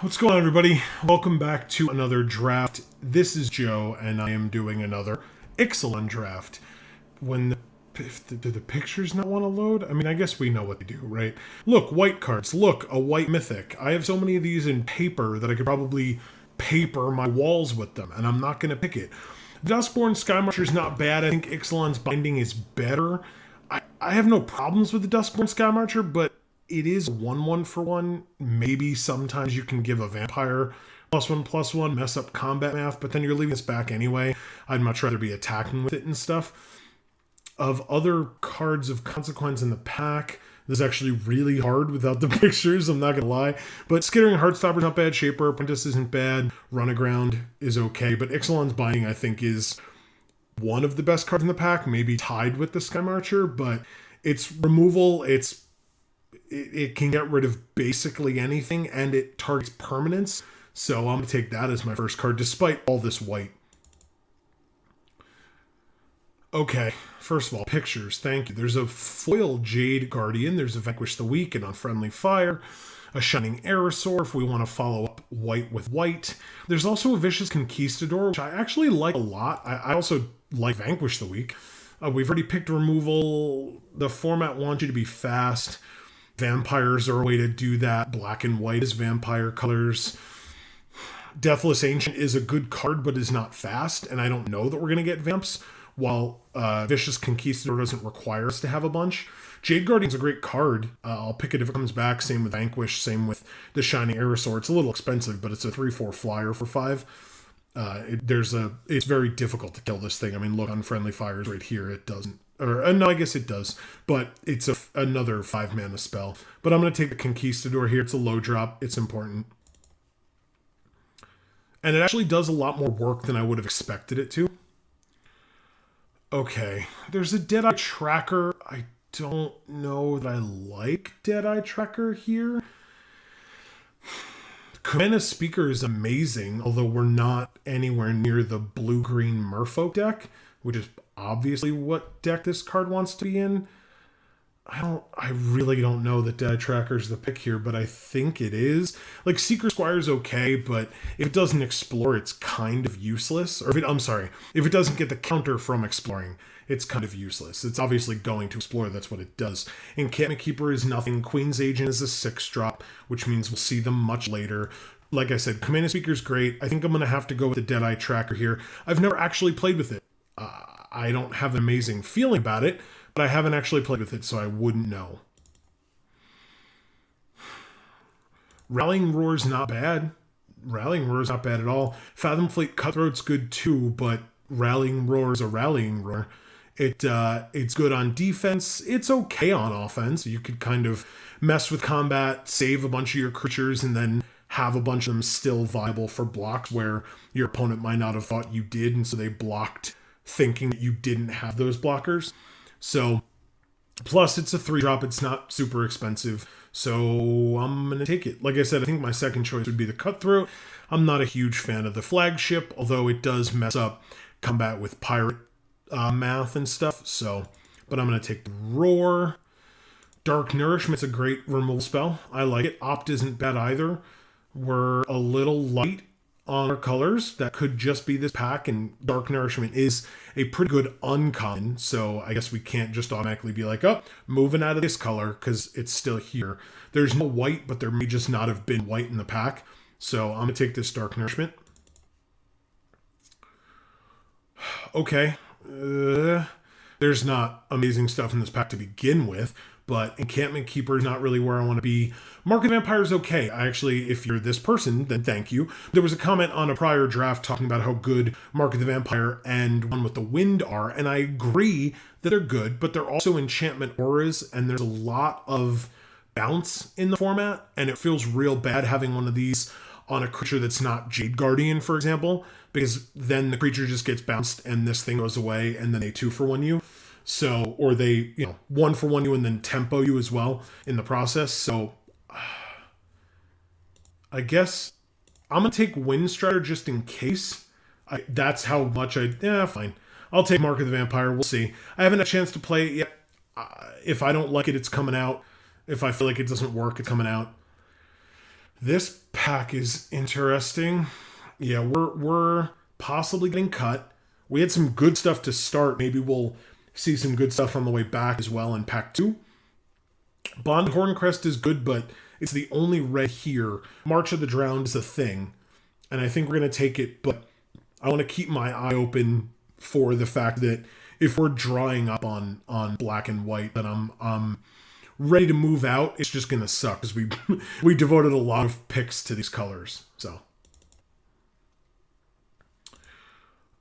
What's going on, everybody? Welcome back to another draft. This is Joe, and I am doing another XLN draft. Do the pictures not want to load? I mean, I guess we know what they do, right? Look, white cards. Look, a white mythic. I have so many of these in paper that I could probably paper my walls with them, and I'm not going to pick it. Dustborn Skymarcher is not bad. I think XLN's binding is better. I have no problems with the Dustborn Skymarcher, but it is 1/1 for 1. Maybe sometimes you can give a vampire +1/+1, mess up combat math, but then you're leaving this back anyway. I'd much rather be attacking with it and stuff. Of other cards of consequence in the pack, this is actually really hard without the pictures, I'm not going to lie. But Skittering Heartstopper's not bad, Shaper Apprentice isn't bad, Runaground is okay, but XLN's Binding I think is one of the best cards in the pack, maybe tied with the Skymarcher, but its removal, it can get rid of basically anything, and it targets permanence. So I'm going to take that as my first card, despite all this white. Okay, first of all, pictures. Thank you. There's a foil Jade Guardian. There's a Vanquish the Weak and Unfriendly Fire. A Shining Aerosaur if we want to follow up white with white. There's also a Vicious Conquistador, which I actually like a lot. I also like Vanquish the Weak. We've already picked removal. The format wants you to be fast. Vampires are a way to do that. Black and white is vampire colors. Deathless Ancient is a good card, but is not fast, and I don't know that we're going to get vamps, while Vicious Conquistador doesn't require us to have a bunch. Jade Guardian's a great card. I'll pick it if it comes back. Same with Vanquish, same with the Shining Aerosaur. It's a little expensive, but it's a 3/4 flyer for 5. It's very difficult to kill this thing. I mean, look, Unfriendly Fire is right here. It doesn't. Or no, I guess it does, but it's another 5-mana spell. But I'm going to take the Conquistador here. It's a low drop. It's important. And it actually does a lot more work than I would have expected it to. Okay, there's a Deadeye Tracker. I don't know that I like Deadeye Tracker here. Command Speaker is amazing, although we're not anywhere near the blue-green Merfolk deck, which is obviously what deck this card wants to be in. I really don't know that Deadeye Tracker is the pick here, but I think it is. Like, Seeker Squire is okay, but if it doesn't explore, it's kind of useless. Or if it doesn't get the counter from exploring, it's kind of useless. It's obviously going to explore, that's what it does. Encampment Keeper is nothing. Queen's Agent is a 6-drop, which means we'll see them much later. Like I said, Command Speaker is great. I think I'm going to have to go with the Deadeye Tracker here. I've never actually played with it. I don't have an amazing feeling about it, but I haven't actually played with it, so I wouldn't know. Rallying Roar's not bad. Rallying Roar's not bad at all. Fathom Fleet Cutthroat's good too, but Rallying Roar's a Rallying Roar. It's good on defense. It's okay on offense. You could kind of mess with combat, save a bunch of your creatures, and then have a bunch of them still viable for blocks where your opponent might not have thought you did, and so they blocked thinking that you didn't have those blockers. So, plus it's a 3-drop, it's not super expensive, so I'm going to take it. Like I said, I think my second choice would be the Cutthroat. I'm not a huge fan of the Flagship, although it does mess up combat with pirate math and stuff, but I'm going to take the Roar. Dark Nourishment's a great removal spell. I like it. Opt isn't bad either. We're a little light on our colors. That could just be this pack, and Dark Nourishment is a pretty good uncommon, so I guess we can't just automatically be like, oh, moving out of this color, because it's still here. There's no white, but there may just not have been white in the pack, so I'm going to take this Dark Nourishment. Okay, there's not amazing stuff in this pack to begin with, but Encampment Keeper is not really where I want to be. Mark of the Vampire is okay. If you're this person, then thank you. There was a comment on a prior draft talking about how good Mark of the Vampire and One with the Wind are, and I agree that they're good, but they're also enchantment auras, and there's a lot of bounce in the format, and it feels real bad having one of these on a creature that's not Jade Guardian, for example, because then the creature just gets bounced, and this thing goes away, and then they 2-for-1 you. So, or they, 1-for-1 you and then tempo you as well in the process. So, I guess I'm going to take Windstrider just in case. That's how much fine. I'll take Mark of the Vampire. We'll see. I haven't had a chance to play it yet. If I don't like it, it's coming out. If I feel like it doesn't work, it's coming out. This pack is interesting. Yeah, we're possibly getting cut. We had some good stuff to start. Maybe we'll see some good stuff on the way back as well in pack 2. Bond Horncrest is good, but it's the only red here. March of the Drowned is a thing, and I think we're going to take it, but I want to keep my eye open for the fact that if we're drawing up on black and white, then I'm ready to move out. It's just going to suck because we devoted a lot of picks to these colors. So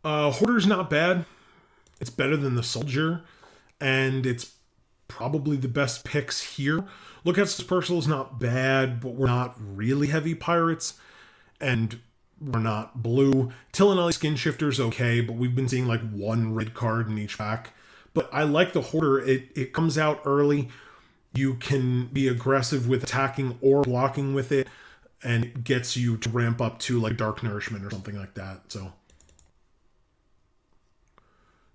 Hoarder's not bad. It's better than the Soldier, and it's probably the best picks here. Lookout's Dispersal is not bad, but we're not really heavy pirates, and we're not blue. Tillinelli Skin Shifter's okay, but we've been seeing like one red card in each pack. But I like the Hoarder. It comes out early. You can be aggressive with attacking or blocking with it, and it gets you to ramp up to like Dark Nourishment or something like that. So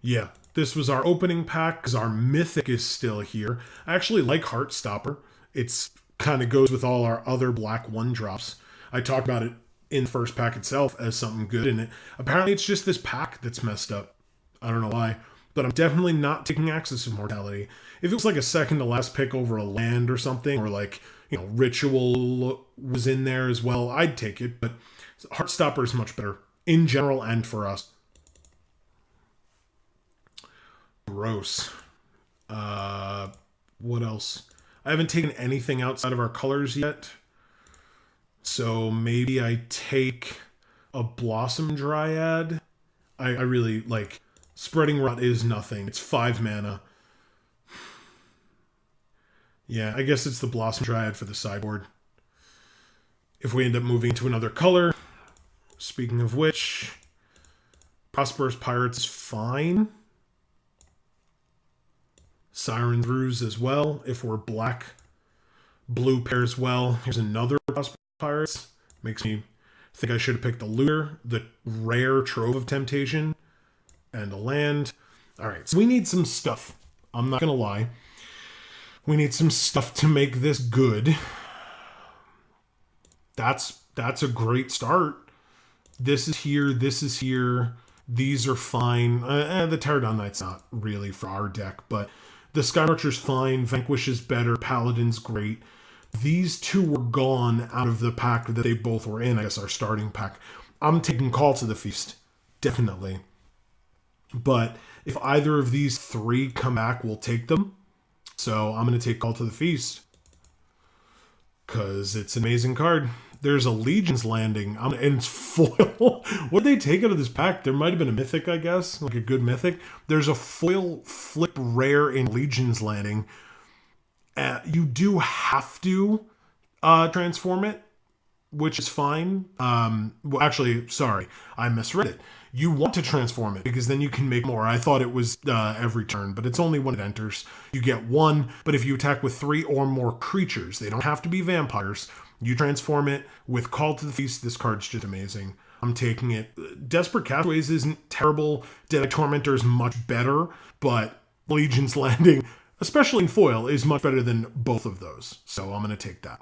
yeah, this was our opening pack because our Mythic is still here. I actually like Heartstopper. It's kind of goes with all our other black 1-drops. I talked about it in the first pack itself as something good, and apparently it's just this pack that's messed up. I don't know why, but I'm definitely not taking Axis of Mortality. If it was like a second to last pick over a land or something, or like, you know, Ritual was in there as well, I'd take it, but Heartstopper is much better in general and for us. Gross. What else? I haven't taken anything outside of our colors yet. So maybe I take a Blossom Dryad. I really like Spreading Rot is nothing. It's 5 mana. Yeah, I guess it's the Blossom Dryad for the sideboard. If we end up moving to another color. Speaking of which, Prosperous Pirates is fine. Siren's Ruse as well. If we're black, blue pairs well. Here's another Prosperous Pirates. Makes me think I should have picked the Looter, the rare Trove of Temptation, and a land. Alright, so we need some stuff. I'm not going to lie. We need some stuff to make this good. That's a great start. This is here, this is here. These are fine. The Pterodon Knight's not really for our deck, but the Sky Archer's fine. Vanquish is better. Paladin's great. These two were gone out of the pack that they both were in, I guess our starting pack. I'm taking Call to the Feast. Definitely. But if either of these 3 come back, we'll take them. So I'm going to take Call to the Feast. Because it's an amazing card. There's a Legion's Landing. And it's foil. What did they take out of this pack? There might have been a Mythic, I guess. Like a good Mythic. There's a foil flip rare in Legion's Landing. You do have to transform it, which is fine. Well, actually, sorry. I misread it. You want to transform it because then you can make more. I thought it was every turn, but it's only when it enters. You get 1, but if you attack with 3 or more creatures, they don't have to be vampires. You transform it with Call to the Feast. This card's just amazing. I'm taking it. Desperate Castaways isn't terrible. Deadeye Tormentor is much better, but Legion's Landing, especially in foil, is much better than both of those. So I'm going to take that.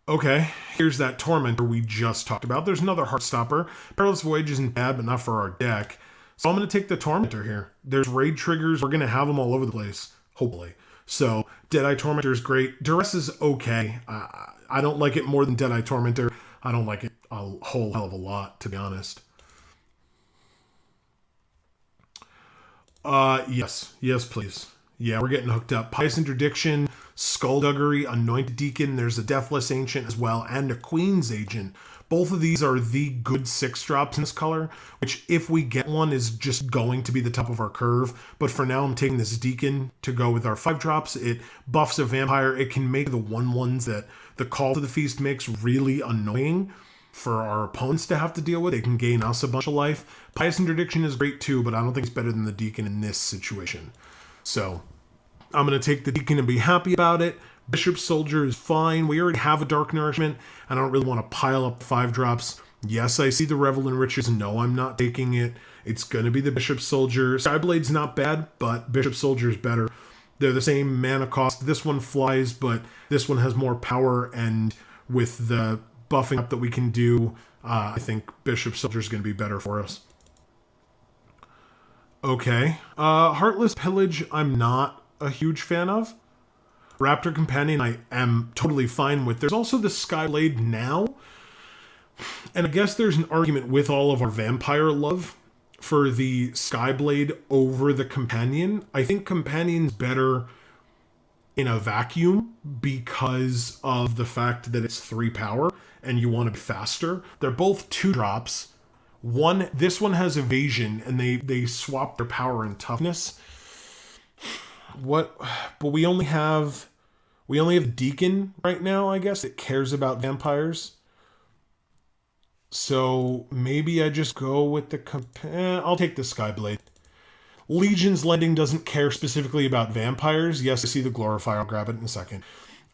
Okay, here's that Tormentor we just talked about. There's another Heartstopper. Perilous Voyage isn't bad, but not for our deck. So I'm going to take the Tormentor here. There's raid triggers. We're going to have them all over the place, hopefully. So Deadeye Tormentor is great. Duress is okay. I don't like it more than Deadeye Tormentor. I don't like it a whole hell of a lot, to be honest. Yes. Yes, please. Yeah, we're getting hooked up. Pious Interdiction, Skullduggery, Anointed Deacon. There's a Deathless Ancient as well, and a Queen's Agent. Both of these are the good 6-drops in this color, which if we get one is just going to be the top of our curve. But for now, I'm taking this Deacon to go with our 5-drops. It buffs a vampire. It can make the 1/1s that the Call to the Feast makes really annoying for our opponents to have to deal with. They can gain us a bunch of life. Pious Interdiction is great too, but I don't think it's better than the Deacon in this situation. So I'm going to take the Deacon and be happy about it. Bishop Soldier is fine. We already have a Dark Nourishment. I don't really want to pile up 5-drops. Yes, I see the Revel in Riches. No, I'm not taking it. It's going to be the Bishop Soldier. Skyblade's not bad, but Bishop Soldier is better. They're the same mana cost. This one flies, but this one has more power, and with the buffing up that we can do, I think Bishop Soldier is going to be better for us. Okay. Heartless Pillage, I'm not a huge fan of. Raptor Companion, I am totally fine with. There's also the Skyblade now. And I guess there's an argument with all of our vampire love for the Skyblade over the Companion. I think Companion's better in a vacuum because of the fact that it's 3 power and you want to be faster. They're both 2 drops. This one has evasion, and they swap their power and toughness. But we only have Deacon right now, I guess, that cares about vampires. So maybe I just go with I'll take the Skyblade. Legion's Lending doesn't care specifically about vampires. Yes, I see the Glorifier. I'll grab it in a second.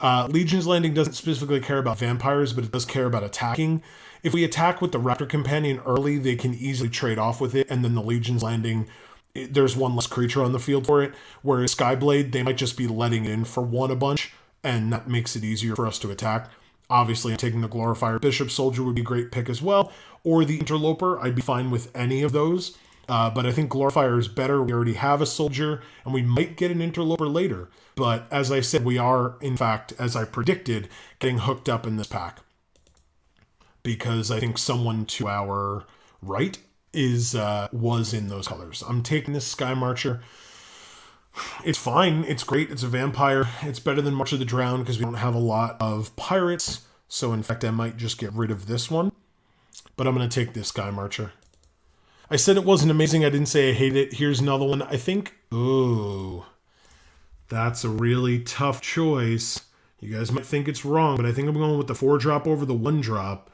Legion's Landing doesn't specifically care about vampires, but it does care about attacking. If we attack with the Raptor Companion early, they can easily trade off with it, and then the Legion's Landing, there's one less creature on the field for it. Whereas Skyblade, they might just be letting it in for one a bunch, and that makes it easier for us to attack. Obviously, I'm taking the Glorifier. Bishop Soldier would be a great pick as well, or the Interloper. I'd be fine with any of those. But I think Glorifier is better. We already have a Soldier, and we might get an Interloper later. But as I said, we are, in fact, as I predicted, getting hooked up in this pack. Because I think someone to our right was in those colors. I'm taking this Sky Marcher. It's fine. It's great. It's a vampire. It's better than March of the Drowned because we don't have a lot of pirates. So, in fact, I might just get rid of this one. But I'm going to take this Sky Marcher. I said it wasn't amazing. I didn't say I hate it. Here's another one. I think... Ooh. That's a really tough choice. You guys might think it's wrong, but I think I'm going with the 4-drop over the 1-drop.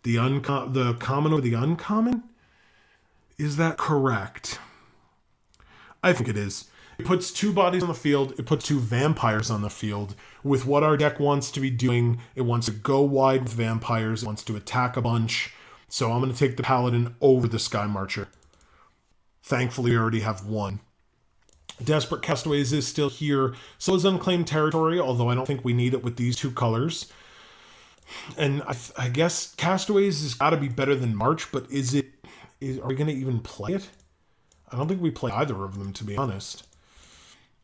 The common over the uncommon? Is that correct? I think it is. It puts 2 bodies on the field. It puts 2 vampires on the field. With what our deck wants to be doing, it wants to go wide with vampires. It wants to attack a bunch. So I'm going to take the Paladin over the Sky Marcher. Thankfully, we already have 1. Desperate Castaways is still here. So is Unclaimed Territory, although I don't think we need it with these 2 colors. And I guess Castaways has got to be better than March, but are we going to even play it? I don't think we play either of them, to be honest.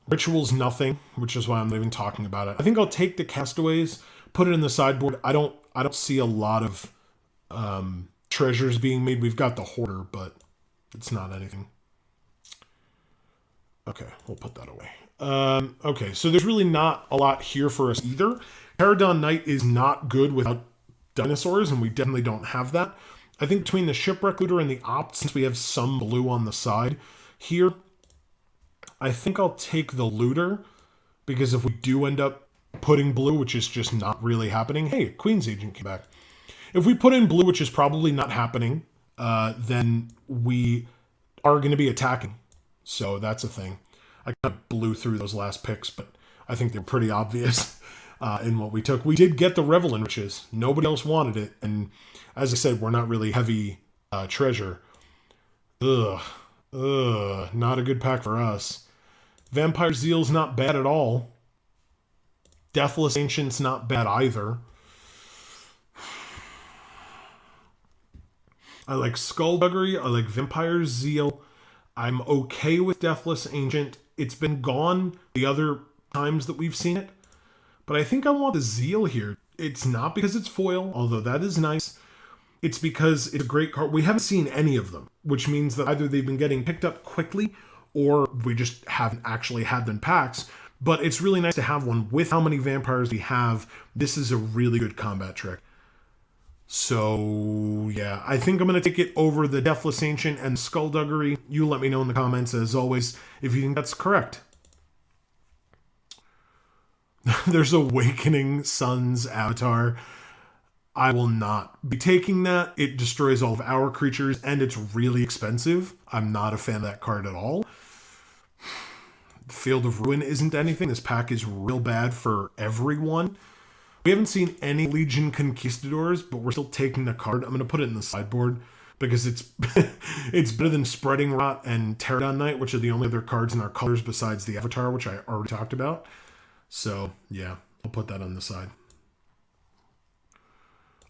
Ritual's nothing, which is why I'm not even talking about it. I think I'll take the Castaways, put it in the sideboard. I don't see a lot of treasures being made. We've got the Hoarder, but it's not anything. Okay, we'll put that away. Okay, so there's really not a lot here for us either. Paradon Knight is not good without dinosaurs, and we definitely don't have that. I think between the Shipwreck Looter and the Opt, since we have some blue on the side here, I think I'll take the Looter, because if we do end up putting blue, which is just not really happening... Hey, Queen's Agent came back. If we put in blue, which is probably not happening, then we are going to be attacking. So that's a thing. I kind of blew through those last picks, but I think they're pretty obvious in what we took. We did get the Revelin Riches. Nobody else wanted it. And as I said, we're not really heavy treasure. Not a good pack for us. Vampire Zeal's not bad at all. Deathless Ancient's not bad either. I like Skullduggery. I like Vampire Zeal. I'm okay with Deathless Ancient. It's been gone the other times that we've seen it. But I think I want the Zeal here. It's not because it's foil, although that is nice. It's because it's a great card. We haven't seen any of them, which means that either they've been getting picked up quickly or we just haven't actually had them packs. But it's really nice to have one. With how many vampires we have, this is a really good combat trick. So, yeah, I think I'm going to take it over the Deathless Ancient and Skullduggery. You let me know in the comments, as always, if you think that's correct. There's Awakening Sun's Avatar. I will not be taking that. It destroys all of our creatures, and it's really expensive. I'm not a fan of that card at all. Field of Ruin isn't anything. This pack is real bad for everyone. We haven't seen any Legion Conquistadors, but we're still taking the card. I'm going to put it in the sideboard. because it's it's better than Spreading Rot and Pterodon Knight, which are the only other cards in our colors besides the Avatar, which I already talked about. So yeah, I'll put that on the side.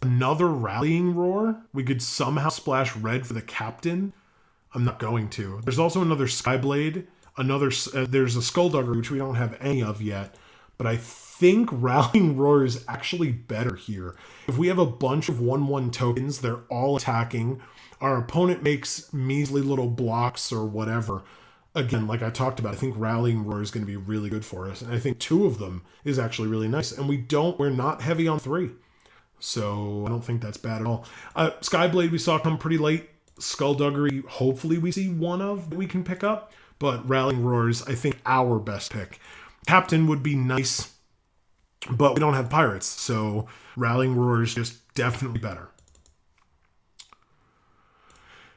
Another Rallying Roar. We could somehow splash red for the captain. I'm not going to. There's also another Skyblade. There's a Skullduggery, which we don't have any of yet. But I think Rallying Roar is actually better here. If we have a bunch of 1/1 tokens, they're all attacking. Our opponent makes measly little blocks or whatever. Again, like I talked about, I think Rallying Roar is going to be really good for us. And I think 2 of them is actually really nice. And we're not heavy on 3. So I don't think that's bad at all. Skyblade we saw come pretty late. Skullduggery, hopefully we see 1 of that we can pick up. But Rallying Roar is, I think, our best pick. Captain would be nice, but we don't have pirates. So Rallying Roar is just definitely better.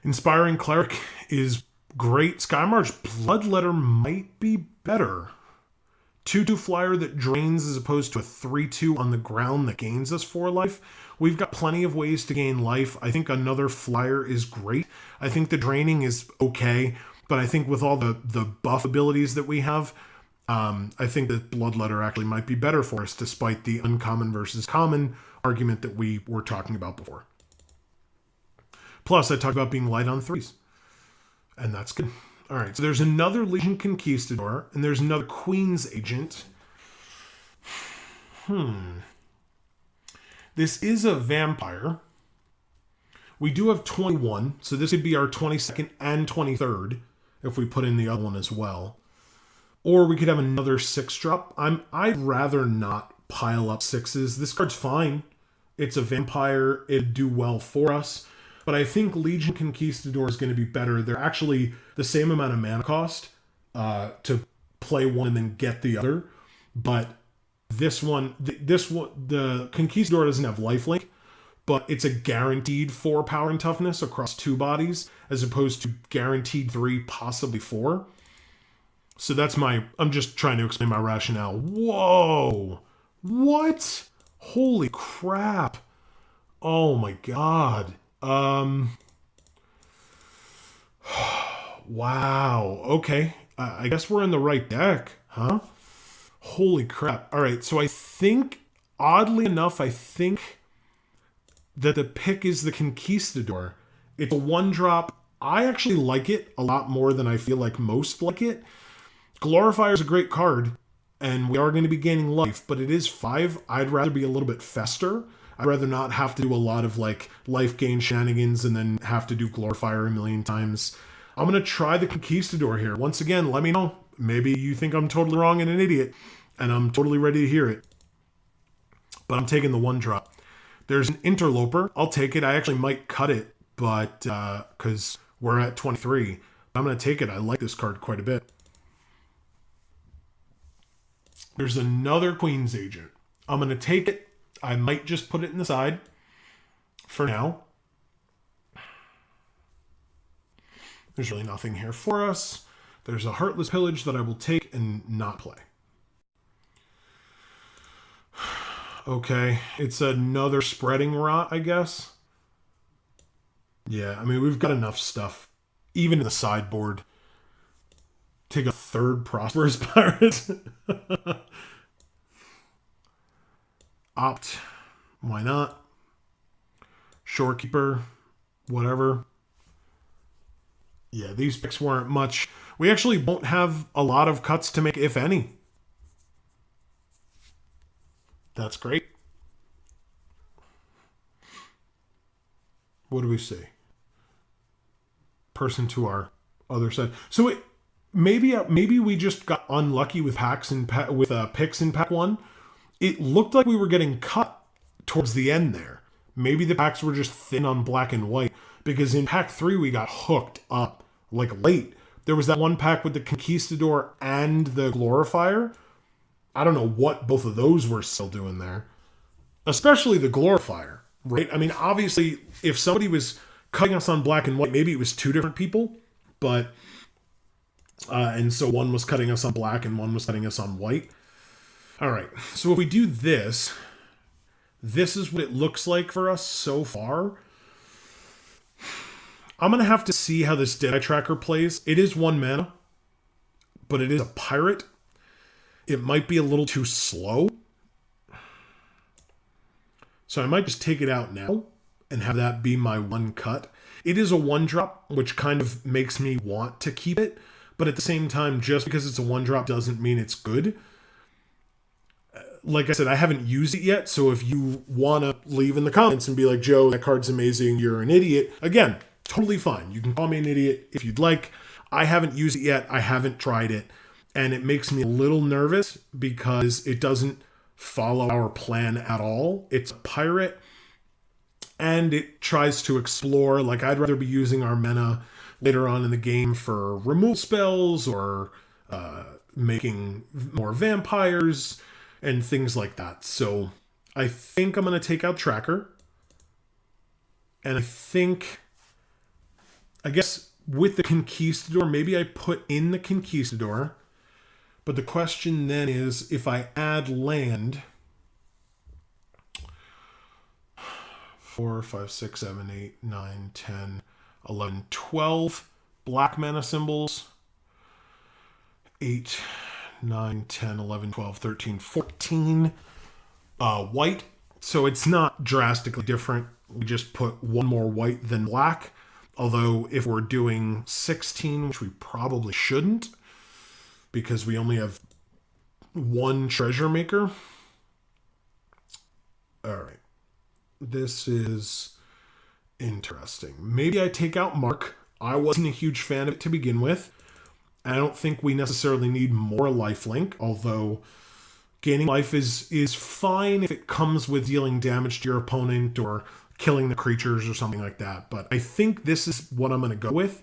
Inspiring Cleric is great. Skymarch Bloodletter might be better. 2/2 flyer that drains as opposed to a 3/2 on the ground that gains us 4 life. We've got plenty of ways to gain life. I think another flyer is great. I think the draining is okay, but I think with all the buff abilities that we have, I think that Bloodletter actually might be better for us, despite the uncommon versus common argument that we were talking about before. Plus, I talked about being light on 3s, and that's good. All right, so there's another Legion Conquistador, and there's another Queen's Agent. This is a vampire. We do have 21, so this would be our 22nd and 23rd if we put in the other one as well. Or we could have another 6-drop. I'd rather not pile up 6s. This card's fine. It's a vampire. It'd do well for us. But I think Legion Conquistador is going to be better. They're actually the same amount of mana cost to play one and then get the other. But the Conquistador doesn't have lifelink, but it's a guaranteed 4 power and toughness across 2 bodies, as opposed to guaranteed 3, possibly 4. So that's I'm just trying to explain my rationale. Whoa! What? Holy crap! Oh my god. Wow. Okay. I guess we're in the right deck, huh? Holy crap. All right. So I think, oddly enough, I think that the pick is the Conquistador. It's a 1-drop. I actually like it a lot more than I feel like most like it. Glorifier is a great card, and we are going to be gaining life, but it is 5. I'd rather be a little bit fester. I'd rather not have to do a lot of like life gain shenanigans and then have to do Glorifier a million times. I'm going to try the Conquistador here. Once again, let me know. Maybe you think I'm totally wrong and an idiot, and I'm totally ready to hear it. But I'm taking the 1-drop. There's an Interloper. I'll take it. I actually might cut it, but because we're at 23. But I'm going to take it. I like this card quite a bit. There's another Queen's Agent. I'm going to take it. I might just put it in the side for now. There's really nothing here for us. There's a Heartless Pillage that I will take and not play. Okay, it's another Spreading Rot, I guess. Yeah, I mean, we've got enough stuff, even in the sideboard. Take a 3rd Prosperous Pirate. Opt. Why not? Shorekeeper. Whatever. Yeah, these picks weren't much. We actually won't have a lot of cuts to make, if any. That's great. What do we see? Person to our other side. So maybe we just got unlucky with picks in pack 1. It looked like we were getting cut towards the end there. Maybe the packs were just thin on black and white, because in pack 3 we got hooked up like late. There was that one pack with the Conquistador and the Glorifier. I don't know what both of those were still doing there. Especially the Glorifier, right? I mean, obviously, if somebody was cutting us on black and white, maybe it was 2 different people, but and so one was cutting us on black and one was cutting us on white. All right, so if we do this, this is what it looks like for us so far. I'm going to have to see how this Deadeye Tracker plays. It is 1 mana, but it is a pirate. It might be a little too slow. So I might just take it out now and have that be my 1 cut. It is a 1-drop, which kind of makes me want to keep it. But at the same time, just because it's a 1-drop doesn't mean it's good. Like I said, I haven't used it yet. So if you want to leave in the comments and be like, Joe, that card's amazing, you're an idiot. Again, totally fine. You can call me an idiot if you'd like. I haven't used it yet. I haven't tried it. And it makes me a little nervous because it doesn't follow our plan at all. It's a pirate and it tries to explore. Like, I'd rather be using our mana later on in the game for removal spells or making more vampires and things like that. So I think I'm going to take out Tracker. And I guess with the Conquistador, maybe I put in the Conquistador. But the question then is, if I add land, 4, 5, 6, 7, 8, 9, 10, 11, 12 black mana symbols, 8, 9, 10, 11, 12, 13, 14 white. So it's not drastically different. We just put 1 more white than black. Although if we're doing 16, which we probably shouldn't, because we only have 1 treasure maker. All right. This is interesting. Maybe I take out Mark. I wasn't a huge fan of it to begin with. I don't think we necessarily need more lifelink, although gaining life is fine if it comes with dealing damage to your opponent or killing the creatures or something like that. But I think this is what I'm going to go with.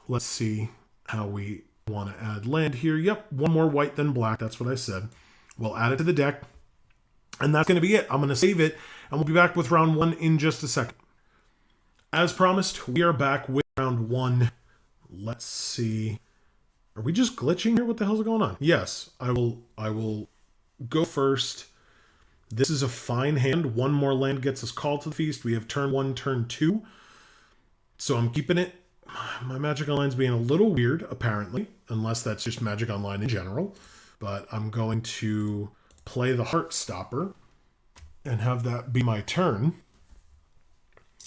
Let's see how we want to add land here. Yep, 1 more white than black. That's what I said. We'll add it to the deck. And that's going to be it. I'm going to save it. And we'll be back with round 1 in just a second. As promised, we are back with round 1. Let's see. Are we just glitching here? What the hell's going on? Yes, I will go first. This is a fine hand. 1 more land gets us called to the feast. We have turn 1, turn 2. So I'm keeping it. My Magic Online's being a little weird, apparently, unless that's just Magic Online in general. But I'm going to play the Heartstopper and have that be my turn.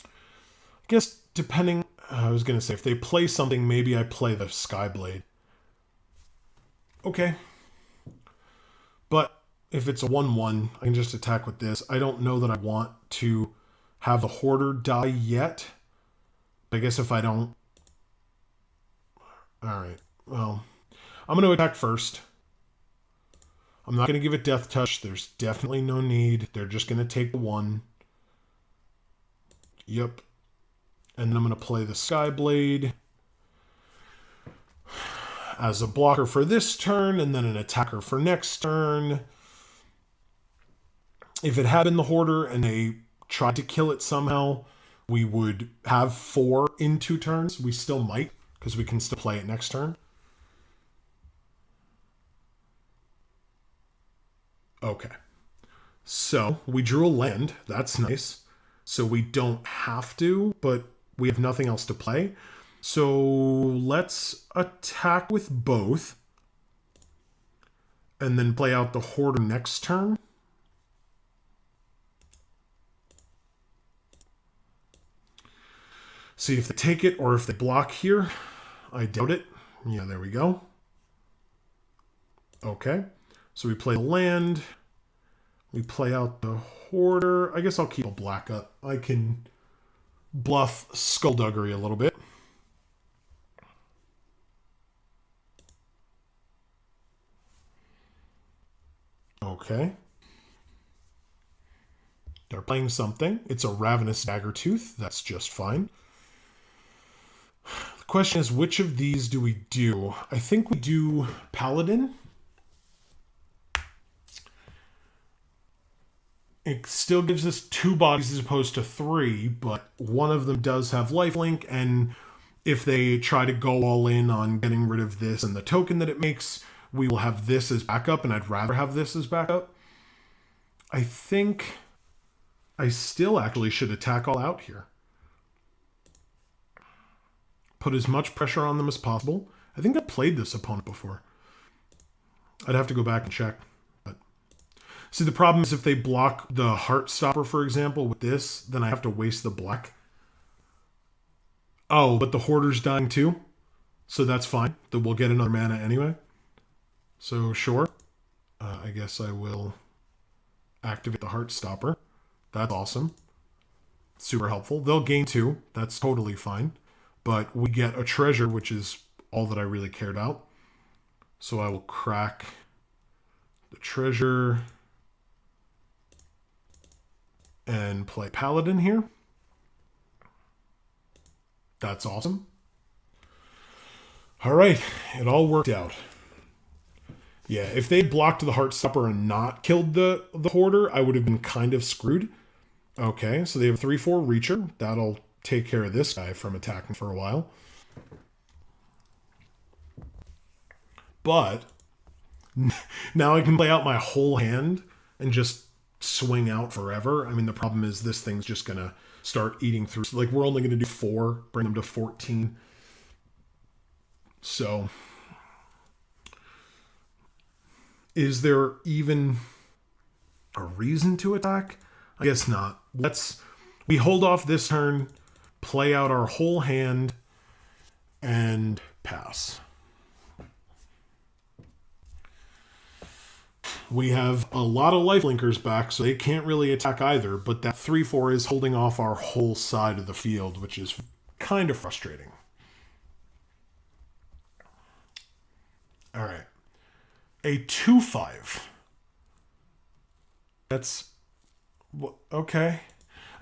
I guess depending, I was going to say, if they play something, maybe I play the Skyblade. Okay. But if it's a 1/1, I can just attack with this. I don't know that I want to have the Hoarder die yet. I guess if I don't... Alright, well, I'm going to attack first. I'm not going to give it Death Touch. There's definitely no need. They're just going to take the 1. Yep. And then I'm going to play the Skyblade as a blocker for this turn, and then an attacker for next turn. If it had been the Hoarder and they tried to kill it somehow, we would have 4 in 2 turns. We still might, because we can still play it next turn. Okay. So, we drew a land. That's nice. So we don't have to, but we have nothing else to play. So let's attack with both. And then play out the Hoarder next turn. See if they take it or if they block here. I doubt it. Yeah, there we go. Okay. So we play the land. We play out the Hoarder. I guess I'll keep a black up. I can bluff Skullduggery a little bit. Okay. They're playing something. It's a Ravenous Daggertooth. That's just fine. The question is, which of these do we do? I think we do Paladin. It still gives us 2 bodies as opposed to 3, but one of them does have lifelink, and if they try to go all in on getting rid of this and the token that it makes, we will have this as backup, and I'd rather have this as backup. I think I still actually should attack all out here. Put as much pressure on them as possible. I think I played this opponent before. I'd have to go back and check. But see, the problem is if they block the Heartstopper, for example, with this, then I have to waste the black. Oh, but the Hoarder's dying too? So that's fine. Then we'll get another mana anyway. So sure. I guess I will activate the Heartstopper. That's awesome. Super helpful. They'll gain 2. That's totally fine. But we get a treasure, which is all that I really cared about. So I will crack the treasure and play Paladin here. That's awesome. All right, it all worked out. Yeah, if they'd blocked the Heartstopper and not killed the Hoarder, I would have been kind of screwed. Okay, so they have a 3/4 Reacher. That'll take care of this guy from attacking for a while. But now I can play out my whole hand and just swing out forever. I mean, the problem is this thing's just going to start eating through. Like, we're only going to do 4, bring them to 14. So, is there even a reason to attack? I guess not. We hold off this turn, play out our whole hand, and pass. We have a lot of lifelinkers back, so they can't really attack either, but that 3/4 is holding off our whole side of the field, which is kind of frustrating. All right. A 2/5. That's... okay.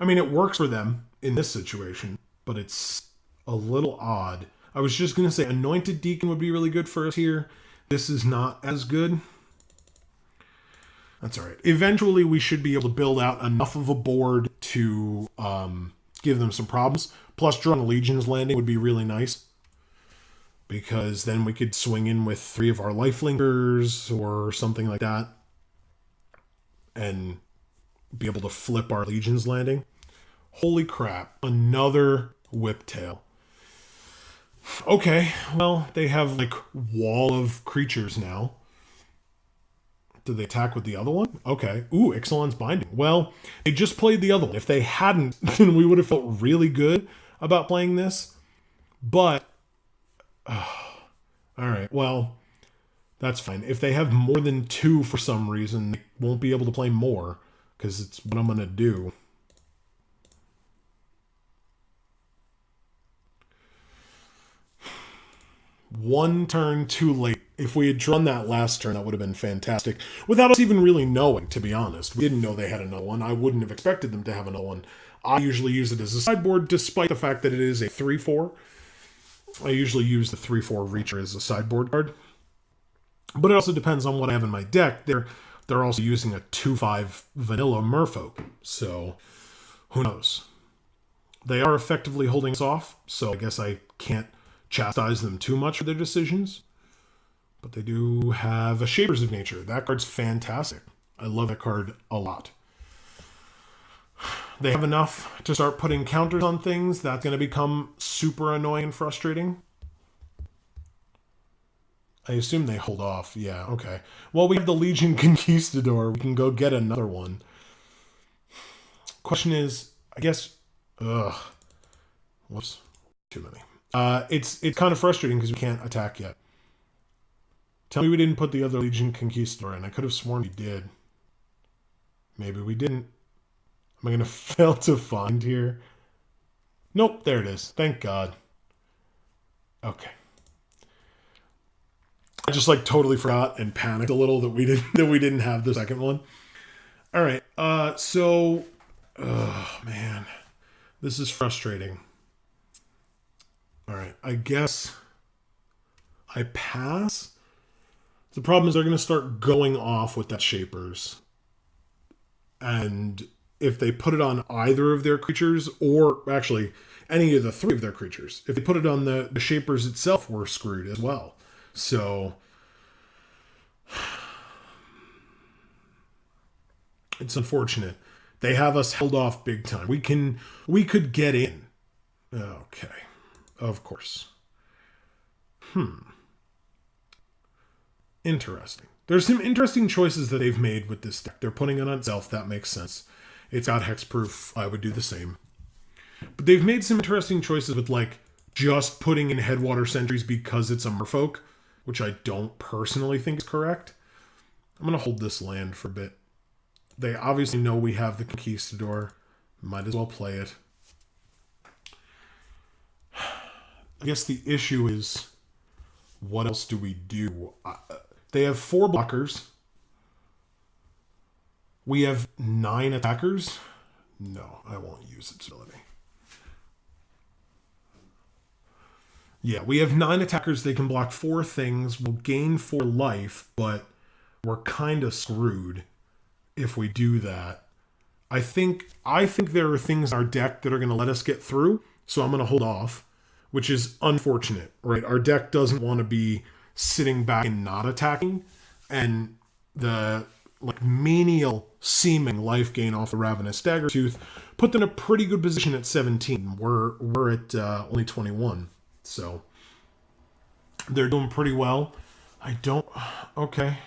I mean, it works for them in this situation, but it's a little odd. I was just going to say Anointed Deacon would be really good for us here. This is not as good. That's all right. Eventually, we should be able to build out enough of a board to give them some problems. Plus, drawing a Legion's Landing would be really nice, because then we could swing in with 3 of our lifelinkers or something like that and be able to flip our Legion's Landing. Holy crap. Another Whiptail. Okay, well, they have like wall of creatures now. Did they attack with the other one? Okay. Ooh, Ixalan's Binding. Well, they just played the other one. If they hadn't, then we would have felt really good about playing this. But, all right, well, that's fine. If they have more than 2 for some reason, they won't be able to play more, because it's what I'm going to do. One turn too late. If we had drawn that last turn, that would have been fantastic. Without us even really knowing, to be honest. We didn't know they had another one. I wouldn't have expected them to have another one. I usually use it as a sideboard, despite the fact that it is a 3/4. I usually use the 3/4 Reacher as a sideboard card. But it also depends on what I have in my deck. They're also using a 2/5 vanilla Merfolk. So, who knows? They are effectively holding us off, so I guess I can't chastise them too much for their decisions. But they do have a Shapers of Nature. That card's fantastic. I love that card a lot. They have enough to start putting counters on things. That's going to become super annoying and frustrating. I assume they hold off. Yeah, okay. Well, we have the Legion Conquistador. We can go get another one. Question is, I guess... whoops. Too many. It's kind of frustrating because we can't attack yet. Tell me we didn't put the other Legion Conquistador in. I could have sworn we did. Maybe we didn't. Am I going to fail to find here? Nope, there it is. Thank God. Okay. I just like totally forgot and panicked a little that we didn't have the second one. All right. So, oh man, this is frustrating. All right, I guess I pass. The problem is they're going to start going off with that Shapers. And if they put it on either of their creatures, or actually any of the 3 of their creatures, if they put it on the Shapers itself, we're screwed as well. So it's unfortunate. They have us held off big time. We could get in. Okay. Of course. Interesting. There's some interesting choices that they've made with this deck. They're putting it on itself. That makes sense. It's got hexproof. I would do the same. But they've made some interesting choices with, like, just putting in Headwater Sentries because it's a merfolk, which I don't personally think is correct. I'm going to hold this land for a bit. They obviously know we have the Conquistador. Might as well play it. I guess the issue is, what else do we do? They have 4 blockers. We have 9 attackers. No, I won't use its ability. Yeah, we have 9 attackers. They can block 4 things. We'll gain 4 life, but we're kind of screwed if we do that. I think there are things in our deck that are going to let us get through, so I'm going to hold off, which is unfortunate, right? Our deck doesn't want to be sitting back and not attacking, and the menial seeming life gain off the Ravenous Daggertooth put them in a pretty good position at 17. We're at only 21, so they're doing pretty well. Okay.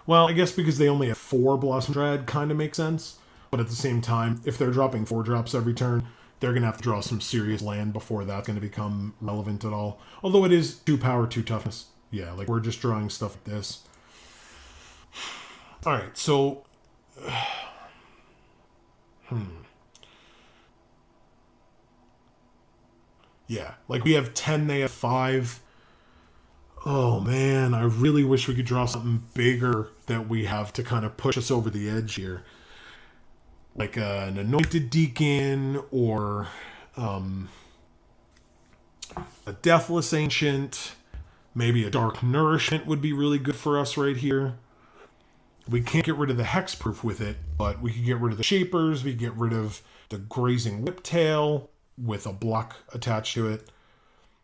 Well, I guess because they only have 4 Blossom Dread kind of makes sense, but at the same time, if they're dropping 4 drops every turn, they're going to have to draw some serious land before that's going to become relevant at all. Although it is 2 power, 2 toughness. Yeah, like we're just drawing stuff like this. Alright, so... Yeah, like we have 10, they have 5. Oh man, I really wish we could draw something bigger that we have to kind of push us over the edge here. Like an Anointed Deacon or a Deathless Ancient. Maybe a Dark Nourishment would be really good for us right here. We can't get rid of the Hexproof with it, but we could get rid of the Shapers. We could get rid of the Grazing Whiptail with a block attached to it.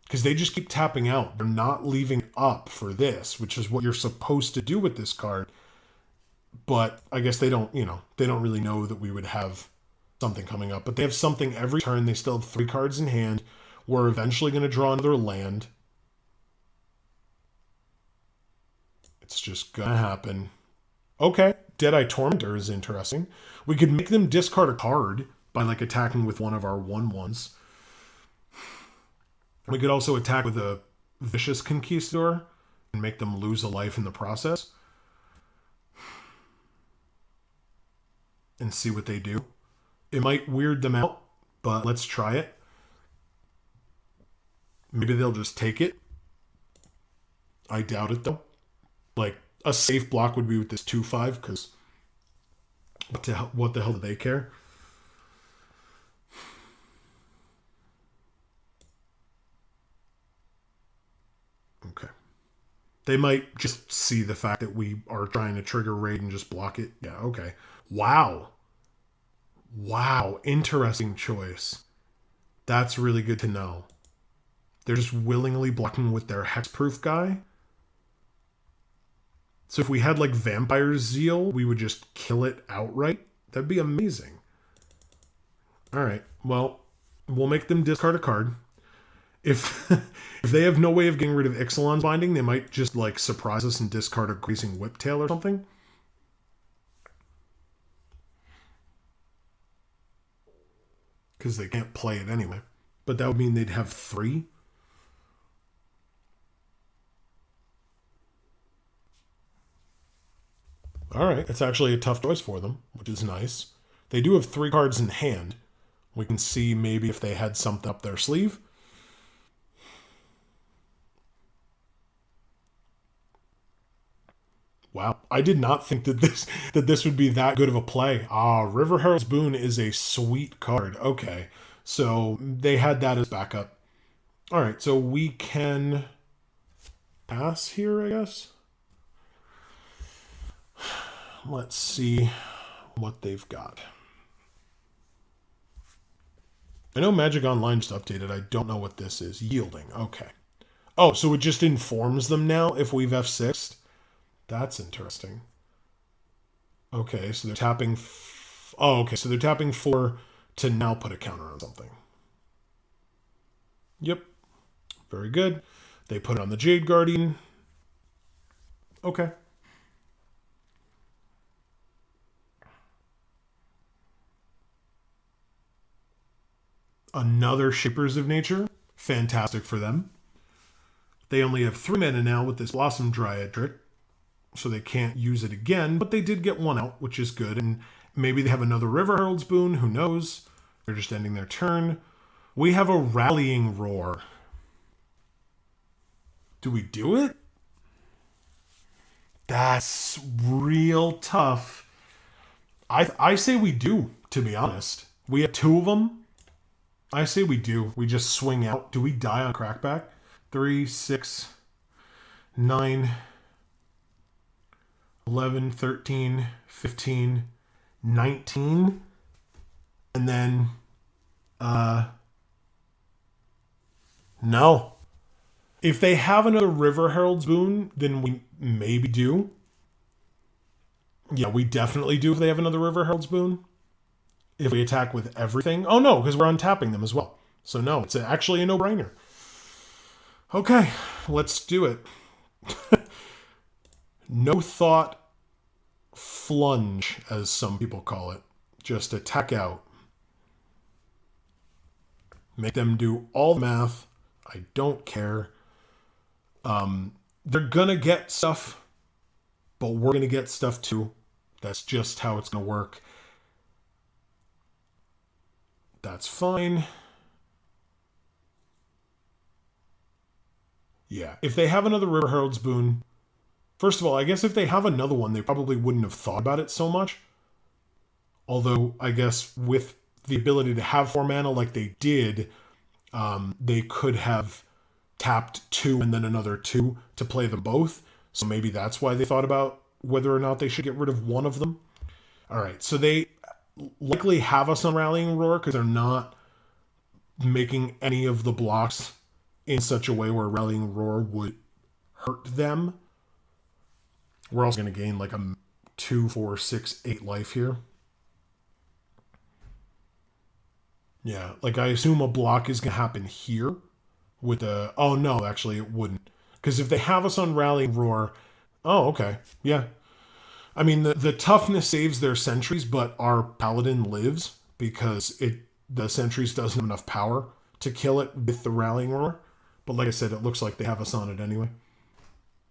Because they just keep tapping out. They're not leaving up for this, which is what you're supposed to do with this card. But I guess they don't really know that we would have something coming up. But they have something every turn. They still have 3 cards in hand. We're eventually going to draw another land. It's just going to happen. Okay, Deadeye Tormentor is interesting. We could make them discard a card by attacking with one of our 1/1s. We could also attack with a Vicious Conquistador and make them lose a life in the process. And see what they do. It might weird them out, but let's try it. Maybe they'll just take it. I doubt it, though. A safe block would be with this 2/5, because what the hell do they care? Okay. They might just see the fact that we are trying to trigger raid and just block it. Yeah, okay. Wow. Interesting choice. That's really good to know. They're just willingly blocking with their Hexproof guy. So if we had Vampire Zeal, we would just kill it outright. That'd be amazing. Alright, well, we'll make them discard a card. If they have no way of getting rid of Ixalan's Binding, they might just surprise us and discard a Grazing Whiptail or something. Because they can't play it anyway. But that would mean they'd have 3. Alright, it's actually a tough choice for them, which is nice. They do have 3 cards in hand. We can see maybe if they had something up their sleeve. Wow, I did not think that this would be that good of a play. River Herald's Boon is a sweet card. Okay, so they had that as backup. Alright, so we can pass here, I guess. Let's see what they've got. I know Magic Online just updated. I don't know what this is. Yielding. Okay. Oh, so it just informs them now if we've F6'd? That's interesting. Okay, so they're tapping... okay, so they're tapping 4 to now put a counter on something. Yep. Very good. They put it on the Jade Guardian. Okay. Another Shapers of Nature. Fantastic for them. They only have 3 mana now with this Blossom Dryad trick, so they can't use it again, but they did get 1 out, which is good. And maybe they have another River Herald's Boon, who knows? They're just ending their turn. We have a Rallying Roar. Do we do it? That's real tough. I say we do, to be honest. We have 2 of them. I say we do. We just swing out. Do we die on Crackback? 3, 6, 9, 11, 13, 15, 19. And then, no. If they have another River Herald's Boon, then we maybe do. Yeah, we definitely do if they have another River Herald's Boon. If we attack with everything. Oh, no, because we're untapping them as well. So, no, it's actually a no-brainer. Okay, let's do it. No thought flunge, as some people call it. Just attack out. Make them do all the math. I don't care. They're gonna get stuff, but we're gonna get stuff too. That's just how it's gonna work. That's fine. Yeah, if they have another River Herald's Boon, first of all, I guess if they have another one, they probably wouldn't have thought about it so much. Although, I guess with the ability to have 4 mana like they did, they could have tapped 2 and then another 2 to play them both. So maybe that's why they thought about whether or not they should get rid of one of them. All right, so they likely have us on Rallying Roar because they're not making any of the blocks in such a way where Rallying Roar would hurt them. We're also going to gain like a 2, 4, 6, 8 life here. Yeah, like I assume a block is going to happen here with the... Oh, no, actually it wouldn't. Because if they have us on Rallying Roar... Oh, okay. Yeah. I mean, the toughness saves their sentries, but our Paladin lives because the sentries doesn't have enough power to kill it with the Rallying Roar. But like I said, it looks like they have us on it anyway.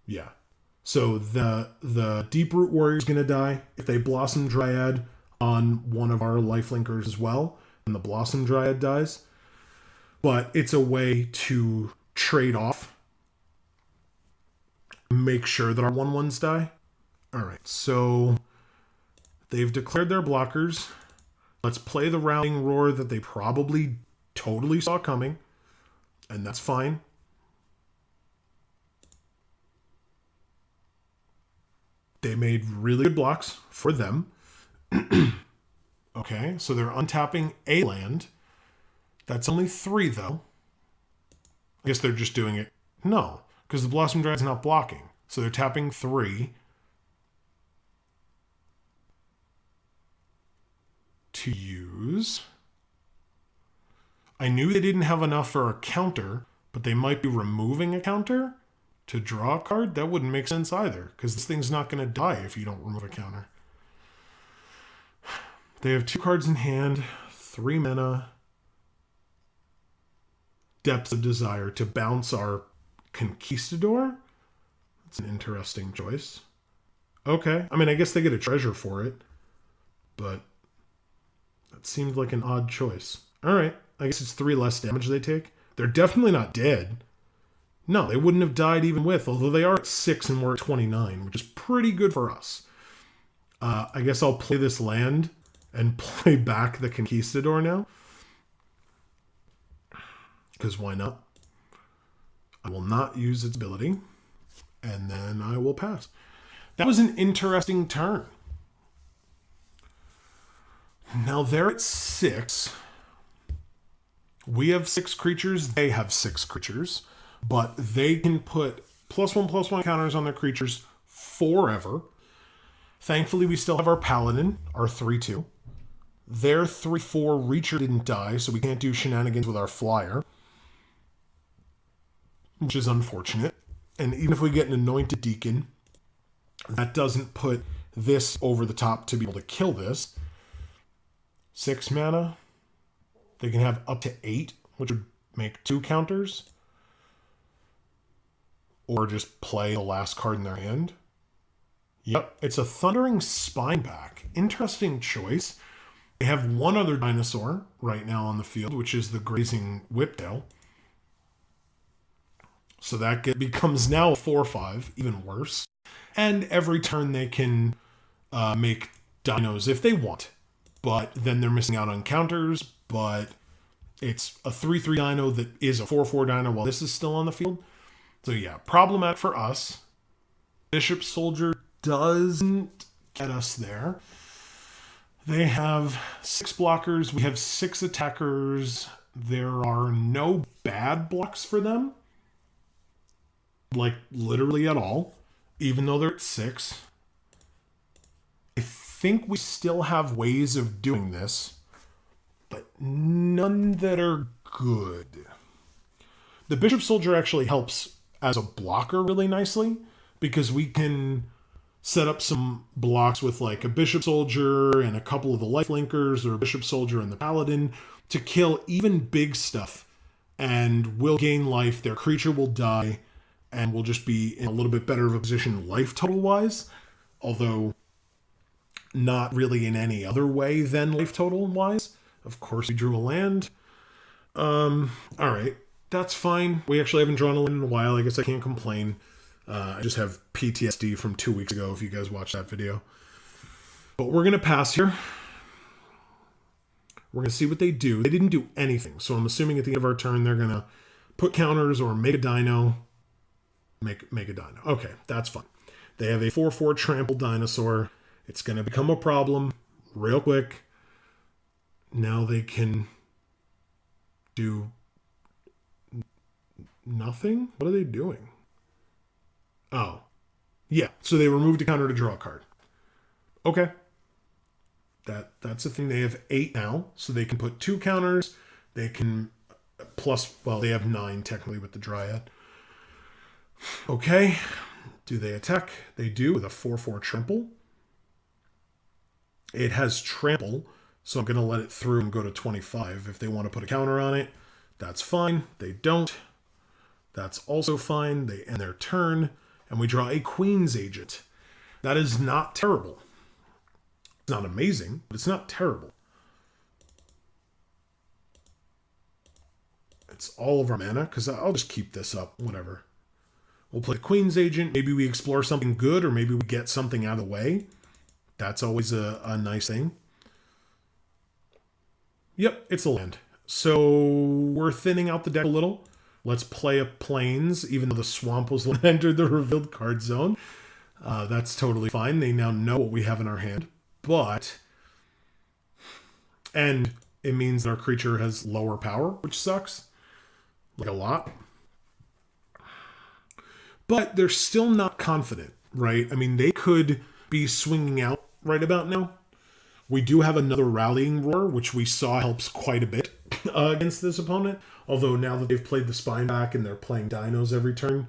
Yeah. So the Deeproot Warrior is going to die. If they Blossom Dryad on one of our Lifelinkers as well, and the Blossom Dryad dies. But it's a way to trade off. Make sure that our 1/1s die. Alright, so they've declared their blockers. Let's play the Rallying Roar that they probably totally saw coming. And that's fine. They made really good blocks for them. Okay, so they're untapping a land. That's only 3, though. I guess they're just doing it. No, because the Blossom Dryad's not blocking. So they're tapping 3 to use. I knew they didn't have enough for a counter, but they might be removing a counter to draw a card. That wouldn't make sense either, because this thing's not going to die if you don't remove a counter. They have 2 cards in hand, 3 mana, Depths of Desire to bounce our Conquistador. That's an interesting choice. Okay, I mean, I guess they get a treasure for it, but that seemed like an odd choice. All right, I guess it's 3 less damage they take. They're definitely not dead. No, they wouldn't have died even with, although they are at 6 and we're at 29, which is pretty good for us. I guess I'll play this land and play back the Conquistador now. Because why not? I will not use its ability. And then I will pass. That was an interesting turn. Now they're at 6. We have 6 creatures. They have 6 creatures. But they can put +1/+1 counters on their creatures forever. Thankfully, we still have our Paladin, our 3/2. Their 3/4 Reacher didn't die, so we can't do shenanigans with our Flyer. which is unfortunate. And even if we get an anointed deacon, that doesn't put this over the top to be able to kill this. 6 mana. They can have up to 8, which would make 2 counters. Or just play the last card in their hand. Yep, it's a Thundering Spineback. Interesting choice. They have one other dinosaur right now on the field, which is the Grazing Whiptail. So that becomes now a 4/5, even worse. And every turn they can make dinos if they want. But then they're missing out on counters. But it's a 3/3 dino that is a 4/4 dino while this is still on the field. So yeah, problematic for us. Bishop Soldier doesn't get us there. They have 6 blockers. We have 6 attackers. There are no bad blocks for them. Like, literally at all. Even though they're at 6. I think we still have ways of doing this. But none that are good. The Bishop Soldier actually helps as a blocker really nicely. Because we can set up some blocks with like a Bishop Soldier and a couple of the Lifelinkers, or a Bishop Soldier and the Paladin, to kill even big stuff. And we'll gain life, their creature will die, and we'll just be in a little bit better of a position life total-wise. Although, not really in any other way than life total-wise. Of course, we drew a land. Alright, that's fine. We actually haven't drawn a land in a while. I guess I can't complain. I just have PTSD from 2 weeks ago, if you guys watched that video. But we're going to pass here. We're going to see what they do. They didn't do anything, so I'm assuming at the end of our turn they're going to put counters or make a dino. Make a dino. Okay, that's fine. They have a 4/4 trample dinosaur. It's going to become a problem real quick. Now they can do nothing? What are they doing? Oh. Yeah, so they removed a counter to draw a card. Okay. That's the thing. They have 8 now, so they can put 2 counters. They can plus, well, they have 9 technically with the Dryad. Okay. Do they attack? They do with a 4/4 trample. It has trample, so I'm going to let it through and go to 25. If they want to put a counter on it, that's fine. They don't. That's also fine. They end their turn, and we draw a Queen's Agent. That is not terrible. It's not amazing, but it's not terrible. It's all of our mana, because I'll just keep this up, whatever. We'll play Queen's Agent. Maybe we explore something good, or maybe we get something out of the way. That's always a nice thing. Yep, it's a land. So we're thinning out the deck a little. Let's play a Plains, even though the Swamp was entered the revealed card zone. That's totally fine. They now know what we have in our hand. But, and it means that our creature has lower power, which sucks. Like a lot. But they're still not confident, right? I mean, they could be swinging out right about now. We do have another Rallying Roar, which we saw helps quite a bit against this opponent. Although now that they've played the spine back and they're playing dinos every turn,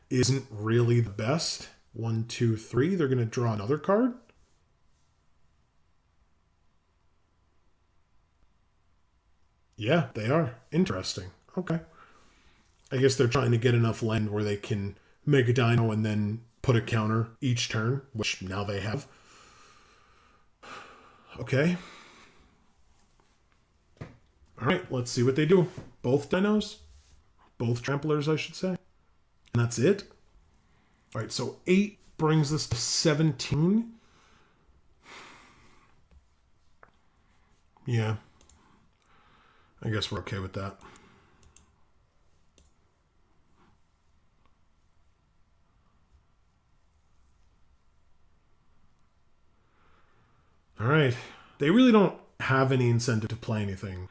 isn't really the best. 1, 2, 3. They're going to draw another card. Yeah, they are. Interesting. Okay. I guess they're trying to get enough land where they can make a dino and then put a counter each turn, which now they have. Okay. All right, let's see what they do. Both dinos. Both tramplers, I should say. And that's it. All right, so 8 brings us to 17. Yeah. I guess we're okay with that. All right. They really don't have any incentive to play anything,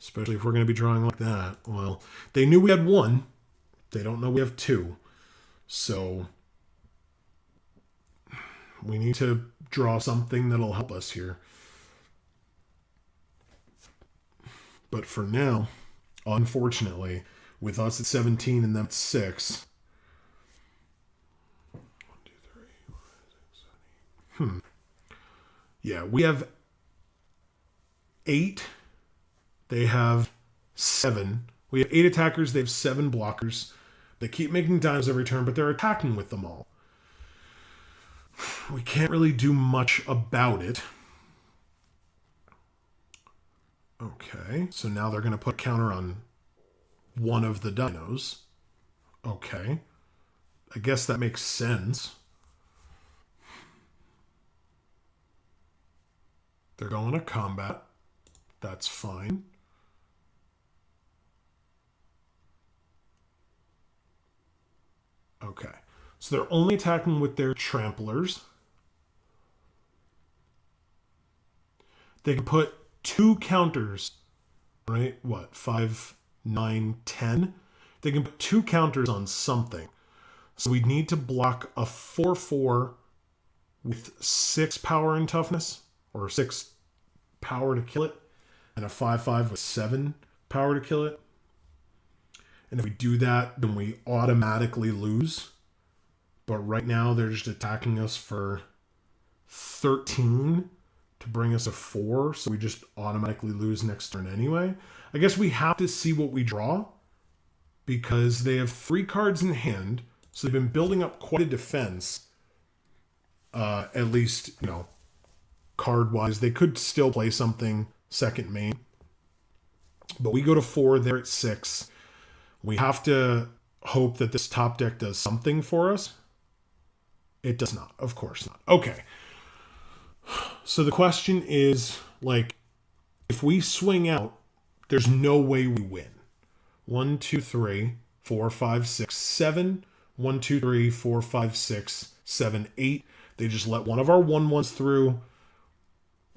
especially if we're going to be drawing like that. Well, they knew we had 1. They don't know we have 2. So we need to draw something that'll help us here. But for now, unfortunately, with us at 17 and them at 6. 1, 2, 3, 4, 5, 6, 7, 8. Yeah, we have 8. They have 7. We have 8 attackers. They have 7 blockers. They keep making dimes every turn, but they're attacking with them all. We can't really do much about it. Okay, so now they're going to put a counter on one of the dinos. Okay. I guess that makes sense. They're going to combat. That's fine. Okay. So they're only attacking with their tramplers. They can put 2 counters, right? What? 5, 9, 10? They can put 2 counters on something. So we need to block a 4/4 with 6 power and toughness, or 6 power to kill it, and a 5/5 with 7 power to kill it. And if we do that, then we automatically lose. But right now, they're just attacking us for 13 to bring us a 4. So we just automatically lose next turn anyway. I guess we have to see what we draw, because they have 3 cards in hand. So they've been building up quite a defense. At least, you know, card-wise. They could still play something second main. But we go to 4, they're at 6. We have to hope that this top deck does something for us. It does not. Of course not. Okay. So the question is, like, if we swing out, there's no way we win. 1, 2, 3, 4, 5, 6, 7. 1, 2, 3, 4, 5, 6, 7, 8. They just let one of our 1/1s through.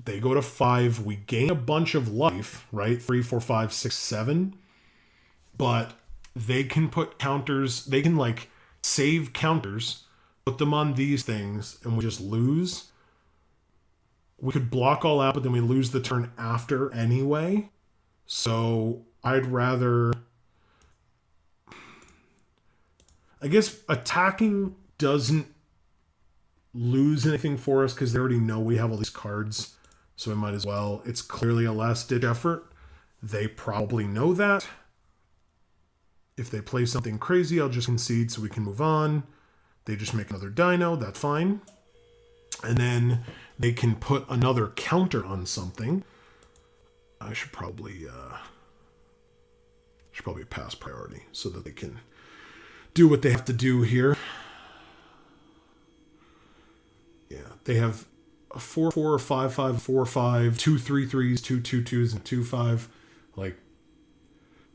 They go to 5. We gain a bunch of life, right? 3, 4, 5, 6, 7. But they can put counters. They can, like, save counters, put them on these things, and we just lose. We could block all out, but then we lose the turn after anyway. So I'd rather... I guess attacking doesn't lose anything for us because they already know we have all these cards. So we might as well. It's clearly a last-ditch effort. They probably know that. If they play something crazy, I'll just concede so we can move on. They just make another dino. That's fine. And then they can put another counter on something. I should probably pass priority so that they can do what they have to do here. Yeah, they have a 4/4, a 5/5, 4/5, 2 3/3s, 2 2/2s, and 2/5. Like,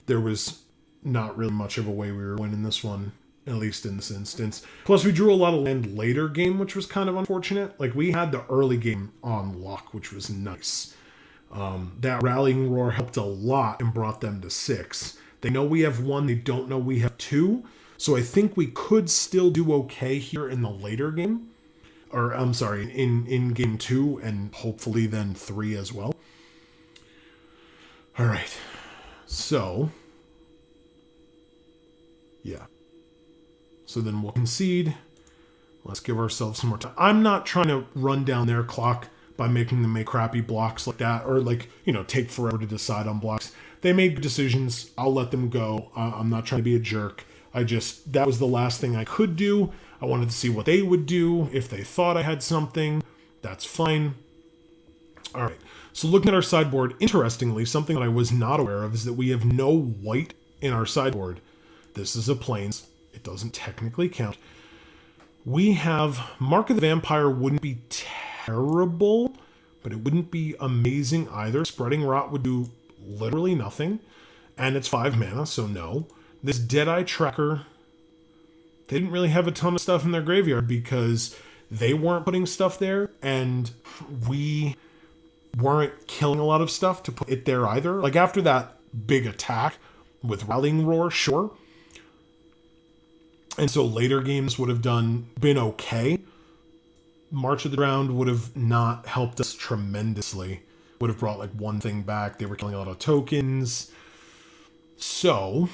there was not really much of a way we were winning this one, at least in this instance. Plus, we drew a lot of land later game, which was kind of unfortunate. Like, we had the early game on lock, which was nice. That rallying roar helped a lot and brought them to 6. They know we have 1. They don't know we have 2. So I think we could still do okay here in the later game. Or, I'm sorry, in game 2, and hopefully then 3 as well. All right. So, yeah. So then we'll concede. Let's give ourselves some more time. I'm not trying to run down their clock by making them make crappy blocks like that, or, like, you know, take forever to decide on blocks. They made good decisions. I'll let them go. I'm not trying to be a jerk. That was the last thing I could do. I wanted to see what they would do. If they thought I had something, that's fine. All right. So looking at our sideboard, interestingly, something that I was not aware of is that we have no white in our sideboard. This is a Plains. It doesn't technically count. We have Mark of the Vampire wouldn't be terrible, but it wouldn't be amazing either. Spreading Rot would do literally nothing, and it's 5 mana, so no. This Deadeye Tracker, they didn't really have a ton of stuff in their graveyard because they weren't putting stuff there, and we weren't killing a lot of stuff to put it there either. Like, after that big attack with Rallying Roar, sure. And so later games would have been okay. March of the Drowned would have not helped us tremendously. Would have brought, like, one thing back. They were killing a lot of tokens. So,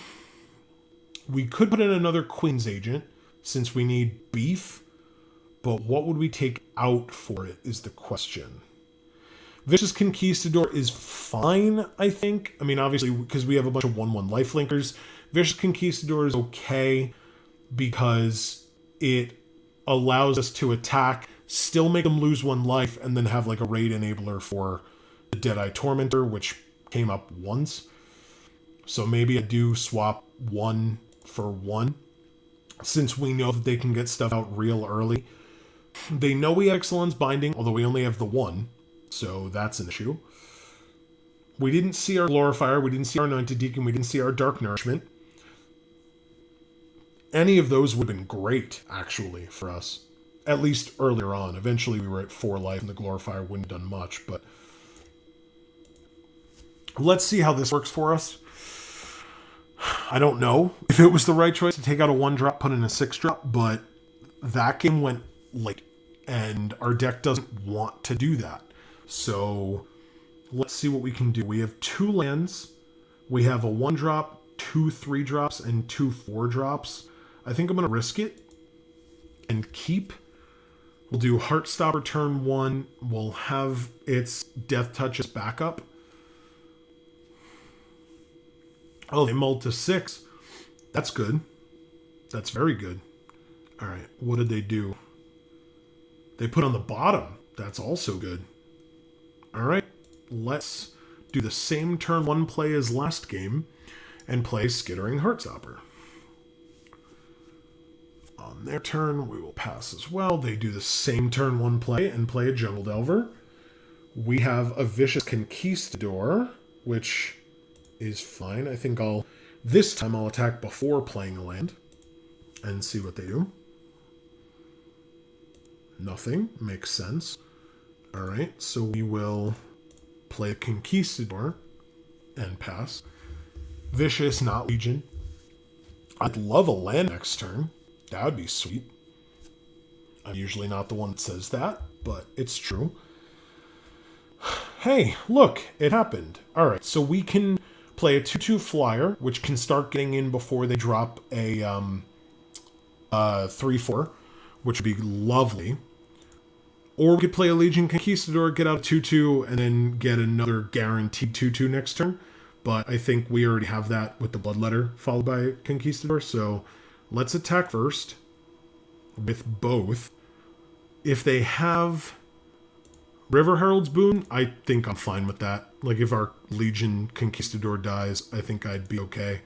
We could put in another Queen's Agent, since we need beef, but what would we take out for it is the question. Vicious Conquistador is fine, I think. I mean, obviously, because we have a bunch of 1/1 lifelinkers. Vicious Conquistador is okay because it allows us to attack, still make them lose 1 life, and then have like a raid enabler for the Deadeye Tormentor, which came up once. So maybe I do swap 1 for 1, since we know that they can get stuff out real early. They know we have Excellence Binding, although we only have the 1, so that's an issue. We didn't see our Glorifier, we didn't see our Anointed Deacon, we didn't see our Dark Nourishment. Any of those would have been great, actually, for us. At least earlier on. Eventually we were at 4 life and the Glorifier wouldn't have done much, but let's see how this works for us. I don't know if it was the right choice to take out a 1-drop, put in a 6-drop, but that game went late, and our deck doesn't want to do that. So let's see what we can do. We have 2 lands. We have a 1-drop, 2 3-drops, and 2 4-drops. I think I'm going to risk it and keep. We'll do Heartstopper turn 1. We'll have its Death Touch as backup. Oh, they mulled to 6. That's good. That's very good. All right, what did they do? They put on the bottom. That's also good. All right, let's do the same turn 1 play as last game and play Skittering Heartstopper. On their turn, we will pass as well. They do the same turn 1 play and play a Jungle Delver. We have a Vicious Conquistador, which is fine. I think this time I'll attack before playing a land and see what they do. Nothing. Makes sense. Alright, so we will play Conquistador and pass. Vicious, not Legion. I'd love a land next turn. That would be sweet. I'm usually not the one that says that, but it's true. Hey, look, it happened. Alright, so we can play a 2/2 flyer, which can start getting in before they drop a 3/4, which would be lovely. Or we could play a Legion Conquistador, get out a 2/2, and then get another guaranteed 2/2 next turn. But I think we already have that with the Bloodletter followed by Conquistador, so let's attack first with both. If they have River Herald's Boon, I think I'm fine with that. Like, if our Legion Conquistador dies, I think I'd be okay.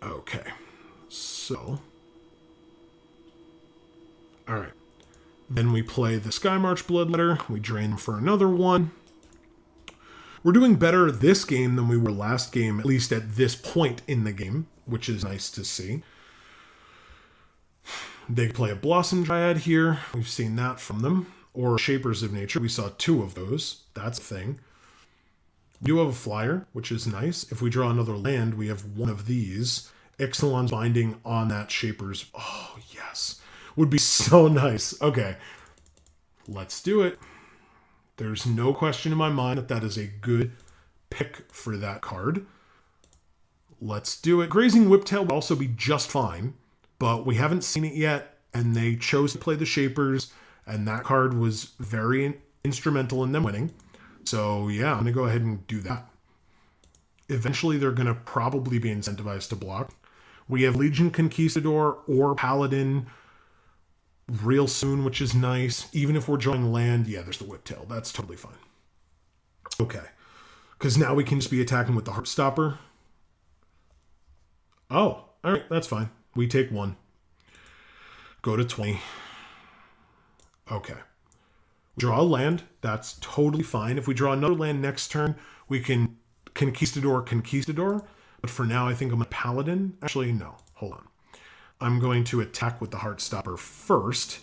Okay. So. Alright. Then we play the Skymarch Bloodletter. We drain for another 1. We're doing better this game than we were last game, at least at this point in the game, which is nice to see. They play a Blossom Dryad here. We've seen that from them. Or Shapers of Nature. We saw 2 of those. That's a thing. We do have a flyer, which is nice. If we draw another land, we have 1 of these. Ixalan's Binding on that Shapers. Oh, yes. Would be so nice. Okay. Let's do it. There's no question in my mind that that is a good pick for that card. Let's do it. Grazing Whiptail would also be just fine, but we haven't seen it yet, and they chose to play the Shapers, and that card was very instrumental in them winning. So yeah, I'm going to go ahead and do that. Eventually, they're going to probably be incentivized to block. We have Legion Conquistador or Paladin real soon, which is nice. Even if we're drawing land, yeah, there's the Whiptail. That's totally fine. Okay. Because now we can just be attacking with the Heartstopper. Oh, all right, that's fine. We take 1. Go to 20. Okay. Draw a land. That's totally fine. If we draw another land next turn, we can Conquistador. But for now, I think I'm a Paladin. Actually, no. Hold on. I'm going to attack with the Heartstopper first.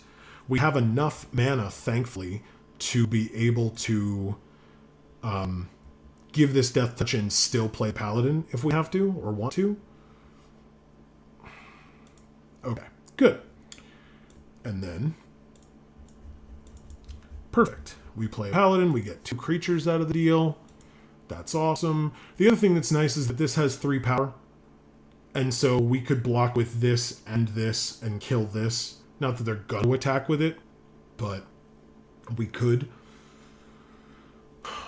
We have enough mana, thankfully, to be able to give this Death Touch and still play Paladin if we have to or want to. Okay, good. And then, perfect. We play Paladin, we get 2 creatures out of the deal. That's awesome. The other thing that's nice is that this has 3 power. And so we could block with this and kill this. Not that they're going to attack with it, but we could.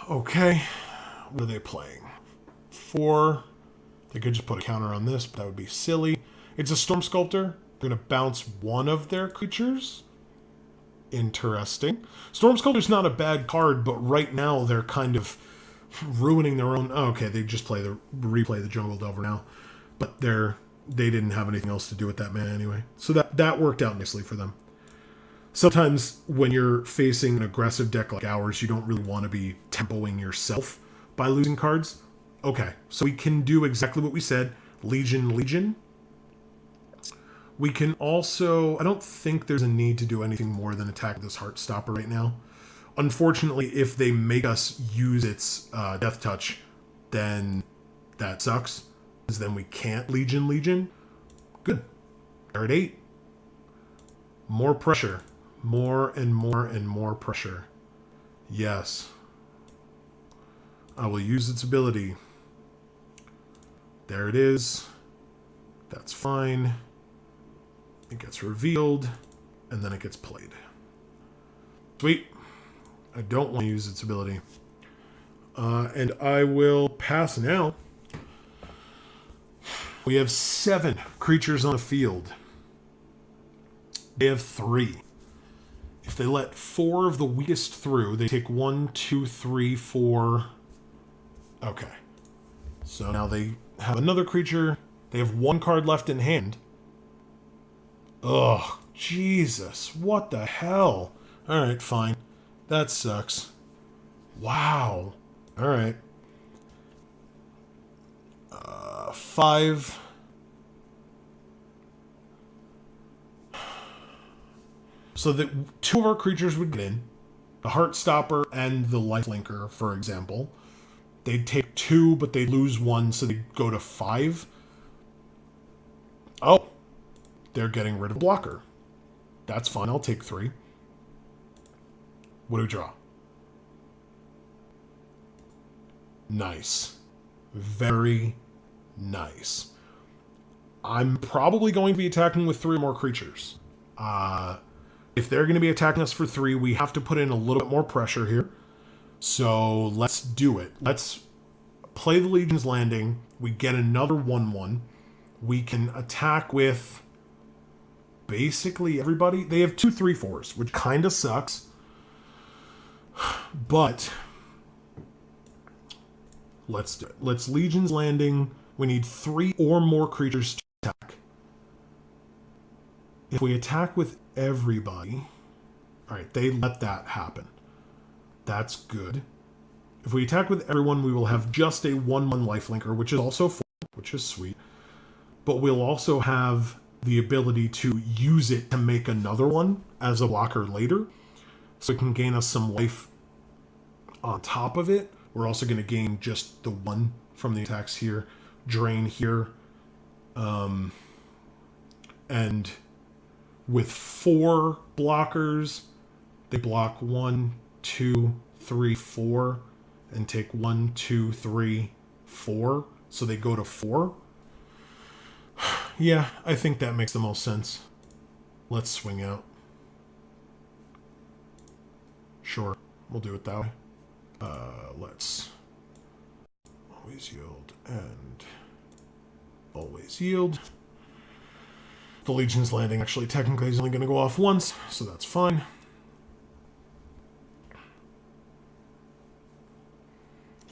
Okay. What are they playing? 4. They could just put a counter on this, but that would be silly. It's a Storm Sculptor. They're going to bounce one of their creatures. Interesting. Storm Sculptor's not a bad card, but right now they're kind of ruining their own... Oh, okay, they just replay the Jungle Delver now. But they didn't have anything else to do with that mana anyway. So that worked out nicely for them. Sometimes when you're facing an aggressive deck like ours, you don't really want to be tempoing yourself by losing cards. Okay, so we can do exactly what we said. Legion. We can also... I don't think there's a need to do anything more than attack this Heartstopper right now. Unfortunately, if they make us use its Death Touch, then that sucks. Because then we can't Legion. Good. They're at 8. More pressure. More and more and more pressure. Yes. I will use its ability. There it is. That's fine. It gets revealed, and then it gets played. Sweet. I don't want to use its ability. And I will pass now. We have 7 creatures on the field. They have 3. If they let 4 of the weakest through, they take 1, 2, 3, 4. Okay. So now they have another creature. They have 1 card left in hand. Ugh, Jesus, what the hell? Alright, fine. That sucks. Wow. Alright. 5. So that 2 of our creatures would get in. The Heartstopper and the Lifelinker, for example. They'd take 2, but they'd lose 1, so they'd go to 5. Oh. They're getting rid of blocker. That's fine. I'll take 3. What do we draw? Nice. Very nice. I'm probably going to be attacking with 3 more creatures. If they're going to be attacking us for 3, we have to put in a little bit more pressure here. So let's do it. Let's play the Legion's Landing. We get another 1/1. We can attack with... basically everybody. They have 2 3/4s, which kind of sucks. But let's do it. Let's Legion's Landing. We need 3 or more creatures to attack. If we attack with everybody... Alright, they let that happen. That's good. If we attack with everyone, we will have just a 1/1 Lifelinker, which is also 4, which is sweet. But we'll also have the ability to use it to make another one as a blocker later. So it can gain us some life on top of it. We're also going to gain just the 1 from the attacks here. Drain here. And with 4 blockers, they block 1, 2, 3, 4, and take 1, 2, 3, 4. So they go to 4. Yeah, I think that makes the most sense. Let's swing out. Sure, we'll do it that way. Let's always yield and always yield. The Legion's Landing actually technically is only going to go off once, so that's fine.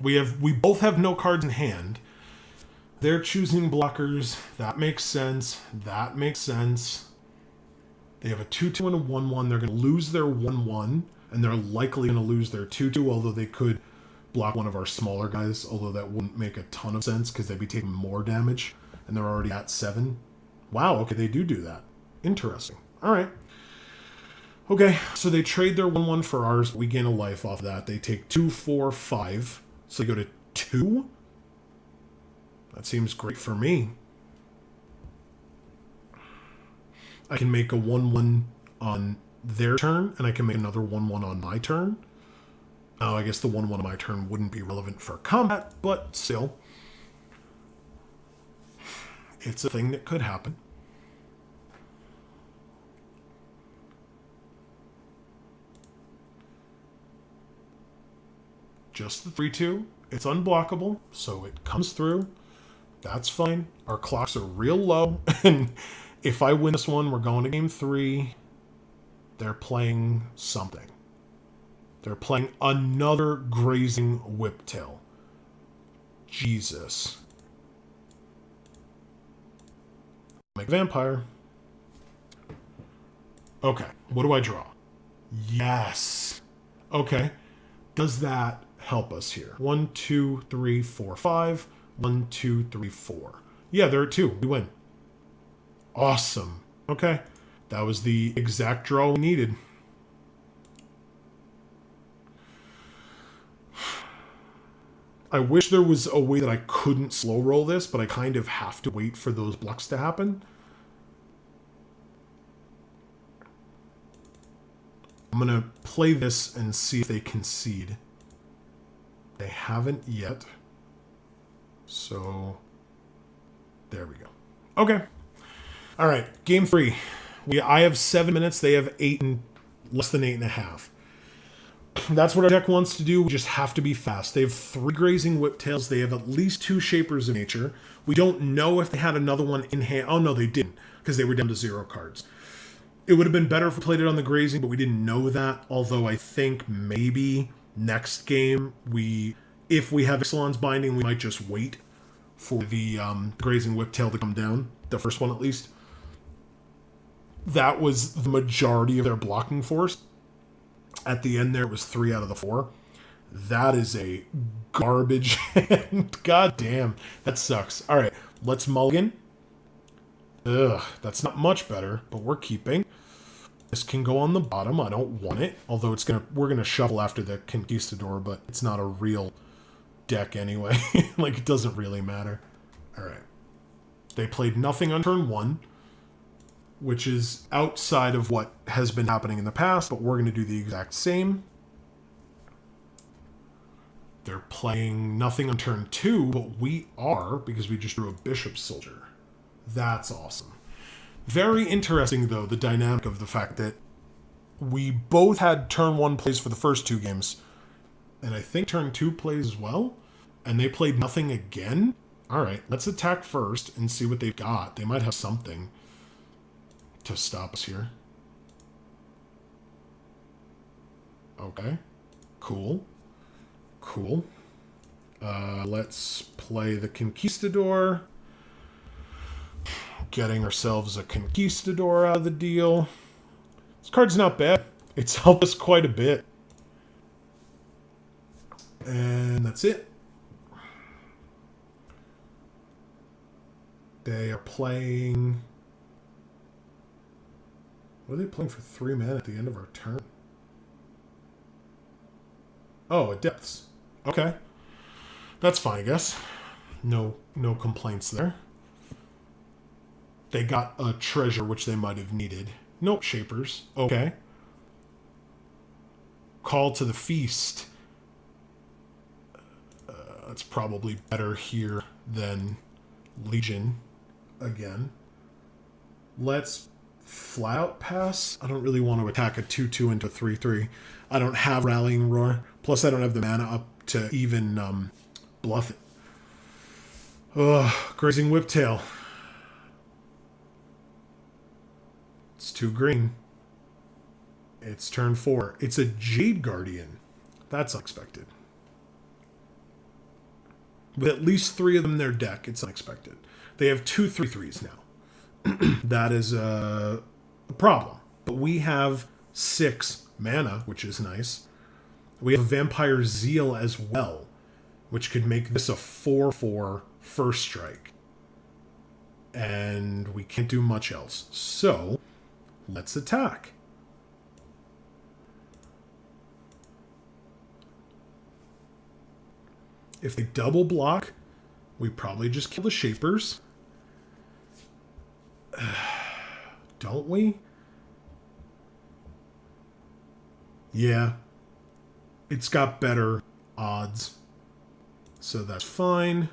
We both have no cards in hand. They're choosing blockers. That makes sense. That makes sense. They have a 2/2 and a 1/1. They're going to lose their 1/1, and they're likely going to lose their 2/2, although they could block one of our smaller guys, although that wouldn't make a ton of sense because they'd be taking more damage, and they're already at 7. Wow, okay, they do that. Interesting. All right. Okay, so they trade their 1/1 for ours. We gain a life off that. They take 2, 4, 5. So they go to 2? That seems great for me. I can make a 1/1 on their turn, and I can make another 1/1 on my turn. Oh, I guess the 1/1 on my turn wouldn't be relevant for combat, but still. It's a thing that could happen. Just the 3/2. It's unblockable, so it comes through. That's fine. Our clocks are real low, and if I win this one, we're going to game 3. They're playing something. They're playing another Grazing Whiptail. Jesus. Make vampire. Okay, what do I draw? Yes. Okay. Does that help us here? 1, 2, 3, 4, 5. 1, 2, 3, 4. Yeah, there are 2. We win. Awesome. Okay. That was the exact draw we needed. I wish there was a way that I couldn't slow roll this, but I kind of have to wait for those blocks to happen. I'm going to play this and see if they concede. They haven't yet. So, there we go. Okay. All right, game 3. I have 7 minutes. They have 8 and less than 8.5. That's what our deck wants to do. We just have to be fast. They have 3 Grazing Whiptails. They have at least 2 Shapers of Nature. We don't know if they had another one in hand. Oh, no, they didn't, because they were down to 0 cards. It would have been better if we played it on the Grazing, but we didn't know that. Although I think maybe next game, if we have Ixalan's Binding, we might just wait for the Grazing Whiptail to come down. The first one, at least. That was the majority of their blocking force. At the end there, it was 3 out of the 4. That is a garbage hand. God damn. That sucks. All right, let's mulligan. Ugh, that's not much better, but we're keeping. This can go on the bottom. I don't want it. Although we're gonna shuffle after the Conquistador, but it's not a real deck anyway. Like, it doesn't really matter. All right. They played nothing on turn 1, which is outside of what has been happening in the past, but we're going to do the exact same. They're playing nothing on turn 2, but we are, because we just drew a Bishop Soldier. That's awesome. Very interesting, though, the dynamic of the fact that we both had turn 1 plays for the first 2 games, and I think turn 2 plays as well, and they played nothing again. All right, let's attack first and see what they've got. They might have something to stop us here. Okay. Cool. Cool. Let's play the Conquistador. Getting ourselves a Conquistador out of the deal. This card's not bad. It's helped us quite a bit. And that's it. They are playing... What are they playing for 3 mana at the end of our turn? Oh, a Depths. Okay. That's fine, I guess. No complaints there. They got a treasure, which they might have needed. Nope, Shapers. Okay. Call to the Feast. That's probably better here than Legion again. Let's flat out pass. I don't really want to attack a 2/2 into 3/3. I don't have Rallying Roar. Plus, I don't have the mana up to even bluff it. Ugh, Grazing Whiptail. It's 2 green. It's turn 4. It's a Jade Guardian. That's unexpected. With at least 3 of them in their deck, it's unexpected. They have 2 3/3s now. That is a problem. But we have 6 mana, which is nice. We have Vampire Zeal as well, which could make this a 4/4 first strike. And we can't do much else. So, let's attack. If they double block, we probably just kill the Shapers. Don't we? Yeah. it's got better odds. So that's fine.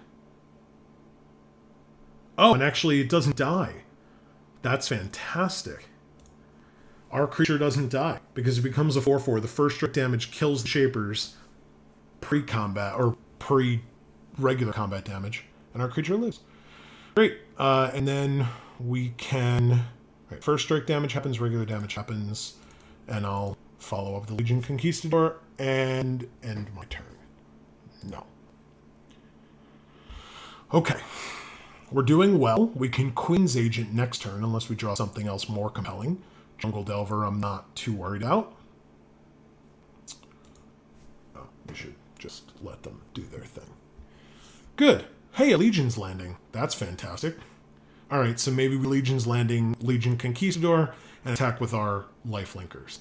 Oh, and actually it doesn't die. That's fantastic. Our creature doesn't die because it becomes a 4/4. The first strike damage kills the Shapers pre-combat or pre-regular combat damage, and our creature lives. Great. And then we can... Right, first strike damage happens, regular damage happens, and I'll follow up with the Legion Conquistador and end my turn. No. Okay. We're doing well. We can Queen's Agent next turn unless we draw something else more compelling. Jungle Delver I'm not too worried about. Oh, we should just let them do their thing. Good. Hey, a Legion's landing. That's fantastic. Alright, so maybe we Legion's landing Legion Conquistador and attack with our Lifelinkers.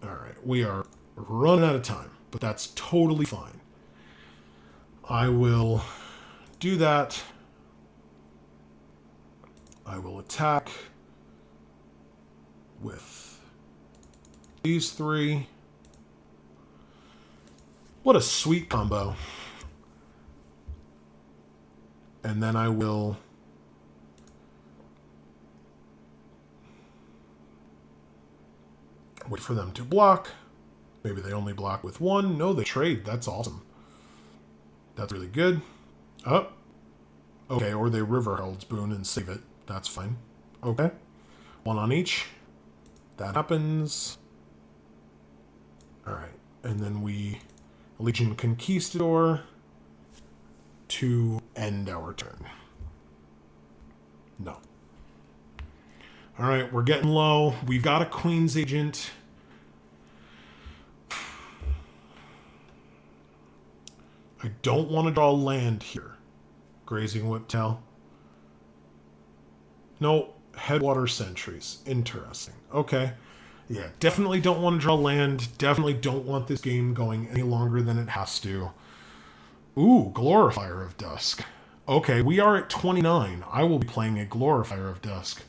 Alright, we are running out of time, but that's totally fine. I will do that. I will attack with these three. What a sweet combo. And then I will wait for them to block. Maybe they only block with one. No, they trade. That's awesome. That's really good. Oh. Okay, or they River Herald's Boon and save it. That's fine. Okay. One on each. That happens. Alright. And then we Legion Conquistador to end our turn. No. Alright, we're getting low. We've got a Queen's Agent. I don't want to draw land here. Grazing Whiptail. No, Headwater Sentries. Interesting. Okay. Yeah, definitely don't want to draw land. Definitely don't want this game going any longer than it has to. Ooh, Glorifier of Dusk. Okay, we are at 29. I will be playing a Glorifier of Dusk.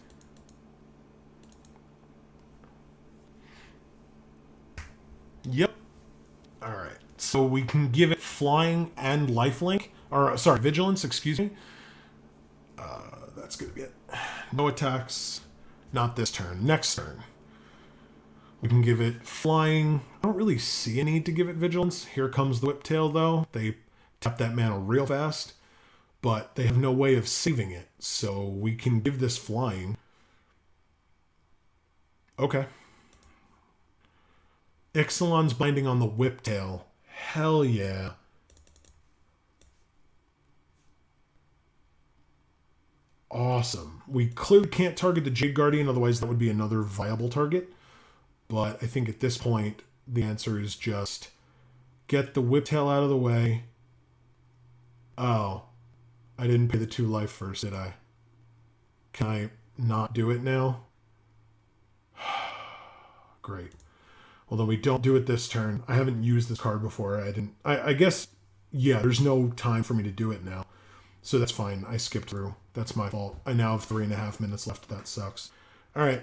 Yep. Alright, so we can give it Flying and Lifelink. Or, sorry, Vigilance, excuse me. That's going to be it. No attacks. Not this turn. Next turn. We can give it Flying. I don't really see a need to give it Vigilance. Here comes the Whiptail, though. They tap that mana real fast. But they have no way of saving it. So we can give this Flying. Okay. Ixalan's binding on the Whiptail. Hell yeah. Awesome. We clearly can't target the Jade Guardian, otherwise that would be another viable target. But I think at this point, the answer is just get the Whiptail out of the way. Oh, I didn't pay the 2 life first, did I? Can I not do it now? Great. Well, then we don't do it this turn. I haven't used this card before. I guess, yeah, there's no time for me to do it now. So that's fine. I skipped through. That's my fault. I now have 3.5 minutes left. That sucks. All right.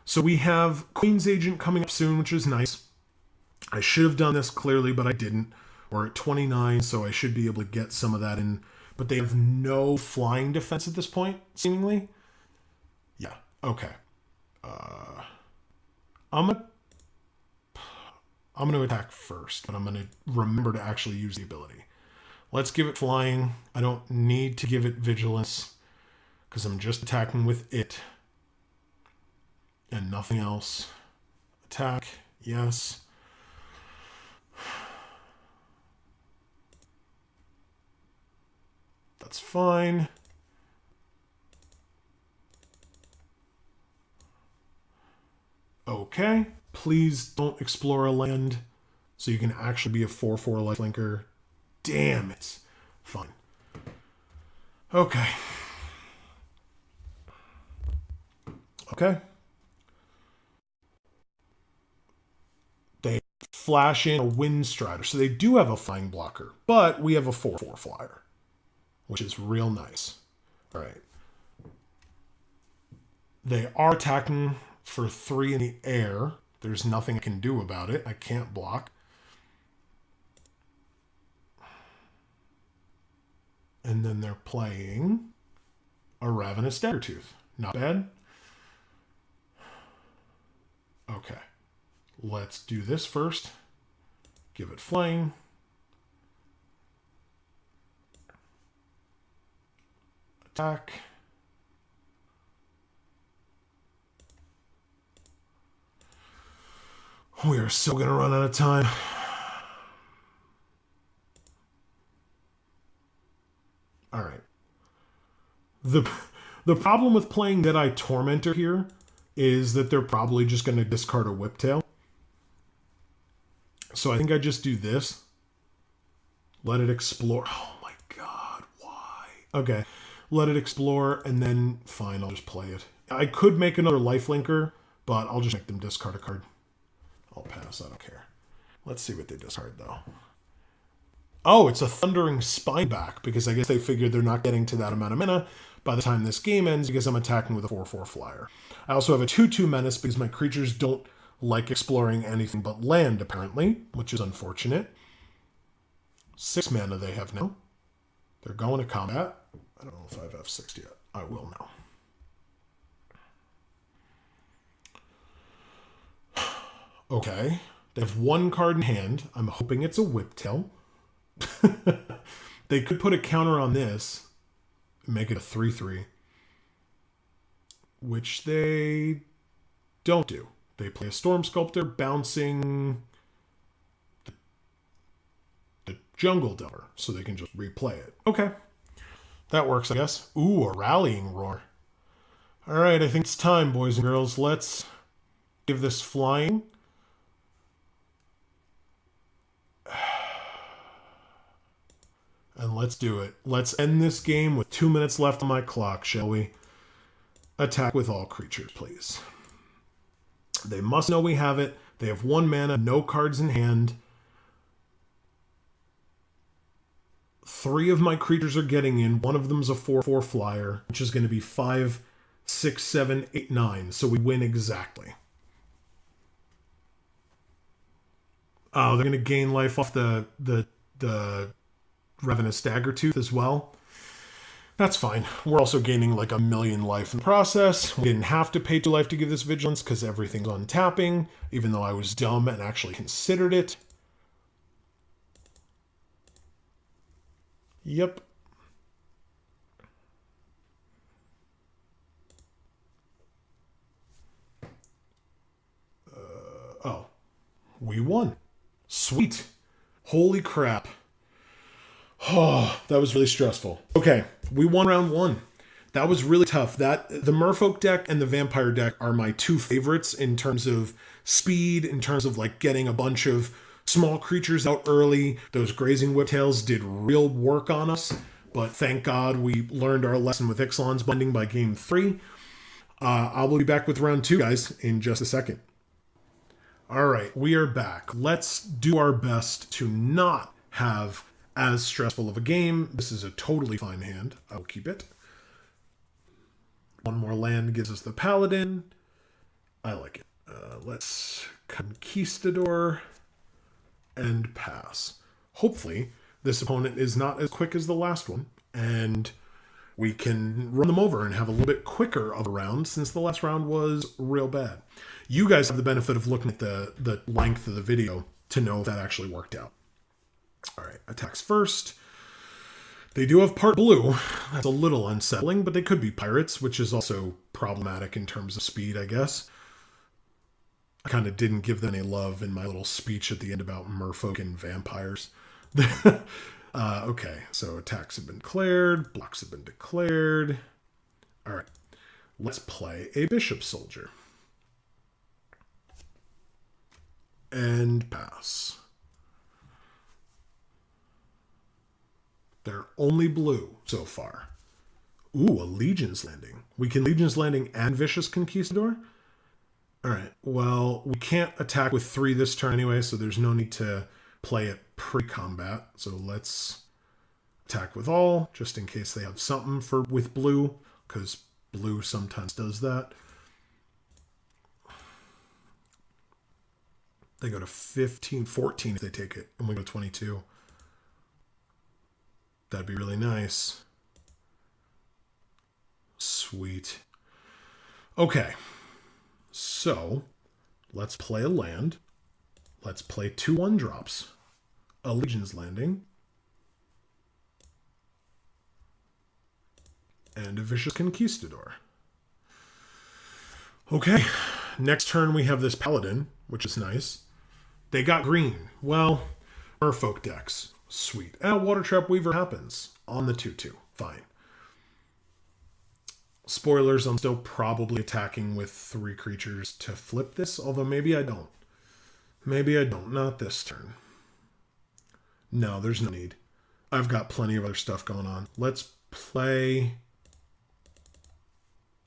So we have Queen's Agent coming up soon, which is nice. I should have done this clearly, but I didn't. We're at 29, so I should be able to get some of that in. But they have no flying defense at this point, seemingly. Yeah. Okay. I'm going to attack first, but I'm going to remember to actually use the ability. Let's give it Flying. I don't need to give it Vigilance because I'm just attacking with it and nothing else. Attack. Yes. That's fine. Okay. Please don't explore a land so you can actually be a 4/4 lifelinker. Damn it. Fine. Okay. Okay. They flash in a Wind Strider. So they do have a flying blocker, but we have a 4/4 flyer, which is real nice. All right. They are attacking for 3 in the air. There's nothing I can do about it. I can't block. And then they're playing a Ravenous Daggertooth. Not bad. Okay. Let's do this first. Give it flying. Attack. We are so going to run out of time. All right. The problem with playing Deadeye Tormentor here is that they're probably just going to discard a Whiptail. So I think I just do this. Let it explore. Oh my god, why? Okay. Let it explore, and then, fine, I'll just play it. I could make another lifelinker, but I'll just make them discard a card. I'll pass, I don't care. Let's see what they discard, though. Oh, it's a Thundering Spineback, because I guess they figured they're not getting to that amount of mana by the time this game ends, because I'm attacking with a 4/4 flyer. I also have a 2/2 Menace, because my creatures don't like exploring anything but land, apparently, which is unfortunate. 6 mana they have now. They're going to combat. I don't know if I've F6'd yet. I will now. Okay. They have 1 card in hand. I'm hoping it's a Whiptail. They could put a counter on this and make it a 3/3. Which they don't do. They play a Storm Sculptor, bouncing the Jungle Delver, so they can just replay it. Okay. That works, I guess. Ooh, a Rallying Roar. All right, I think it's time, boys and girls. Let's give this flying. And let's do it. Let's end this game with 2 minutes left on my clock, shall we? Attack with all creatures, please. They must know we have it. They have 1 mana, no cards in hand. 3 of my creatures are getting in. 1 of them's a 4/4 flyer, which is going to be 5, 6, 7, 8, 9. So we win exactly. Oh, they're going to gain life off the Ravenous Daggertooth as well. That's fine. We're also gaining like 1,000,000 life in the process. We didn't have to pay 2 life to give this Vigilance because everything's on tapping, even though I was dumb and actually considered it. Yep. Oh. We won. Sweet. Holy crap. Oh, that was really stressful. Okay, we won round 1. That was really tough. The Merfolk deck and the Vampire deck are my 2 favorites in terms of speed, in terms of like getting a bunch of small creatures out early. Those Grazing Whiptails did real work on us, but thank God we learned our lesson with Ixalan's Binding by game 3. I will be back with round 2, guys, in just a second. All right, we are back. Let's do our best to not have as stressful of a game. This is a totally fine hand. I will keep it. 1 more land gives us the Paladin. I like it. Let's Conquistador and pass. Hopefully, this opponent is not as quick as the last one, and we can run them over and have a little bit quicker of a round, since the last round was real bad. You guys have the benefit of looking at the length of the video to know if that actually worked out. All right, attacks first. They do have part blue. That's a little unsettling, but they could be pirates, which is also problematic in terms of speed, I guess. I kind of didn't give them any love in my little speech at the end about merfolk and vampires. Okay, so attacks have been declared. Blocks have been declared. All right, let's play a Bishop Soldier. And pass. They're only blue so far. Ooh, a Legion's Landing. We can Legion's Landing and Vicious Conquistador? Alright, well, we can't attack with 3 this turn anyway, so there's no need to play it pre-combat. So let's attack with all, just in case they have something with blue, because blue sometimes does that. They go to 15, 14 if they take it, and we go to 22. That'd be really nice. Sweet. Okay. So, let's play a land. Let's play 2 1-drops. A Legion's Landing. And a Vicious Conquistador. Okay. Next turn we have this Paladin, which is nice. They got green. Well, Merfolk decks. Sweet. Water Trap Weaver happens on the 2/2. Fine. Spoilers, I'm still probably attacking with 3 creatures to flip this, although maybe I don't. Maybe I don't. Not this turn. No, there's no need. I've got plenty of other stuff going on. Let's play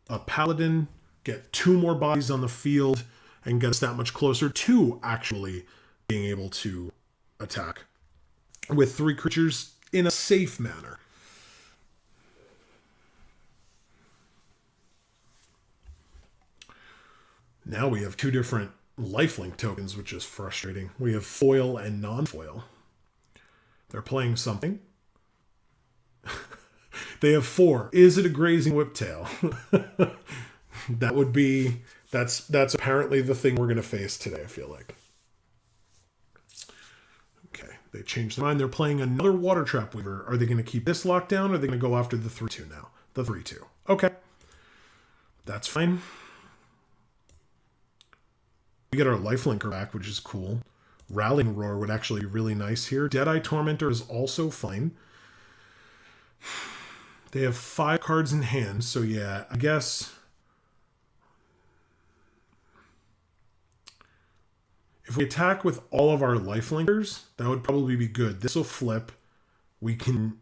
a Paladin, get 2 more bodies on the field, and get us that much closer to actually being able to attack with 3 creatures in a safe manner. Now we have 2 different lifelink tokens, which is frustrating. We have foil and non-foil. They're playing something. They have 4. Is it a Grazing Whiptail? That would be... That's apparently the thing we're going to face today, I feel like. Okay, they changed their mind. They're playing another Water Trap Weaver. Are they going to keep this locked down, or are they going to go after the 3/2 now? The 3/2. Okay. That's fine. We get our Lifelinker back, which is cool. Rallying Roar would actually be really nice here. Deadeye Tormentor is also fine. They have 5 cards in hand, so yeah, I guess... If we attack with all of our Lifelinkers, that would probably be good. This will flip. We can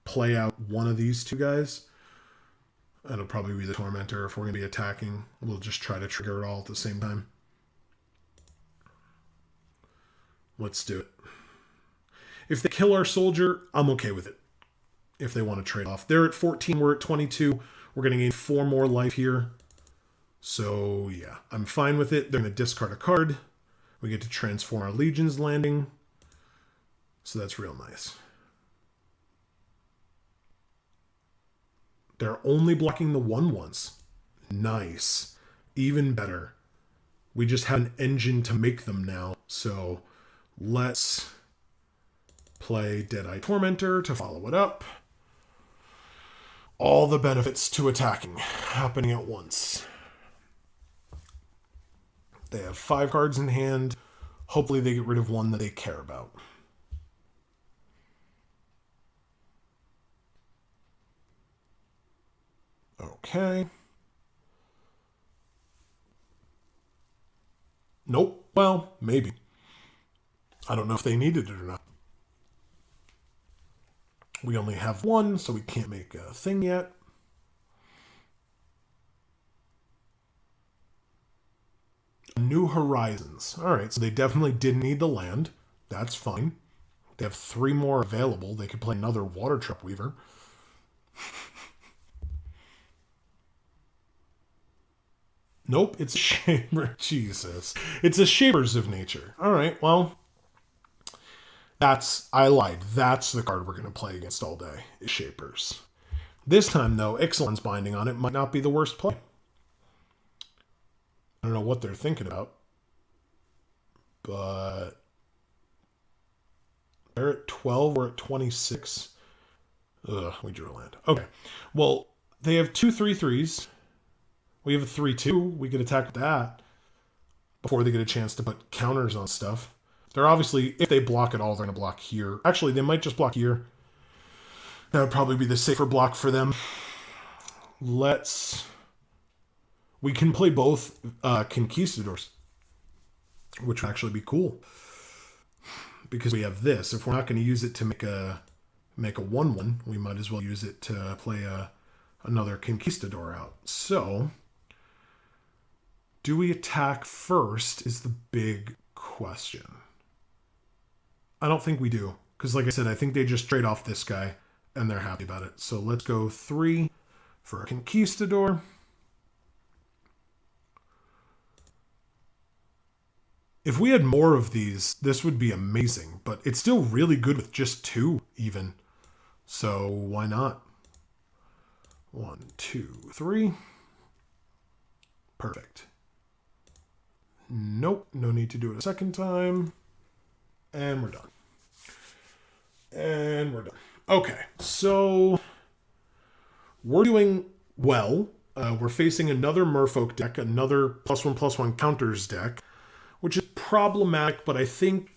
play out one of these 2 guys. That'll probably be the Tormentor. If we're going to be attacking, we'll just try to trigger it all at the same time. Let's do it. If they kill our soldier, I'm okay with it. If they want to trade off. They're at 14, we're at 22. We're going to gain 4 more life here. So, yeah, I'm fine with it. They're going to discard a card. We get to transform our Legion's Landing. So that's real nice. They're only blocking the 1/1s. Nice. Even better. We just have an engine to make them now. So let's play Deadeye Tormentor to follow it up. All the benefits to attacking happening at once. They have 5 cards in hand. Hopefully they get rid of one that they care about. Okay. Nope. Well, maybe. I don't know if they needed it or not. We only have 1, so we can't make a thing yet. New Horizons. Alright, so they definitely didn't need the land. That's fine. They have 3 more available. They could play another Water Trap Weaver. Nope, it's a Shaper. Jesus. It's a Shapers of Nature. Alright, well... I lied. That's the card we're going to play against all day, is Shapers. This time, though, Ixalan's binding on it might not be the worst play. I don't know what they're thinking about. But they're at 12, we're at 26. Ugh, we drew a land. Okay. Well, they have 2 3/3s. We have a 3/2. We could attack with that before they get a chance to put counters on stuff. They're obviously, if they block at all, they're going to block here. Actually, they might just block here. That would probably be the safer block for them. We can play both Conquistadors, which would actually be cool. Because we have this. If we're not going to use it to make a 1/1, we might as well use it to play another Conquistador out. So, do we attack first is the big question. I don't think we do. Because like I said, I think they just trade off this guy and they're happy about it. So let's go 3 for a Conquistador. If we had more of these, this would be amazing, but it's still really good with just 2 even. So why not? 1, 2, 3. Perfect. Nope, no need to do it a second time. And we're done. And we're done. Okay, so we're doing well. We're facing another Merfolk deck, another +1/+1 counters deck, which is problematic, but I think...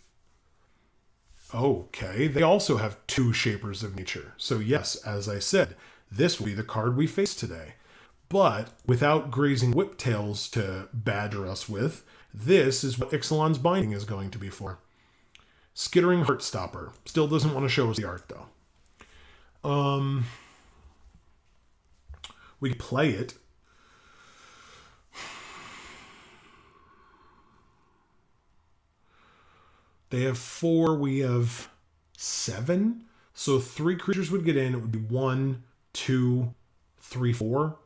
Okay, they also have 2 Shapers of Nature. So yes, as I said, this will be the card we face today. But without Grazing Whiptails to badger us with, this is what Ixalan's Binding is going to be for. Skittering Heartstopper. Still doesn't want to show us the art, though. We play it. They have 4, we have 7. So 3 creatures would get in. It would be 1, 2, 3, 4.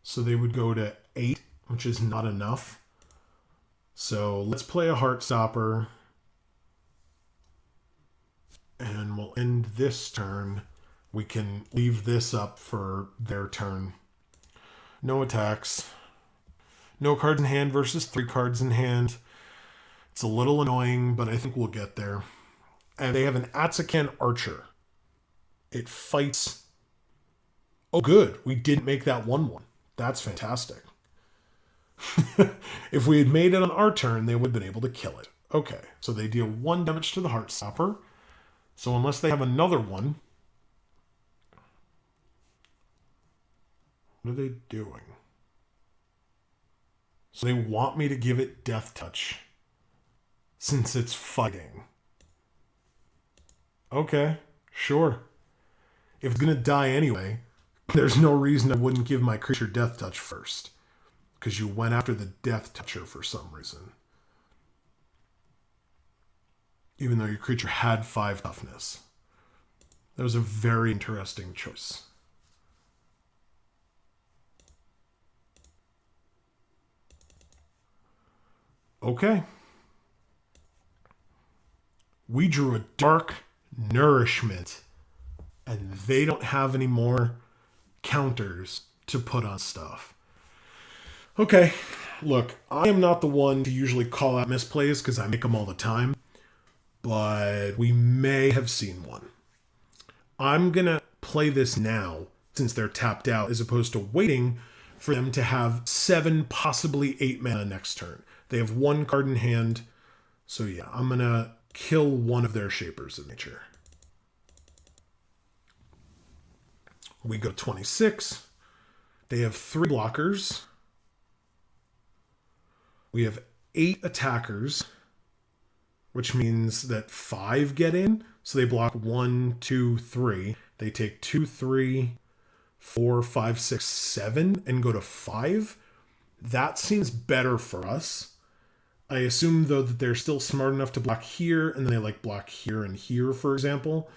So they would go to 8, which is not enough. So let's play a Heartstopper. And we'll end this turn. We can leave this up for their turn. No attacks. No cards in hand versus 3 cards in hand. It's a little annoying, but I think we'll get there. And they have an Atsakan Archer. It fights... Oh, good. We didn't make that 1/1. That's fantastic. If we had made it on our turn, they would have been able to kill it. Okay, so they deal 1 damage to the Heartstopper. So unless they have another one... What are they doing? So they want me to give it Death Touch. Since it's fighting. Okay, sure. If it's going to die anyway, there's no reason I wouldn't give my creature Death Touch first. Because you went after the Death Toucher for some reason. Even though your creature had 5 toughness. That was a very interesting choice. Okay. We drew a Dark Nourishment. And they don't have any more counters to put on stuff. Okay, look, I am not the one to usually call out misplays because I make them all the time. But we may have seen one. I'm going to play this now since they're tapped out as opposed to waiting for them to have 7, possibly 8 mana next turn. They have 1 card in hand. So yeah, I'm going to kill one of their Shapers of Nature. We go 26. They have 3 blockers. We have 8 attackers, which means that 5 get in. So they block 1, 2, 3. They take 2, 3, 4, 5, 6, 7 and go to 5. That seems better for us. I assume, though, that they're still smart enough to block here, and then they block here and here, for example.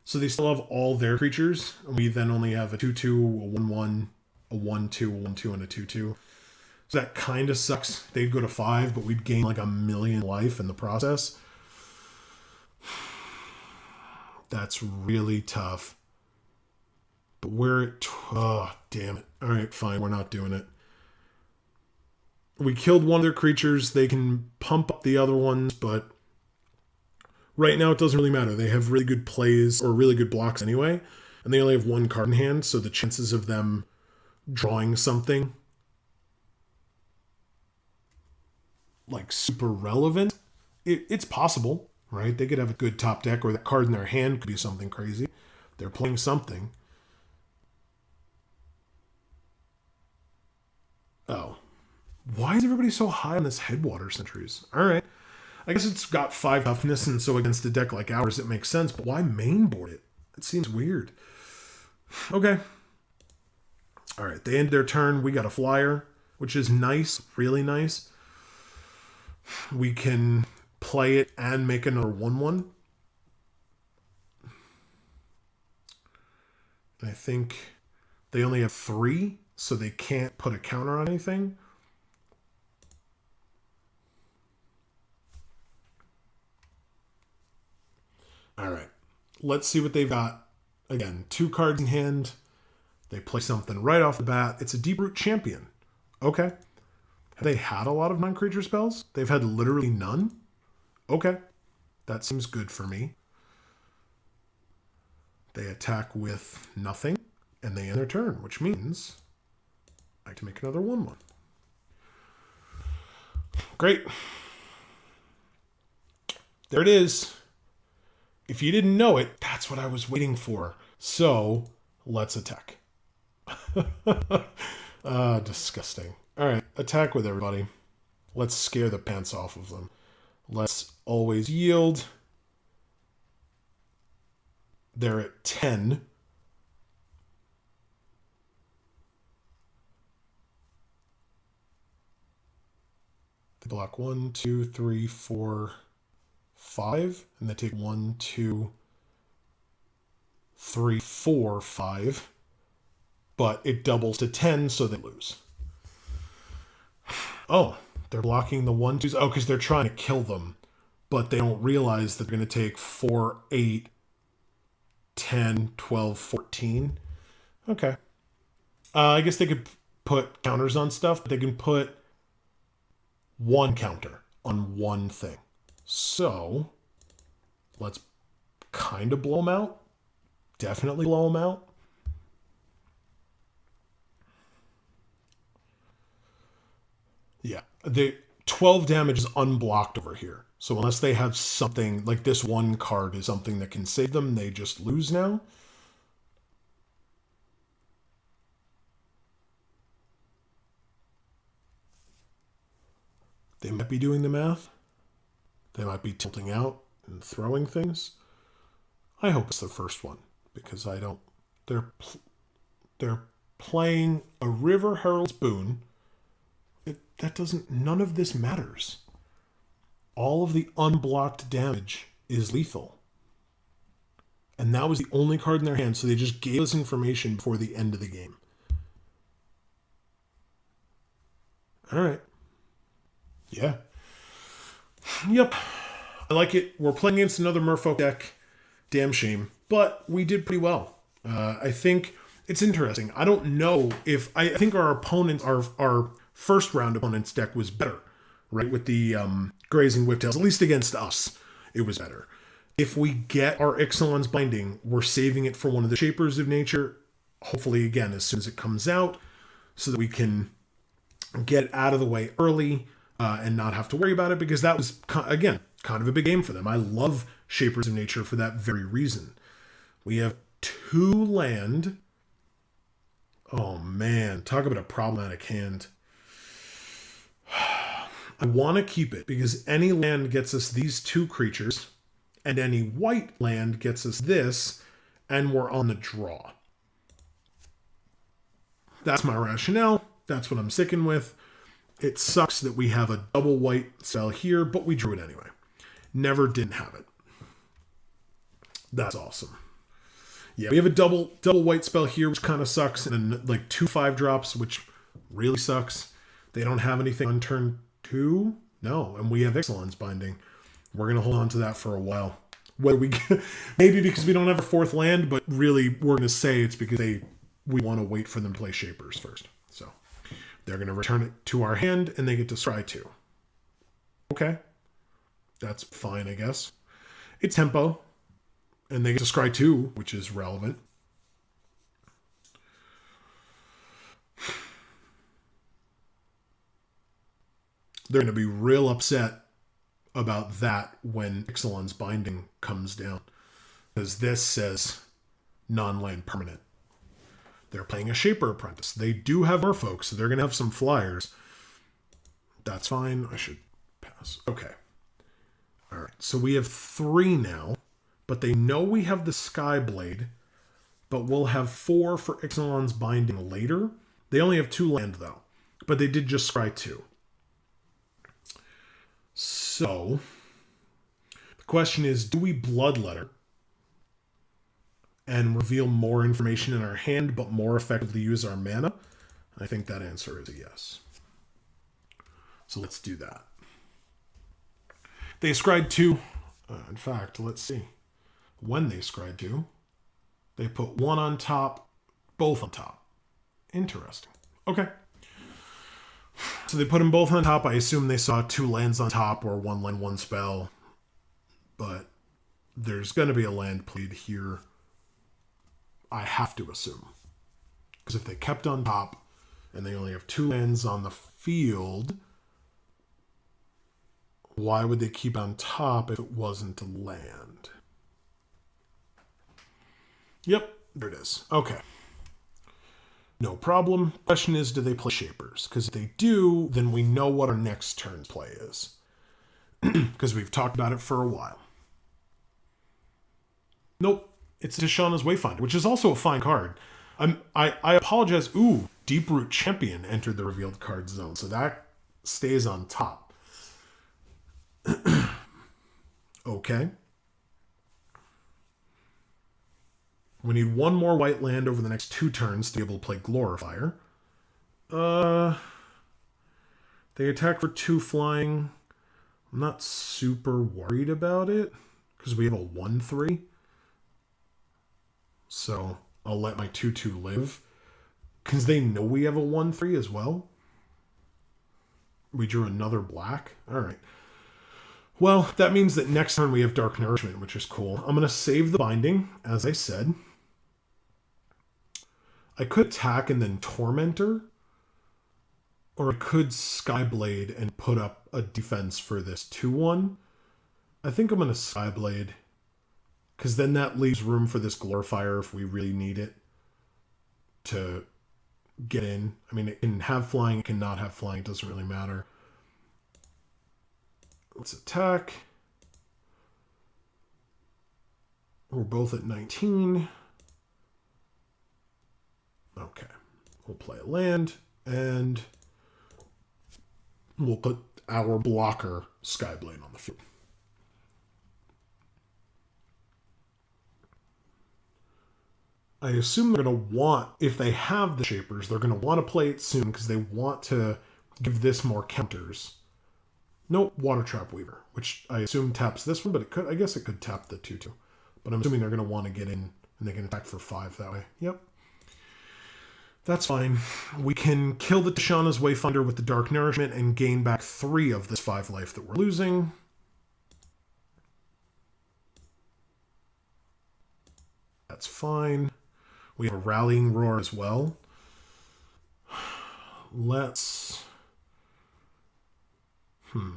So they still have all their creatures, and we then only have a 2-2, a 1-1, a 1-2, a 1-2, and a 2-2. So that kind of sucks. They'd go to 5, but we'd gain like 1,000,000 life in the process. That's really tough. But we're at... Oh, damn it. All right, fine. We're not doing it. We killed one of their creatures. They can pump up the other ones, but right now it doesn't really matter. They have really good plays, or really good blocks anyway, and they only have 1 card in hand, so the chances of them drawing something super relevant, it's possible, right? They could have a good top deck, or that card in their hand could be something crazy. They're playing something. Oh. Why is everybody so high on this Headwater Sentries? Alright. I guess it's got 5 toughness, and so against a deck like ours it makes sense, but why mainboard it? It seems weird. Okay. Alright, they end their turn. We got a flyer, which is nice, really nice. We can play it and make another 1/1. I think they only have 3, so they can't put a counter on anything. Let's see what they've got. Again, 2 cards in hand. They play something right off the bat. It's a Deep Root Champion. Okay. Have they had a lot of non-creature spells? They've had literally none? Okay. That seems good for me. They attack with nothing, and they end their turn, which means I can make another 1/1. Great. There it is. If you didn't know it, that's what I was waiting for. So, let's attack. Disgusting. All right, attack with everybody. Let's scare the pants off of them. Let's always yield. They're at 10. They block 1, 2, 3, 4, 5. And they take 1, 2, 3, 4, 5. But it doubles to 10, so they lose. Oh, they're blocking the 1, 2s. Oh, because they're trying to kill them. But they don't realize that they're going to take 4, 8, 10, 12, 14. Okay. I guess they could put counters on stuff, but they can put 1 counter on 1 thing. So, let's kind of blow them out. Definitely blow them out. Yeah, the 12 damage is unblocked over here. So unless they have something, like this 1 card is something that can save them, they just lose now. They might be doing the math. They might be tilting out and throwing things. I hope it's the first one, because I don't... They're playing a River Herald's Boon. That doesn't... None of this matters. All of the unblocked damage is lethal. And that was the only card in their hand, so they just gave us information before the end of the game. Alright. Yeah. Yep. I like it. We're playing against another Merfolk deck. Damn shame. But we did pretty well. I think it's interesting. I don't know if... I think our opponents, our first round opponent's deck was better, right? With the Grazing Whiptails, at least against us, it was better. If we get our Ixalan's Binding, we're saving it for one of the Shapers of Nature, hopefully, again, as soon as it comes out, so that we can get it out of the way early and not have to worry about it, because that was, again, kind of a big game for them. I love Shapers of Nature for that very reason. We have 2 land. Oh, man. Talk about a problematic hand. I want to keep it because any land gets us these 2 creatures, and any white land gets us this, and we're on the draw. That's my rationale. That's what I'm sticking with. It sucks that we have a double white spell here, but we drew it anyway. Never didn't have it. That's awesome. Yeah, we have a double white spell here, which kind of sucks, and then like 2 5-drops, which really sucks. They don't have anything on turn 2? No, and we have Ixalan's Binding. We're going to hold on to that for a while. Whether we maybe because we don't have a 4th land, but really we're going to say it's because we want to wait for them to play Shapers first. So they're going to return it to our hand, and they get to scry 2. Okay. That's fine, I guess. It's tempo, and they get to scry 2, which is relevant. They're going to be real upset about that when Ixalan's Binding comes down, because this says non-land permanent. They're playing a Shaper Apprentice. They do have Merfolk, so they're going to have some flyers. That's fine. I should pass. Okay. All right. So we have 3 now, but they know we have the Skyblade, but we'll have 4 for Ixalan's Binding later. They only have 2 land, though, but they did just scry 2. So, the question is, do we Bloodletter and reveal more information in our hand, but more effectively use our mana? I think that answer is a yes. So let's do that. They scryed 2. In fact, let's see. when they scry 2. They put 1 on top, both on top. Interesting. Okay. So they put them both on top. I assume they saw 2 lands on top or 1 land, 1 spell. But there's going to be a land played here. I have to assume. Because if they kept on top and they only have 2 lands on the field, why would they keep on top if it wasn't a land? Yep, there it is. Okay. No problem. Question is, do they play Shapers? Because if they do, then we know what our next turn's play is. Because we've talked about it for a while. Nope. It's Tishana's Wayfinder, which is also a fine card. I apologize. Ooh, Deeproot Champion entered the revealed card zone, so that stays on top. Okay. We need 1 more white land over the next 2 turns to be able to play Glorifier. They attack for 2 flying. I'm not super worried about it because we have a 1/3. So I'll let my 2/2 live because they know we have a 1/3 as well. We drew another black. All right. Well, that means that next turn we have Dark Nourishment, which is cool. I'm going to save the binding, as I said. I could attack and then Tormentor. Or I could Skyblade and put up a defense for this 2/1. I think I'm going to Skyblade. Because then that leaves room for this Glorifier if we really need it to get in. I mean, it can have flying, it can not have flying. It doesn't really matter. Let's attack. We're both at 19. Okay. We'll play a land, and we'll put our blocker Skyblade on the field. I assume they're going to want, if they have the Shapers, they're going to want to play it soon because they want to give this more counters. Nope, Water Trap Weaver, which I assume taps this one, but it could, I guess it could tap the 2/2. But I'm assuming they're going to want to get in and they can attack for 5 that way. Yep. That's fine. We can kill the Tishana's Wayfinder with the Dark Nourishment and gain back 3 of this 5 life that we're losing. That's fine. We have a Rallying Roar as well. Let's... 3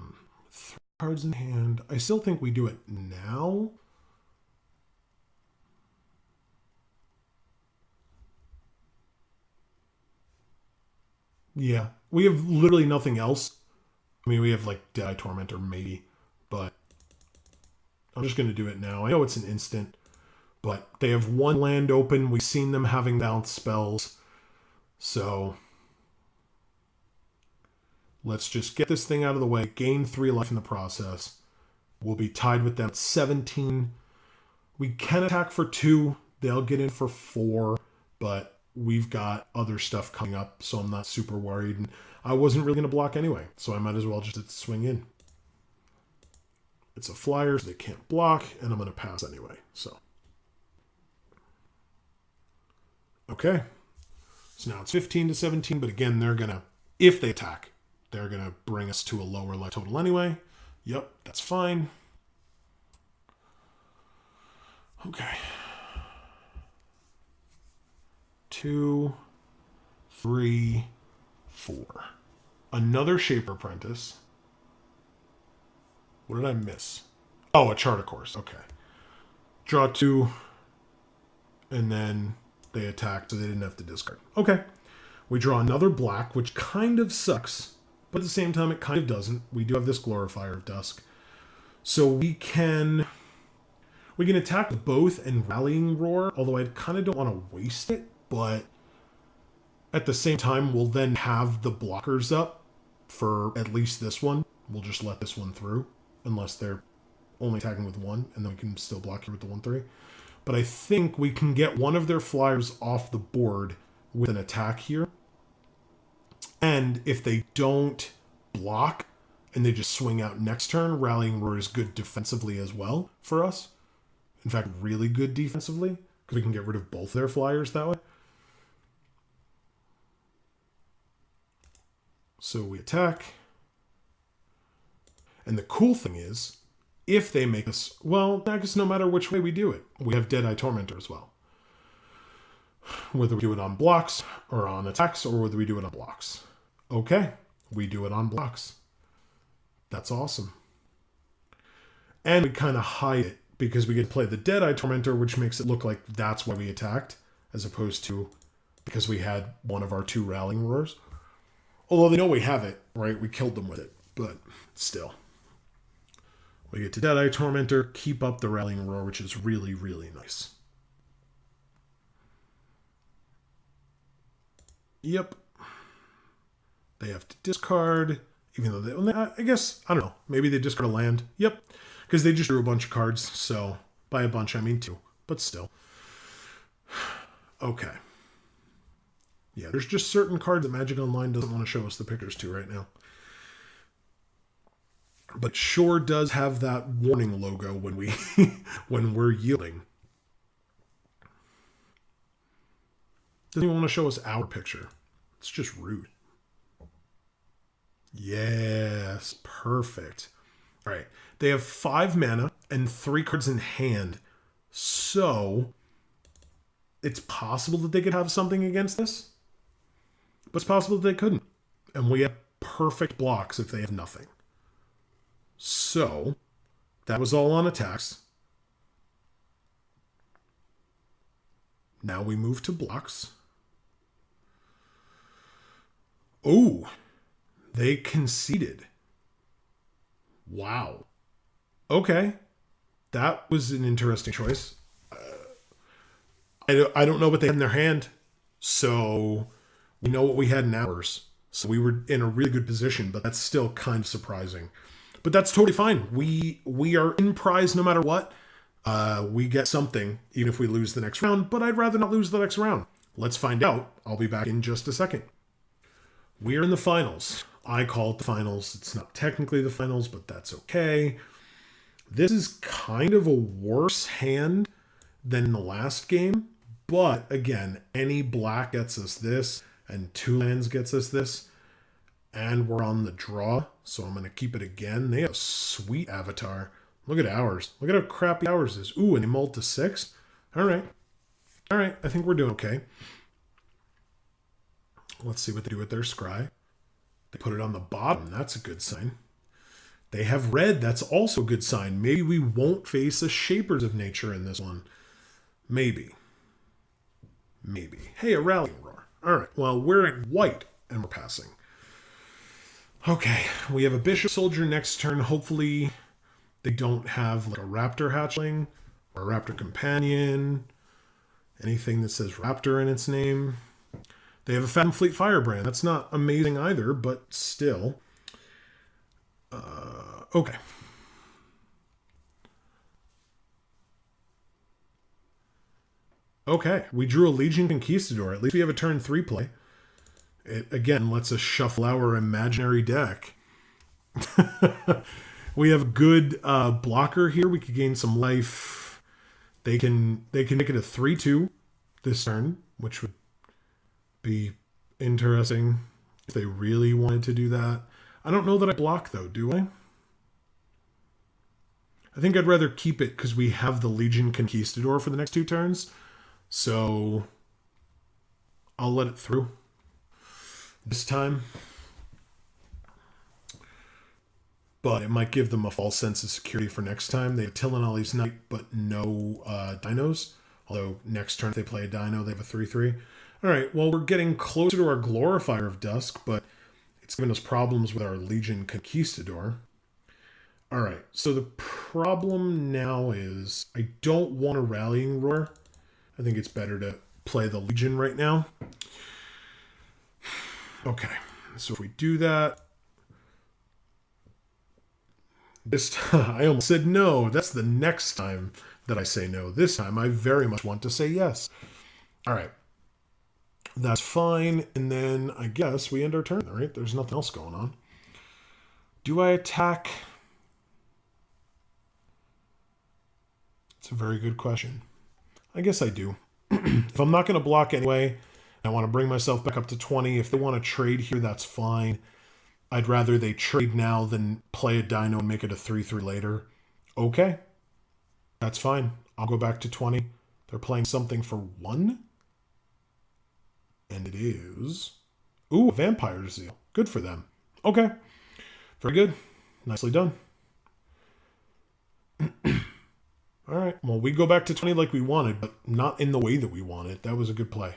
cards in hand. I still think we do it now. Yeah, we have literally nothing else. I mean, we have like Deadeye Tormentor maybe, but I'm just going to do it now. I know it's an instant, but they have 1 land open. We've seen them having bounce spells, so let's just get this thing out of the way, gain 3 life in the process. We'll be tied with them at 17. We can attack for 2. They'll get in for 4, but we've got other stuff coming up, so I'm not super worried. And I wasn't really going to block anyway, so I might as well just swing in. It's a flyer, so they can't block, and I'm going to pass anyway. So, okay. So now it's 15-17, but again, they're going to, if they attack, they're going to bring us to a lower life total anyway. Yep, that's fine. Okay. 2, 3, 4. Another Shaper Apprentice. What did I miss? Oh, a Charter Course. Okay. Draw 2. And then they attacked, so they didn't have to discard. Okay. We draw another black, which kind of sucks. But at the same time, it kind of doesn't. We do have this Glorifier of Dusk. So we can attack with both and Rallying Roar, although I kind of don't want to waste it. But at the same time, we'll then have the blockers up for at least this one. We'll just let this one through, unless they're only attacking with 1, and then we can still block here with the 1/3. But I think we can get one of their flyers off the board with an attack here. And if they don't block, and they just swing out next turn, Rallying Roar is good defensively as well for us. In fact, really good defensively, because we can get rid of both their flyers that way. So we attack. And the cool thing is, if they make us, well, I guess no matter which way we do it, we have Deadeye Tormentor as well. Whether we do it on blocks or on attacks, or whether we do it on blocks. Okay, we do it on blocks. That's awesome. And we kind of hide it because we get to play the Deadeye Tormentor, which makes it look like that's why we attacked, as opposed to because we had one of our 2 Rallying Roars. Although they know we have it, right? We killed them with it, but still. We get to Deadeye Tormentor, keep up the Rallying Roar, which is really, really nice. Yep. They have to discard, even though they, I guess, I don't know, maybe they discard a land. Yep. Because they just drew a bunch of cards, so by a bunch I mean 2, but still. Okay. Yeah, there's just certain cards that Magic Online doesn't want to show us the pictures to right now. But sure does have that warning logo when we when we're yielding. Doesn't even want to show us our picture. It's just rude. Yes, perfect. All right. They have 5 mana and 3 cards in hand. So it's possible that they could have something against this. But it's possible that they couldn't. And we have perfect blocks if they have nothing. So that was all on attacks. Now we move to blocks. Oh, they conceded. Wow. Okay. That was an interesting choice. I don't know what they had in their hand. So we know what we had in ours. So we were in a really good position, but that's still kind of surprising. But that's totally fine. We are in prize no matter what. We get something, even if we lose the next round, but I'd rather not lose the next round. Let's find out. I'll be back in just a second. We're in the finals. I call it the finals. It's not technically the finals, but that's okay. This is kind of a worse hand than the last game, but again, any black gets us this, and 2 lands gets us this, and we're on the draw, so I'm going to keep it again. They have a sweet avatar. Look at ours. Look at how crappy ours is. Ooh, and they mulled to 6. All right. All right, I think we're doing okay. Let's see what they do with their scry. They put it on the bottom. That's a good sign. They have red. That's also a good sign. Maybe we won't face a Shapers of Nature in this one. Maybe. Maybe. Hey, a Rallying Roar. All right, well, we're in white, and we're passing. Okay, we have a Bishop Soldier next turn. Hopefully they don't have like a Raptor Hatchling or a Raptor Companion. Anything that says Raptor in its name. They have a Phantom Fleet Firebrand. That's not amazing either, but still. Okay. Okay, we drew a Legion Conquistador. At least we have a turn 3 play. It, again, lets us shuffle our imaginary deck. We have good blocker here. We could gain some life. They can make it a 3-2 this turn, which would be interesting if they really wanted to do that. I don't know that I block, though, do I? I think I'd rather keep it because we have the Legion Conquistador for the next 2 turns. So I'll let it through this time. But it might give them a false sense of security for next time. They have Tillinolly's Knight, but no dinos. Although next turn if they play a dino, they have a 3-3. All right, well, we're getting closer to our Glorifier of Dusk, but it's given us problems with our Legion Conquistador. All right, so the problem now is I don't want a Rallying Roar. I think it's better to play the Legion right now. Okay, so if we do that, this time, I almost said no. That's the next time that I say no. This time, I very much want to say yes. All right. That's fine. And then I guess we end our turn, right? There's nothing else going on. Do I attack? It's a very good question. I guess I do. If I'm not going to block anyway, I want to bring myself back up to 20. If they want to trade here, that's fine. I'd rather they trade now than play a dino and make it a 3/3 later. Okay. That's fine. I'll go back to 20. They're playing something for 1. And it is... Ooh, a Vampire Zeal. Good for them. Okay. Very good. Nicely done. All right. Well, we go back to 20 like we wanted, but not in the way that we wanted. That was a good play.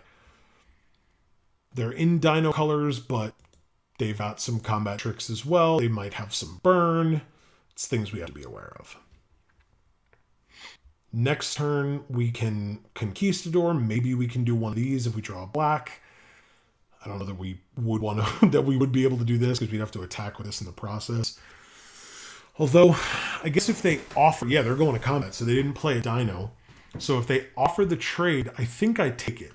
They're in dino colors, but they've got some combat tricks as well. They might have some burn. It's things we have to be aware of. Next turn, we can Conquistador. Maybe we can do one of these if we draw a black. I don't know that we would want to, that we would be able to do this because we'd have to attack with this in the process. Although, I guess if they offer, yeah, they're going to combat, so they didn't play a dino. So if they offer the trade, I think I'd take it.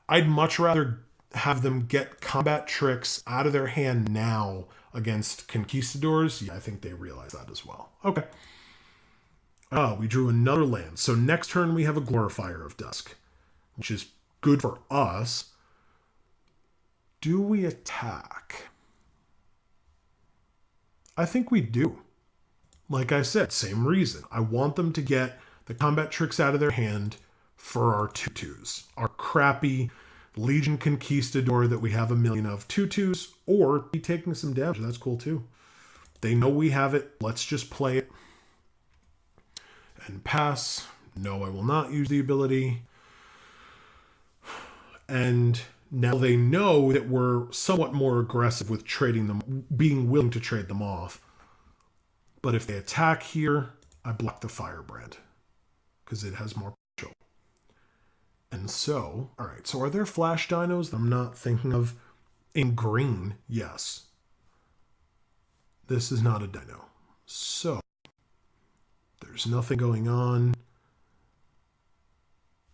I'd much rather have them get combat tricks out of their hand now against Conquistadors. Yeah, I think they realize that as well. Okay. We drew another land. So next turn we have a Glorifier of Dusk, which is good for us. Do we attack? I think we do. Like I said, same reason. I want them to get the combat tricks out of their hand for our 2/2s. Our crappy Legion Conquistador that we have a million of 2/2s, or be taking some damage. That's cool too. They know we have it. Let's just play it. And pass. No, I will not use the ability. And now they know that we're somewhat more aggressive with trading them, being willing to trade them off. But if they attack here, I block the Firebrand because it has more potential. And so, all right, so are there flash dinos that I'm not thinking of? In green, yes. This is not a dino. So, there's nothing going on.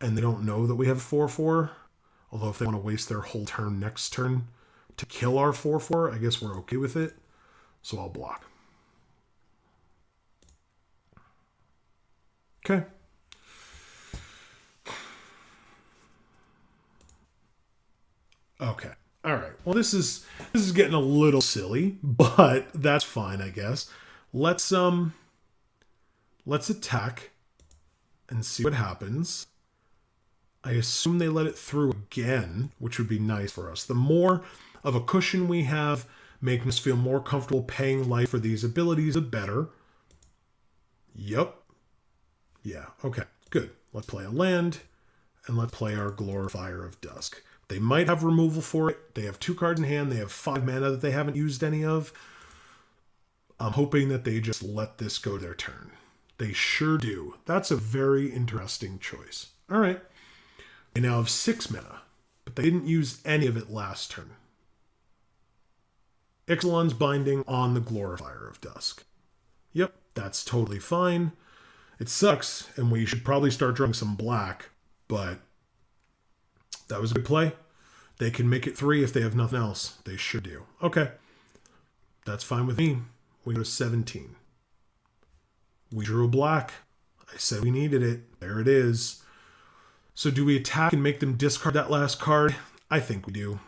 And they don't know that we have 4/4. Although if they want to waste their whole turn next turn to kill our 4/4, I guess we're okay with it. So I'll block. Okay. Okay. All right. Well, this is getting a little silly, but that's fine, I guess. Let's attack and see what happens. I assume they let it through again, which would be nice for us. The more of a cushion we have, making us feel more comfortable paying life for these abilities, the better. Yep. Yeah, okay, good. Let's play a land, and let's play our Glorifier of Dusk. They might have removal for it. They have 2 cards in hand. They have 5 mana that they haven't used any of. I'm hoping that they just let this go their turn. They sure do. That's a very interesting choice. All right. They now have 6 mana, but they didn't use any of it last turn. Ixalan's Binding on the Glorifier of Dusk. Yep, that's totally fine. It sucks, and we should probably start drawing some black, but that was a good play. They can make it 3 if they have nothing else. They should do. Okay. That's fine with me. We go to 17. We drew a black. I said we needed it. There it is. So do we attack and make them discard that last card? I think we do.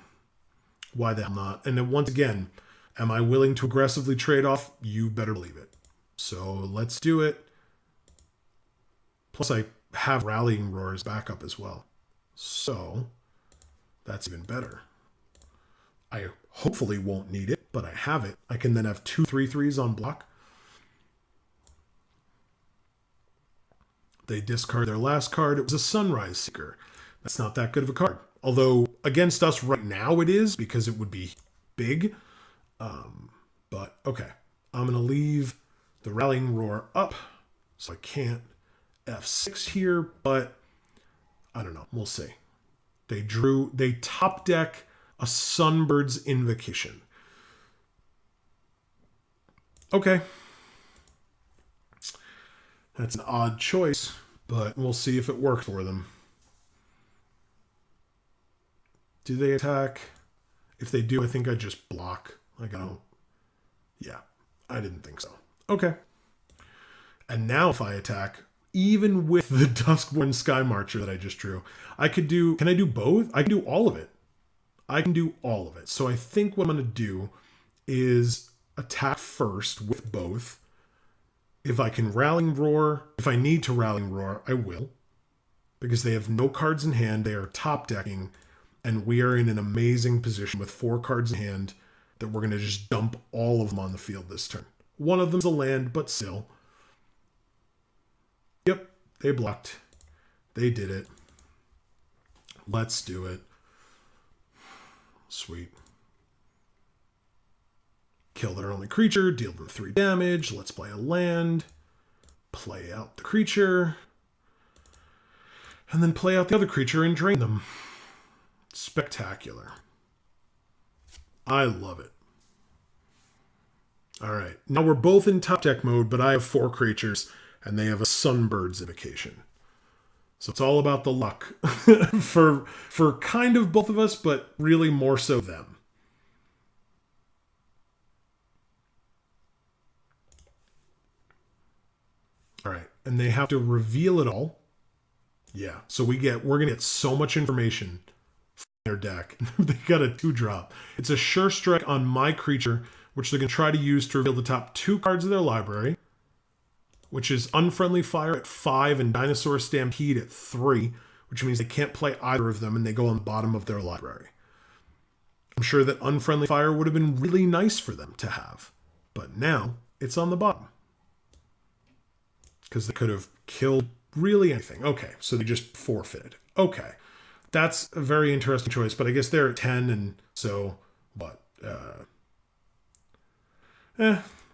Why the hell not? And then once again, am I willing to aggressively trade off? You better believe it. So let's do it. Plus, I have Rallying Roar as backup as well. So, that's even better. I hopefully won't need it, but I have it. I can then have 2 3/3s on block. They discard their last card. It was a Sunrise Seeker. That's not that good of a card. Although, against us right now it is, because it would be big. But, okay. I'm going to leave the Rallying Roar up, so I can't F6 here, but I don't know. We'll see. They top deck a Sunbird's Invocation. Okay. That's an odd choice, but we'll see if it worked for them. Do they attack? If they do, I think I just block. Like, I don't... Yeah, I didn't think so. Okay. And now if I attack, even with the Duskborn Sky Marcher that I just drew. Can I do both? I can do all of it. I can do all of it. So I think what I'm going to do is attack first with both. If I can Rallying Roar, if I need to Rallying Roar, I will. Because they have no cards in hand, they are top decking, and we are in an amazing position with 4 cards in hand that we're going to just dump all of them on the field this turn. One of them's a land, but still. Yep, they blocked. They did it. Let's do it. Sweet. Kill their only creature, deal them 3 damage. Let's play a land. Play out the creature. And then play out the other creature and drain them. Spectacular. I love it. All right. Now we're both in top deck mode, but I have 4 creatures, and they have a Sunbird's Invocation. So it's all about the luck for kind of both of us, but really more so them. All right. And they have to reveal it all. Yeah. So we're going to get so much information from their deck. They got a 2-drop. It's a Sure Strike on my creature, which they're going to try to use to reveal the top 2 cards of their library, which is Unfriendly Fire at 5 and Dinosaur Stampede at 3, which means they can't play either of them and they go on the bottom of their library. I'm sure that Unfriendly Fire would have been really nice for them to have, but now it's on the bottom. Because they could have killed really anything. Okay, so they just forfeited. Okay, that's a very interesting choice, but I guess they're at 10, and so, what?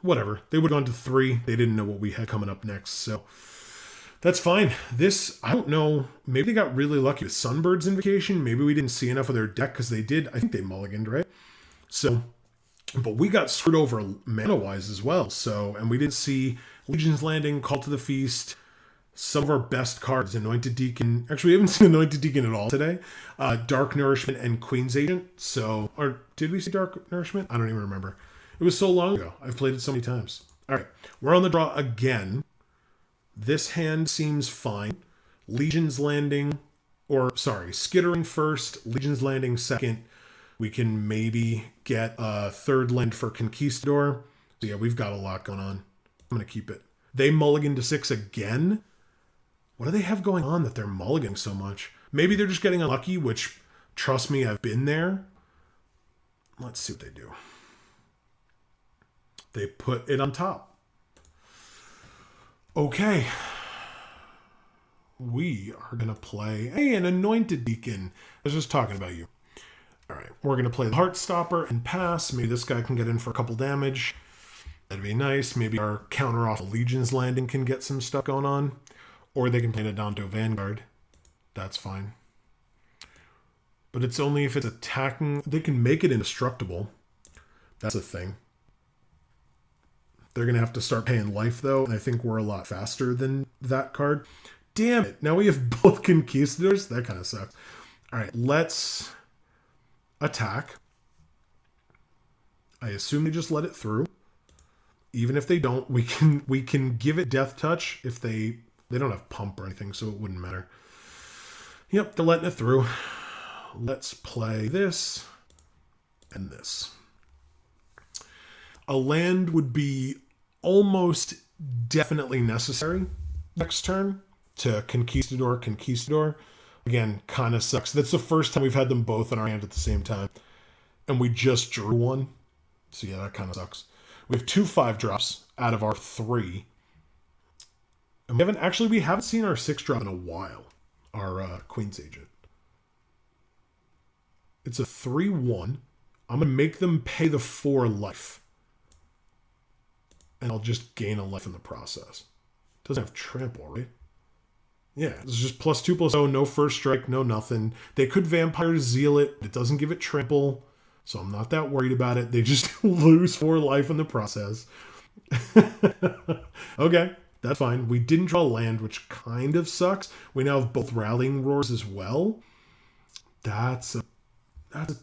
Whatever. They would have gone to 3. They didn't know what we had coming up next, so that's fine. This, I don't know, maybe they got really lucky with Sunbird's Invocation. Maybe we didn't see enough of their deck, because they did. I think they mulliganed, right? So, but we got screwed over mana-wise as well, so, and we didn't see Legion's Landing, Call to the Feast, some of our best cards, Anointed Deacon. Actually, we haven't seen Anointed Deacon at all today. Dark Nourishment and Queen's Agent. So, or did we see Dark Nourishment? I don't even remember. It was so long ago. I've played it so many times. All right, we're on the draw again. This hand seems fine. Legion's Landing, or sorry, Skittering first, Legion's Landing second. We can maybe get a 3rd land for Conquistador. So yeah, we've got a lot going on. I'm going to keep it. They mulligan to 6 again. What do they have going on that they're mulliganing so much? Maybe they're just getting unlucky, which, trust me, I've been there. Let's see what they do. They put it on top. Okay. We are going to play, hey, an Anointed Deacon. I was just talking about you. All right, we're going to play the Heartstopper and pass. Maybe this guy can get in for a couple damage. That'd be nice. Maybe our counter off Legion's Landing can get some stuff going on. Or they can play an Adonto Vanguard. That's fine. But it's only if it's attacking. They can make it indestructible. That's a thing. They're going to have to start paying life, though. And I think we're a lot faster than that card. Damn it. Now we have both Conquistadors. That kind of sucks. All right, let's attack. I assume they just let it through. Even if they don't, we can give it Death Touch if they don't have Pump or anything, so it wouldn't matter. Yep, they're letting it through. Let's play this and this. A land would be almost definitely necessary next turn to Conquistador. Again, kind of sucks. That's the first time we've had them both in our hand at the same time. And we just drew one. So yeah, that kind of sucks. We have 2 5-drops out of our 3. And we haven't seen our 6-drop in a while. Our Queen's Agent. It's a 3/1. I'm going to make them pay the 4 life. And I'll just gain a life in the process. Doesn't have trample, right? Yeah, it's just +2/+0, no first strike, no nothing. They could Vampire Zeal it. It doesn't give it trample. So I'm not that worried about it. They just lose 4 life in the process. Okay, that's fine. We didn't draw land, which kind of sucks. We now have both Rallying Roars as well. That's a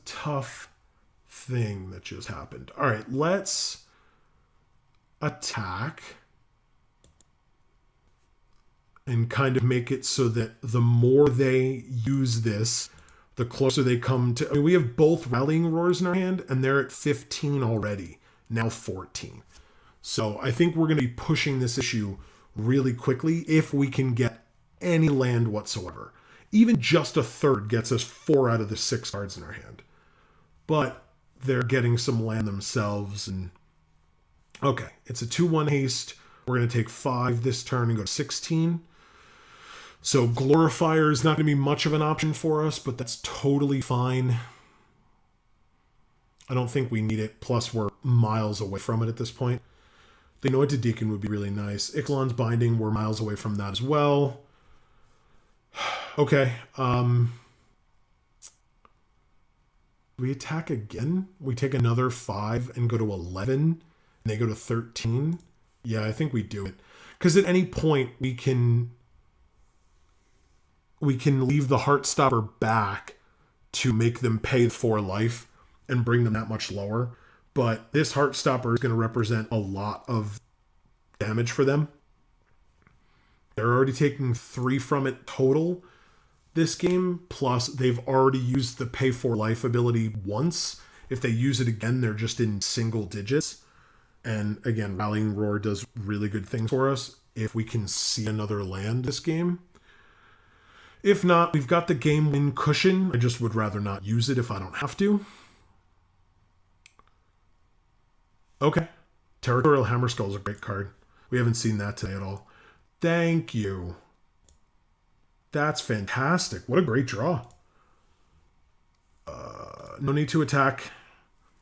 tough thing that just happened. All right, let's attack and kind of make it so that the more they use this, the closer they come to... I mean, we have both Rallying Roars in our hand, and they're at 15 already, now 14. So I think we're going to be pushing this issue really quickly if we can get any land whatsoever. Even just a third gets us 4 out of the 6 cards in our hand. But they're getting some land themselves, and... Okay, it's a 2-1 haste. We're going to take 5 this turn and go to 16. So Glorifier is not going to be much of an option for us, but that's totally fine. I don't think we need it. Plus, we're miles away from it at this point. The Anointed Deacon would be really nice. Ixalan's Binding, we're miles away from that as well. Okay. We attack again? We take another 5 and go to 11, and they go to 13. Yeah, I think we do it. Because at any point, we can leave the Heartstopper back to make them pay 4 life and bring them that much lower. But this Heartstopper is going to represent a lot of damage for them. They're already taking 3 from it total this game. Plus, they've already used the pay 4 life ability once. If they use it again, they're just in single digits. And again, Rallying Roar does really good things for us if we can see another land this game. If not, we've got the game win cushion. I just would rather not use it if I don't have to. Okay. Territorial Hammerskull is a great card. We haven't seen that today at all. Thank you. That's fantastic. What a great draw. No need to attack.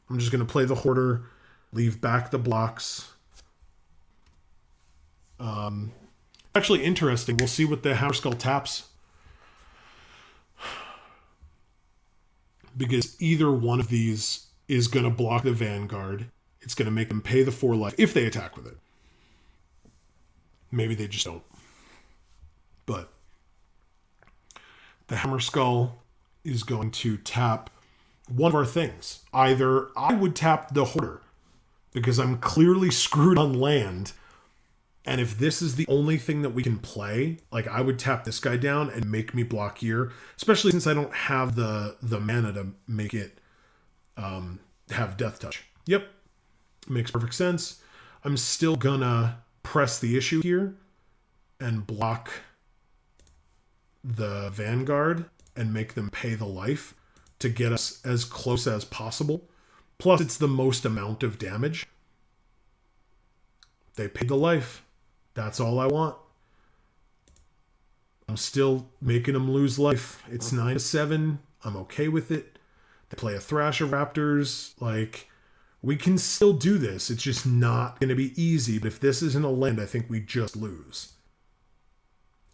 I'm just going to play the Hoarder. Leave back the blocks. Actually interesting. We'll see what the Hammerskull taps. Because either one of these is going to block the Vanguard. It's going to make them pay the 4 life if they attack with it. Maybe they just don't. But the Hammerskull is going to tap one of our things. Either I would tap the Hoarder because I'm clearly screwed on land. And if this is the only thing that we can play, like I would tap this guy down and make me block here, especially since I don't have the mana to make it have Death Touch. Yep. Makes perfect sense. I'm still gonna press the issue here and block the Vanguard and make them pay the life to get us as close as possible. Plus, it's the most amount of damage. They paid the life. That's all I want. I'm still making them lose life. It's 9-7. I'm okay with it. They play a Thrasher Raptors. Like, we can still do this. It's just not going to be easy. But if this isn't a land, I think we just lose.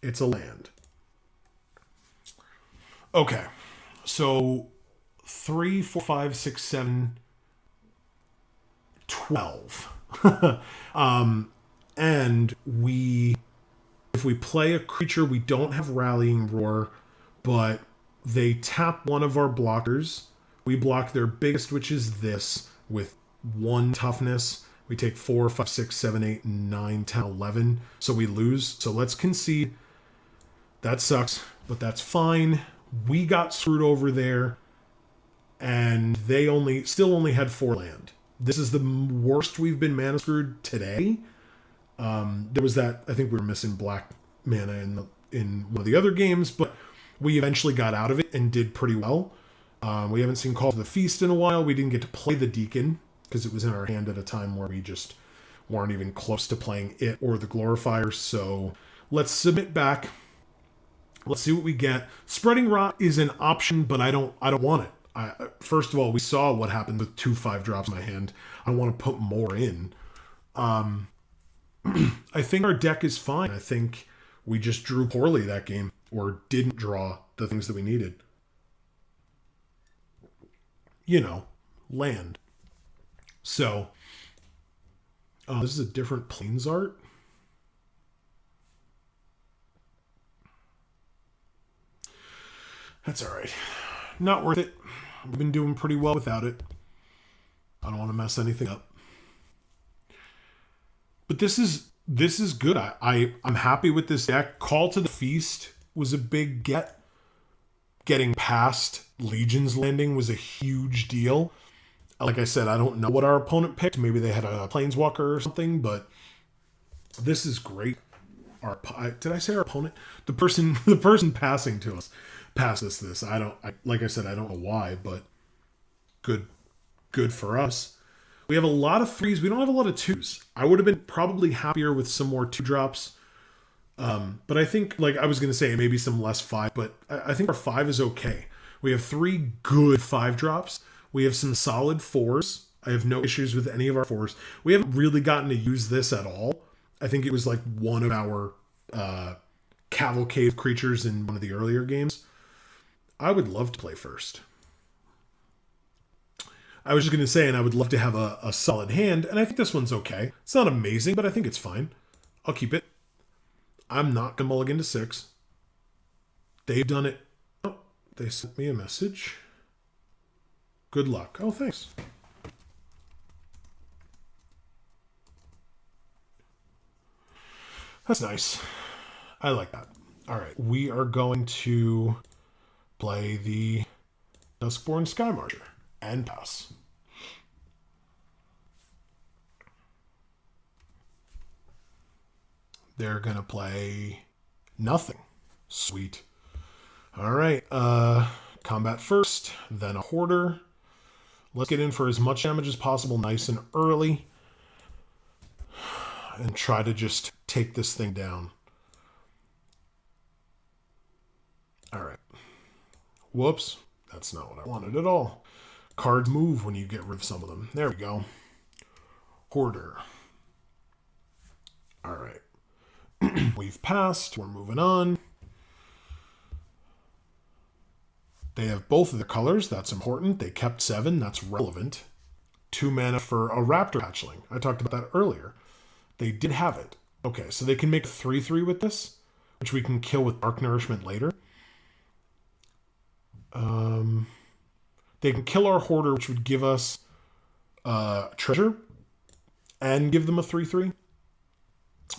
It's a land. Okay. So 3, 4, 5, 6, 7, 12. And if we play a creature, we don't have Rallying Roar, but they tap one of our blockers. We block their biggest, which is this, with 1 toughness. We take 4, 5, 6, 7, 8, 9, 10, 11. So we lose. So let's concede. That sucks, but that's fine. We got screwed over there, and they still only had 4 land. This is the worst we've been mana screwed today. There was that, I think we were missing black mana in one of the other games, but we eventually got out of it and did pretty well. We haven't seen Call to the Feast in a while. We didn't get to play the Deacon because it was in our hand at a time where we just weren't even close to playing it or the Glorifier. So let's submit back. Let's see what we get. Spreading Rot is an option, but I don't want it. First of all, we saw what happened with 2 5-drops in my hand. I want to put more in. I think our deck is fine. I think we just drew poorly that game, or didn't draw the things that we needed. You know, land. So, this is a different Plains art. That's all right. Not worth it. We've been doing pretty well without it. I don't want to mess anything up. But this is This is good. I'm happy with this deck. Call to the Feast was a big get. Getting past Legion's Landing was a huge deal. Like I said, I don't know what our opponent picked. Maybe they had a Planeswalker or something, but this is great. Did I say our opponent? The person passing to us passes this. Like I said, I don't know why, but good for us. We have a lot of threes. We don't have a lot of twos. I would have been probably happier with some more two drops. But I think, like I was going to say, maybe some less five, but I think our five is okay. We have three good five drops. We have some solid fours. I have no issues with any of our fours. We haven't really gotten to use this at all. I think it was like one of our cavalcade of creatures in one of the earlier games. I would love to play first. I was just going to say, and I would love to have a solid hand, and I think this one's okay. It's not amazing, but I think it's fine. I'll keep it. I'm not going to mulligan to 6. They've done it. Oh, they sent me a message. Good luck. Oh, thanks. That's nice. I like that. All right, we are going to play the Duskborn Sky Marcher and pass. They're going to play nothing. Sweet. All right, combat first, then a Hoarder. Let's get in for as much damage as possible, nice and early, and try to just take this thing down. All right. Whoops. That's not what I wanted at all. Cards move when you get rid of some of them. There we go. Hoarder. All right. We've passed. We're moving on. They have both of the colors. That's important. They kept 7. That's relevant. 2 mana for a Raptor Hatchling. I talked about that earlier. They did have it. Okay, so they can make a 3/3 with this, which we can kill with Dark Nourishment later. They can kill our Hoarder, which would give us treasure, and give them a 3/3.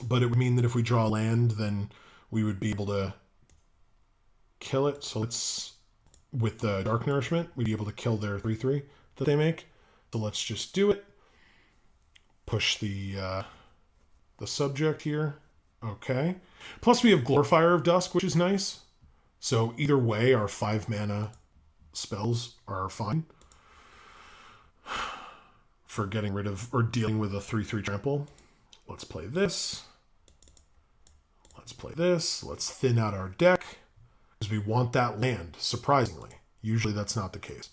But it would mean that if we draw land, then we would be able to kill it. So with the Dark Nourishment, we'd be able to kill their 3/3 that they make. So let's just do it. Push the subject here. Okay. Plus we have Glorifier of Dusk, which is nice. So either way, our 5 mana spells are fine for getting rid of or dealing with a 3/3 trample. Let's play this. Let's play this. Let's thin out our deck because we want that land, surprisingly. Usually that's not the case,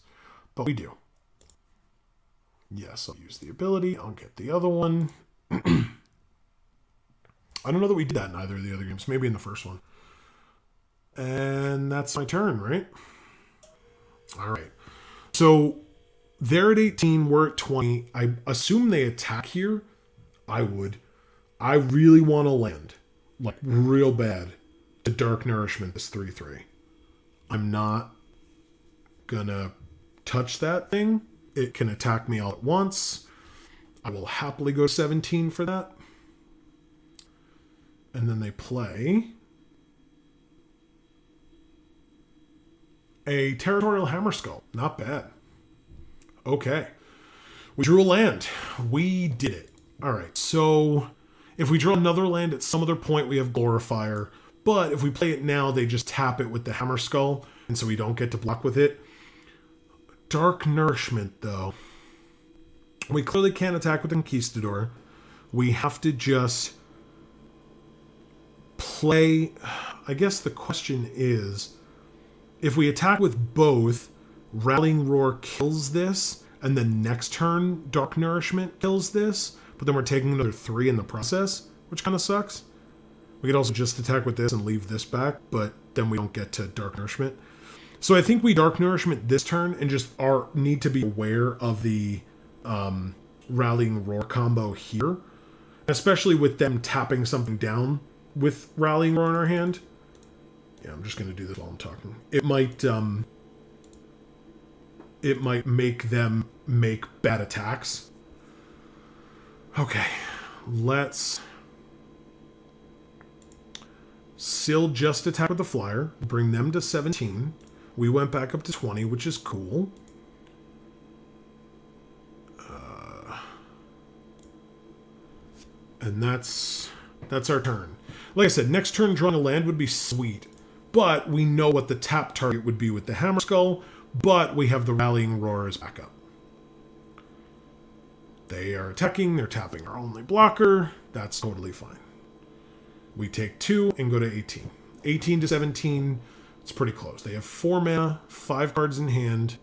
but we do. Yes, I'll use the ability. I'll get the other one. I don't know that we did that in either of the other games. Maybe in the first one. And that's my turn, right? All right. So they're at 18. We're at 20. I assume they attack here. I would. I really want to land, like real bad, to Dark Nourishment this 3/3. I'm not gonna touch that thing. It can attack me all at once. I will happily go 17 for that. And then they play a Territorial Hammerskull. Not bad. Okay. We drew a land. We did it. All right. So if we draw another land at some other point, we have Glorifier. But if we play it now, they just tap it with the Hammerskull. And so we don't get to block with it. Dark Nourishment, though. We clearly can't attack with the Conquistador. We have to just play. I guess the question is, if we attack with both, Rallying Roar kills this, and then next turn, Dark Nourishment kills this, but then we're taking another 3 in the process, which kind of sucks. We could also just attack with this and leave this back, but then we don't get to Dark Nourishment. So I think we Dark Nourishment this turn and just need to be aware of the Rallying Roar combo here, especially with them tapping something down with Rallying Roar in our hand. Yeah, I'm just going to do this while I'm talking. It might make them make bad attacks. Okay, let's Still just attack with the flyer. Bring them to 17. We went back up to 20, which is cool. And that's our turn. Like I said, next turn drawing a land would be sweet. But we know what the tap target would be with the Hammerskull. But we have the Rallying Roar as backup. They are attacking. They're tapping our only blocker. That's totally fine. We take 2 and go to 18. 18 to 17. It's pretty close. They have 4 mana, 5 cards in hand.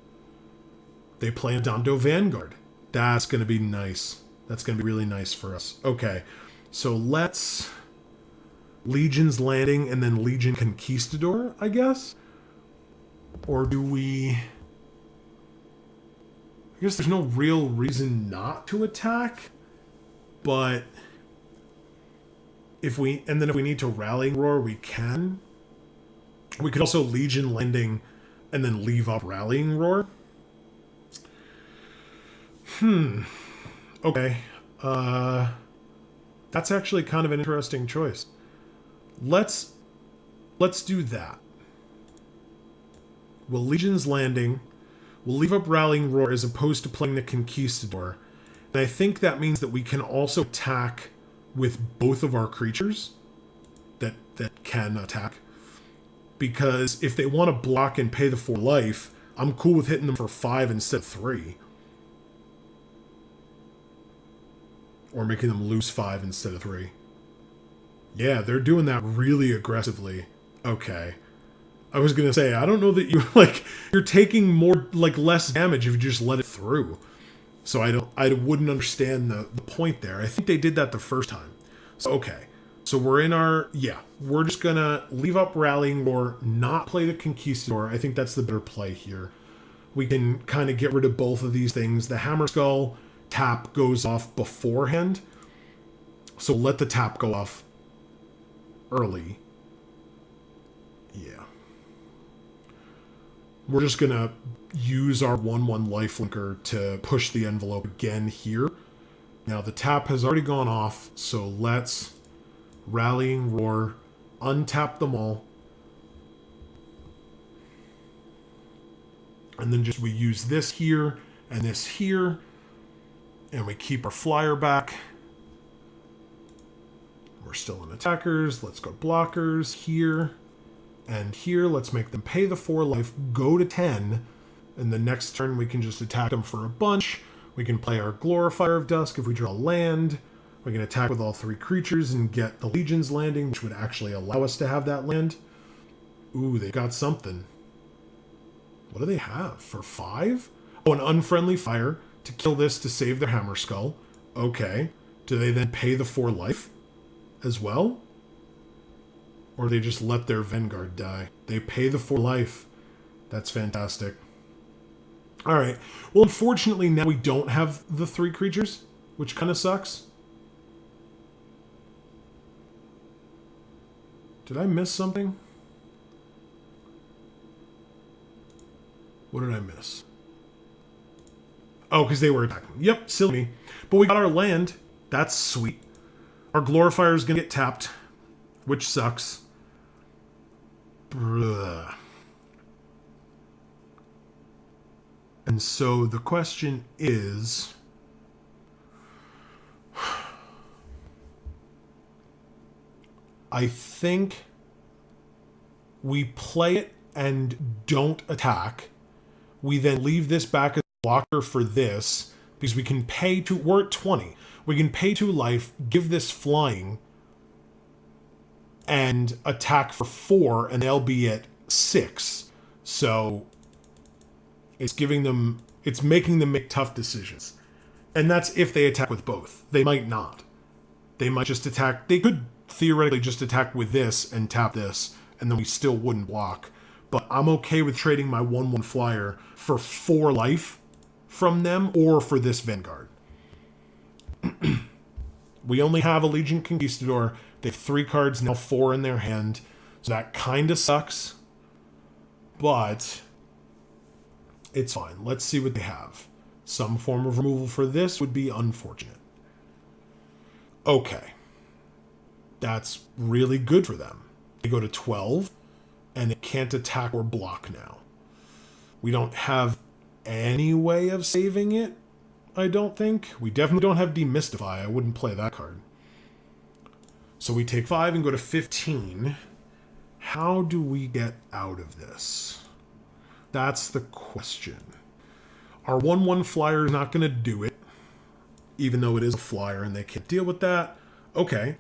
They play a Donto Vanguard. That's going to be nice. That's going to be really nice for us. Okay, so let's Legion's Landing and then Legion Conquistador, I guess? Or do we... I guess there's no real reason not to attack, but if we need to Rallying Roar, we can. We could also Legion Landing and then leave up Rallying Roar. Okay. That's actually kind of an interesting choice. Let's do that. We'll Legion's Landing. We'll leave up Rallying Roar as opposed to playing the Conquistador. And I think that means that we can also attack with both of our creatures that can attack. Because if they want to block and pay the 4 life, I'm cool with hitting them for 5 instead of 3. Or making them lose 5 instead of 3. Yeah, they're doing that really aggressively. Okay. I was going to say, I don't know that you're taking more, less damage if you just let it through. So I wouldn't understand the point there. I think they did that the first time. So, okay. So we're in we're just going to leave up Rallying Roar, not play the Conquistador. I think that's the better play here. We can kind of get rid of both of these things. The Hammerskull tap goes off beforehand. So let the tap go off early. Yeah. We're just going to use our 1/1 lifelinker to push the envelope again here. Now the tap has already gone off, so let's Rallying Roar, untap them all. And then we use this here and this here. And we keep our flyer back. We're still in attackers. Let's go blockers here and here. Let's make them pay the 4 life, go to 10. And the next turn we can just attack them for a bunch. We can play our Glorifier of Dusk if we draw land. We can attack with all 3 creatures and get the Legion's Landing, which would actually allow us to have that land. Ooh, they got something. What do they have? For 5? Oh, an Unfriendly Fire to kill this to save their Hammerskull. Okay. Do they then pay the 4 life as well? Or they just let their Vanguard die? They pay the 4 life. That's fantastic. Alright. Well, unfortunately, now we don't have the 3 creatures, which kind of sucks. Did I miss something? What did I miss? Oh, because they were attacking. Yep, silly me. But we got our land. That's sweet. Our Glorifier is going to get tapped, which sucks. Bruh. And so the question is... I think we play it and don't attack. We then leave this back as a blocker for this, because we can pay 2... We're at 20. We can pay 2 life, give this flying, and attack for 4, and they'll be at 6. So it's giving them... It's making them make tough decisions. And that's if they attack with both. They might not. They might just attack... They could theoretically just attack with this and tap this, and then we still wouldn't block. But I'm okay with trading my 1/1 flyer for 4 life from them, or for this Vanguard. We only have a Legion Conquistador. They have 3 cards, now 4 in their hand. So that kind of sucks. But it's fine. Let's see what they have. Some form of removal for this would be unfortunate. Okay. That's really good for them. They go to 12, and it can't attack or block now. We don't have any way of saving it, I don't think. We definitely don't have Demystify. I wouldn't play that card. So we take 5 and go to 15. How do we get out of this? That's the question. Our 1/1 flyer is not going to do it, even though it is a flyer and they can't deal with that. Okay.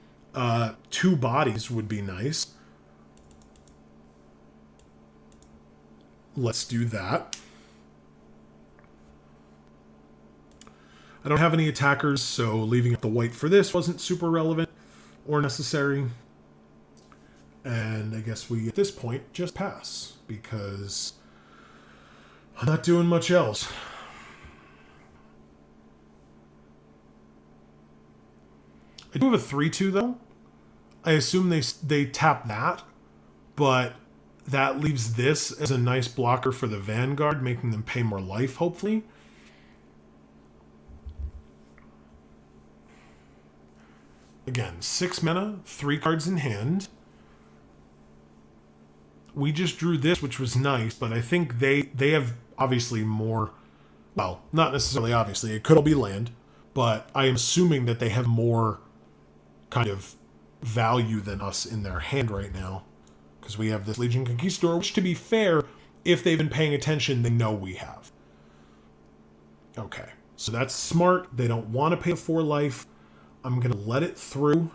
2 bodies would be nice. Let's do that. I don't have any attackers, so leaving up the white for this wasn't super relevant or necessary. And I guess we, at this point, just pass, because I'm not doing much else. I do have a 3/2, though. I assume they tap that, but that leaves this as a nice blocker for the Vanguard, making them pay more life, hopefully. Again, 6 mana, 3 cards in hand. We just drew this, which was nice, but I think they have obviously more... Well, not necessarily obviously. It could all be land, but I am assuming that they have more kind of value than us in their hand right now, because we have this Legion Conquistador, which, to be fair, if they've been paying attention, they know we have. Okay, so that's smart. They don't want to pay 4 life. I'm going to let it through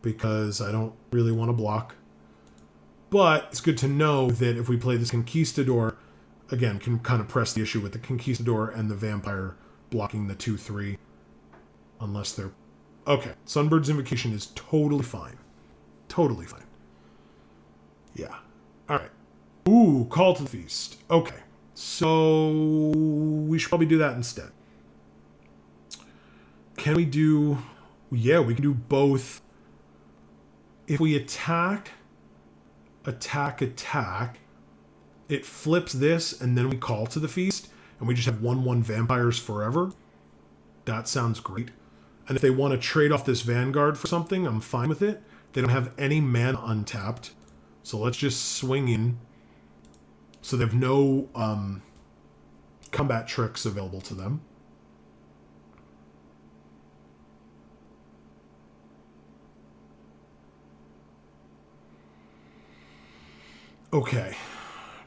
because I don't really want to block. But it's good to know that if we play this Conquistador, again, can kind of press the issue with the Conquistador and the Vampire blocking the 2/3, unless they're... Okay, Sunbird's Invocation is totally fine. Totally fine. Yeah. Alright. Ooh, Call to the Feast. Okay. So we should probably do that instead. Can we do... Yeah, we can do both. If we attack, it flips this, and then we Call to the Feast, and we just have 1/1 vampires forever. That sounds great. And if they want to trade off this Vanguard for something, I'm fine with it. They don't have any mana untapped, so let's just swing in. So they have no combat tricks available to them. Okay.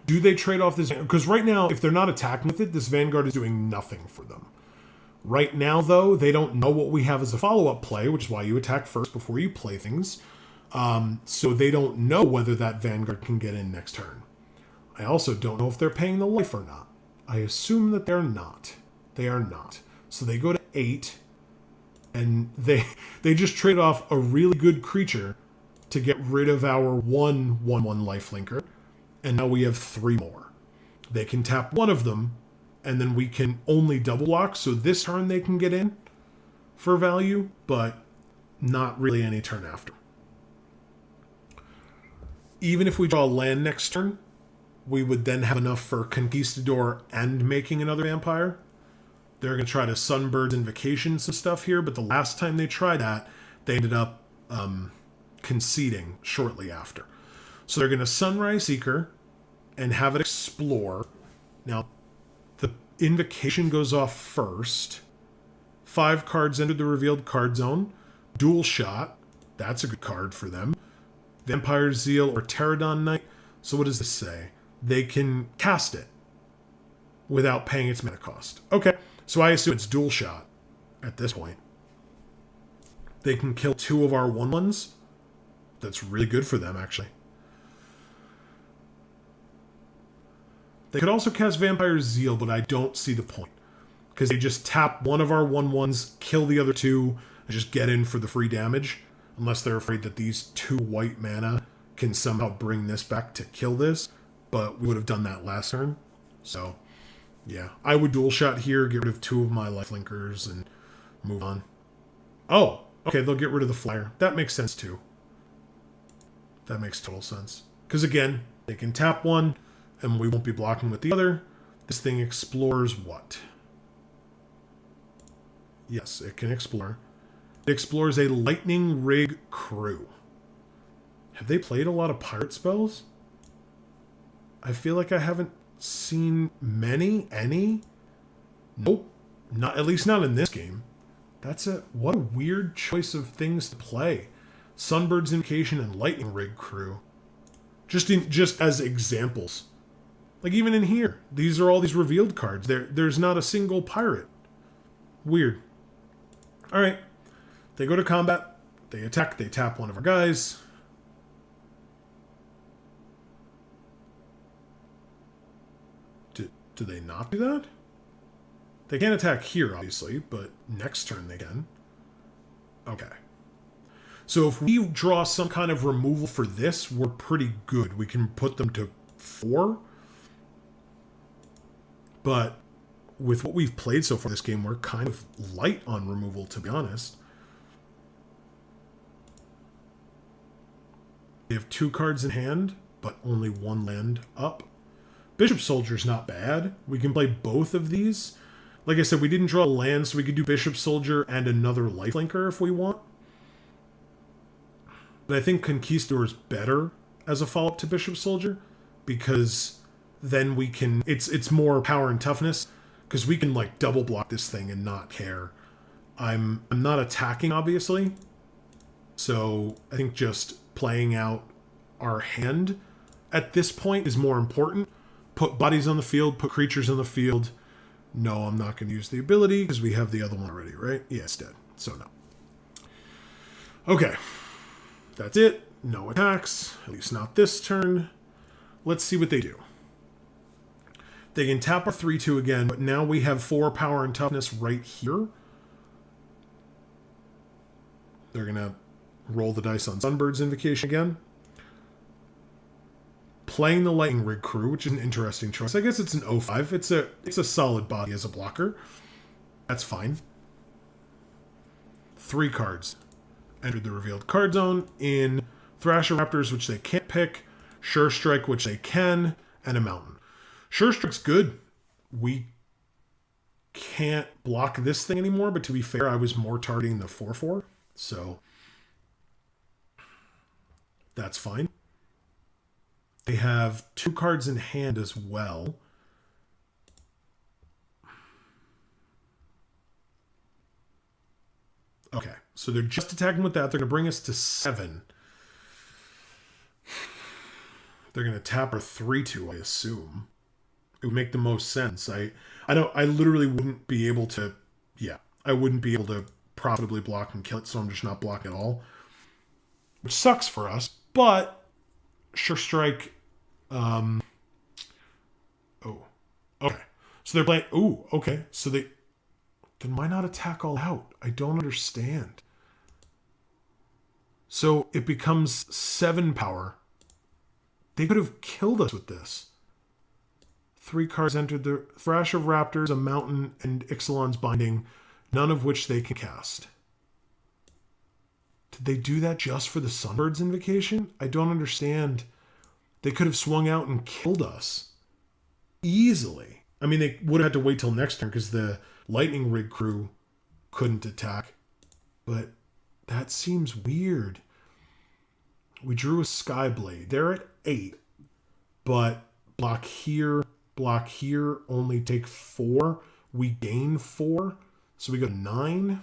Do they trade off this? Because right now, if they're not attacking with it, this Vanguard is doing nothing for them. Right now, though, they don't know what we have as a follow-up play, which is why you attack first before you play things. So they don't know whether that Vanguard can get in next turn. I also don't know if they're paying the life or not. I assume that they're not. They are not. So they go to 8, and they just trade off a really good creature to get rid of our 1/1 lifelinker, and now we have 3 more. They can tap one of them, and then we can only double block, so this turn they can get in for value, but not really any turn after. Even if we draw a land next turn, we would then have enough for Conquistador and making another Vampire. They're going to try to Sunbird's Invocation some stuff here, but the last time they tried that, they ended up conceding shortly after. So they're going to Sunrise Seeker and have it explore. Now, the Invocation goes off first. 5 cards enter the revealed card zone. Dual Shot. That's a good card for them. Vampire Zeal or Pterodon Knight. So what does this say? They can cast it without paying its mana cost. Okay, so I assume it's Dual Shot at this point. They can kill 2 of our 1/1s. That's really good for them, actually. They could also cast Vampire Zeal, but I don't see the point. Because they just tap one of our 1/1s, kill the other 2, and just get in for the free damage. Unless they're afraid that these 2 white mana can somehow bring this back to kill this. But we would have done that last turn. So, yeah. I would Dual Shot here, get rid of 2 of my lifelinkers, and move on. Oh, okay, they'll get rid of the flyer. That makes sense, too. That makes total sense. Because, again, they can tap one, and we won't be blocking with the other. This thing explores what? Yes, it can explore. It explores a Lightning Rig Crew. Have they played a lot of pirate spells? I feel like I haven't seen many. Any? Nope. Not, at least not in this game. What a weird choice of things to play. Sunbird's Invocation and Lightning Rig Crew. Just as examples. Like even in here, these are all these revealed cards. There's not a single pirate. Weird. Alright. They go to combat. They attack. They tap one of our guys. Do they not do that? They can't attack here, obviously, but next turn they can. Okay. So if we draw some kind of removal for this, we're pretty good. We can put them to 4. But with what we've played so far this game, we're kind of light on removal, to be honest. They have 2 cards in hand, but only 1 land up. Bishop Soldier's not bad. We can play both of these. Like I said, we didn't draw a land, so we could do Bishop Soldier and another Lifelinker if we want. But I think Conquistador's better as a follow-up to Bishop Soldier, because then we can... It's more power and toughness, because we can, like, double block this thing and not care. I'm not attacking, obviously, so I think just playing out our hand at this point is more important. Put bodies on the field, put creatures on the field. No, I'm not going to use the ability because we have the other one already, right? Yeah, it's dead. So no. Okay. That's it. No attacks. At least not this turn. Let's see what they do. They can tap our 3-2 again, but now we have 4 power and toughness right here. They're going to roll the dice on Sunbird's Invocation again. Playing the Lightning Rig Crew, which is an interesting choice. I guess it's an 0-5. It's a solid body as a blocker. That's fine. 3 cards entered the revealed card zone in Thrasher Raptors, which they can't pick, Sure Strike, which they can, and a Mountain. Sure Strike's good. We can't block this thing anymore, but to be fair, I was more targeting the 4-4, so that's fine. They have 2 cards in hand as well. Okay, so they're just attacking with that. They're going to bring us to 7. They're going to tap our 3-2, I assume. It would make the most sense. I literally wouldn't be able to, I wouldn't be able to profitably block and kill it, so I'm just not blocking at all. Which sucks for us, but Sure Strike. Oh, okay. So they're playing. Ooh, okay. So then why not attack all out? I don't understand. So it becomes 7 power. They could have killed us with this. 3 cards entered the Thrash of Raptors, a Mountain, and Ixalan's Binding, none of which they can cast. Did they do that just for the Sunbird's Invocation? I don't understand. They could have swung out and killed us. Easily. I mean, they would have had to wait till next turn because the Lightning Rig Crew couldn't attack. But that seems weird. We drew a Skyblade. They're at 8. But block here, only take 4. We gain 4. So we go 9.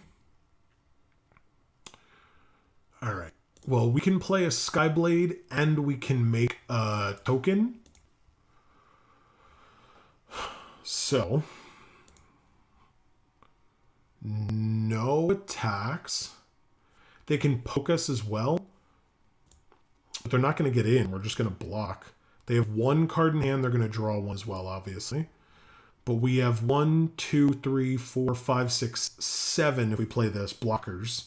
All right. Well, we can play a Skyblade and we can make a token. So, no attacks. They can poke us as well. But they're not going to get in. We're just going to block. They have 1 card in hand. They're going to draw 1 as well, obviously. But we have 1, 2, 3, 4, 5, 6, 7 if we play this, blockers.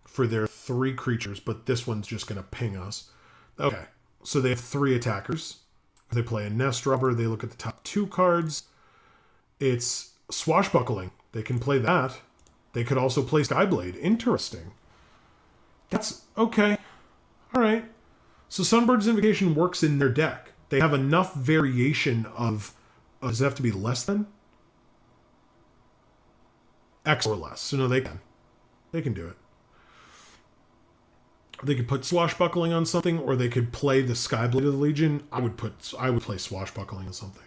For their 3 creatures, but this one's just going to ping us. Okay, so they have 3 attackers. If they play a Nest Robber, they look at the top 2 cards. It's Swashbuckling. They can play that. They could also play Skyblade. Interesting. That's okay. All right. So Sunbird's Invocation works in their deck. They have enough variation of... does it have to be less than? X or less. So no, they can. They can do it. They could put Swashbuckling on something, or they could play the Skyblade of the Legion. I would play Swashbuckling on something.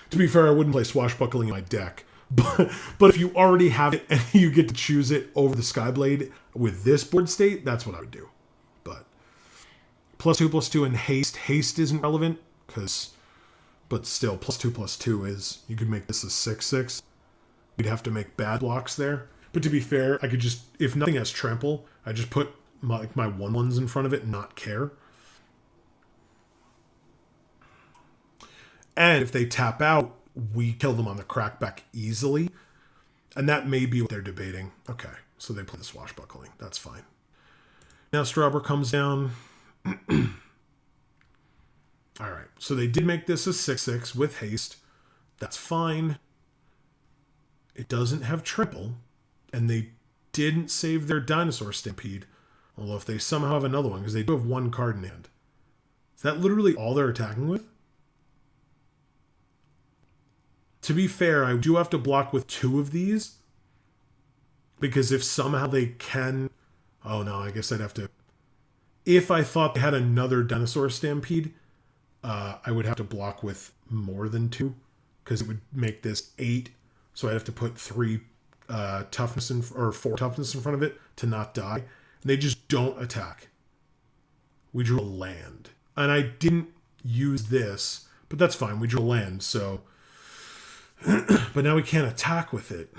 To be fair, I wouldn't play Swashbuckling in my deck. But if you already have it and you get to choose it over the Skyblade with this board state, that's what I would do. But +2/+2 and haste. Haste isn't relevant, but still, +2/+2 is. You could make this a 6/6. You'd have to make bad blocks there. But to be fair, I could just, if nothing has trample, I just put my 1/1s in front of it and not care. And if they tap out, we kill them on the crackback easily. And that may be what they're debating. Okay, so they play the Swashbuckling. That's fine. Now Strawber comes down. All right, so they did make this a 6/6 with haste. That's fine. It doesn't have trample. And they didn't save their Dinosaur Stampede. Although if they somehow have another one, because they do have one card in hand. Is that literally all they're attacking with? To be fair, I do have to block with 2 of these. Because if somehow they can... Oh no, I guess I'd have to... If I thought they had another Dinosaur Stampede, I would have to block with more than 2. Because it would make this 8. So I'd have to put 3 toughness or 4 toughness in front of it to not die. And they just don't attack. We drew a land. And I didn't use this, but that's fine. We drew a land, so... but now we can't attack with it.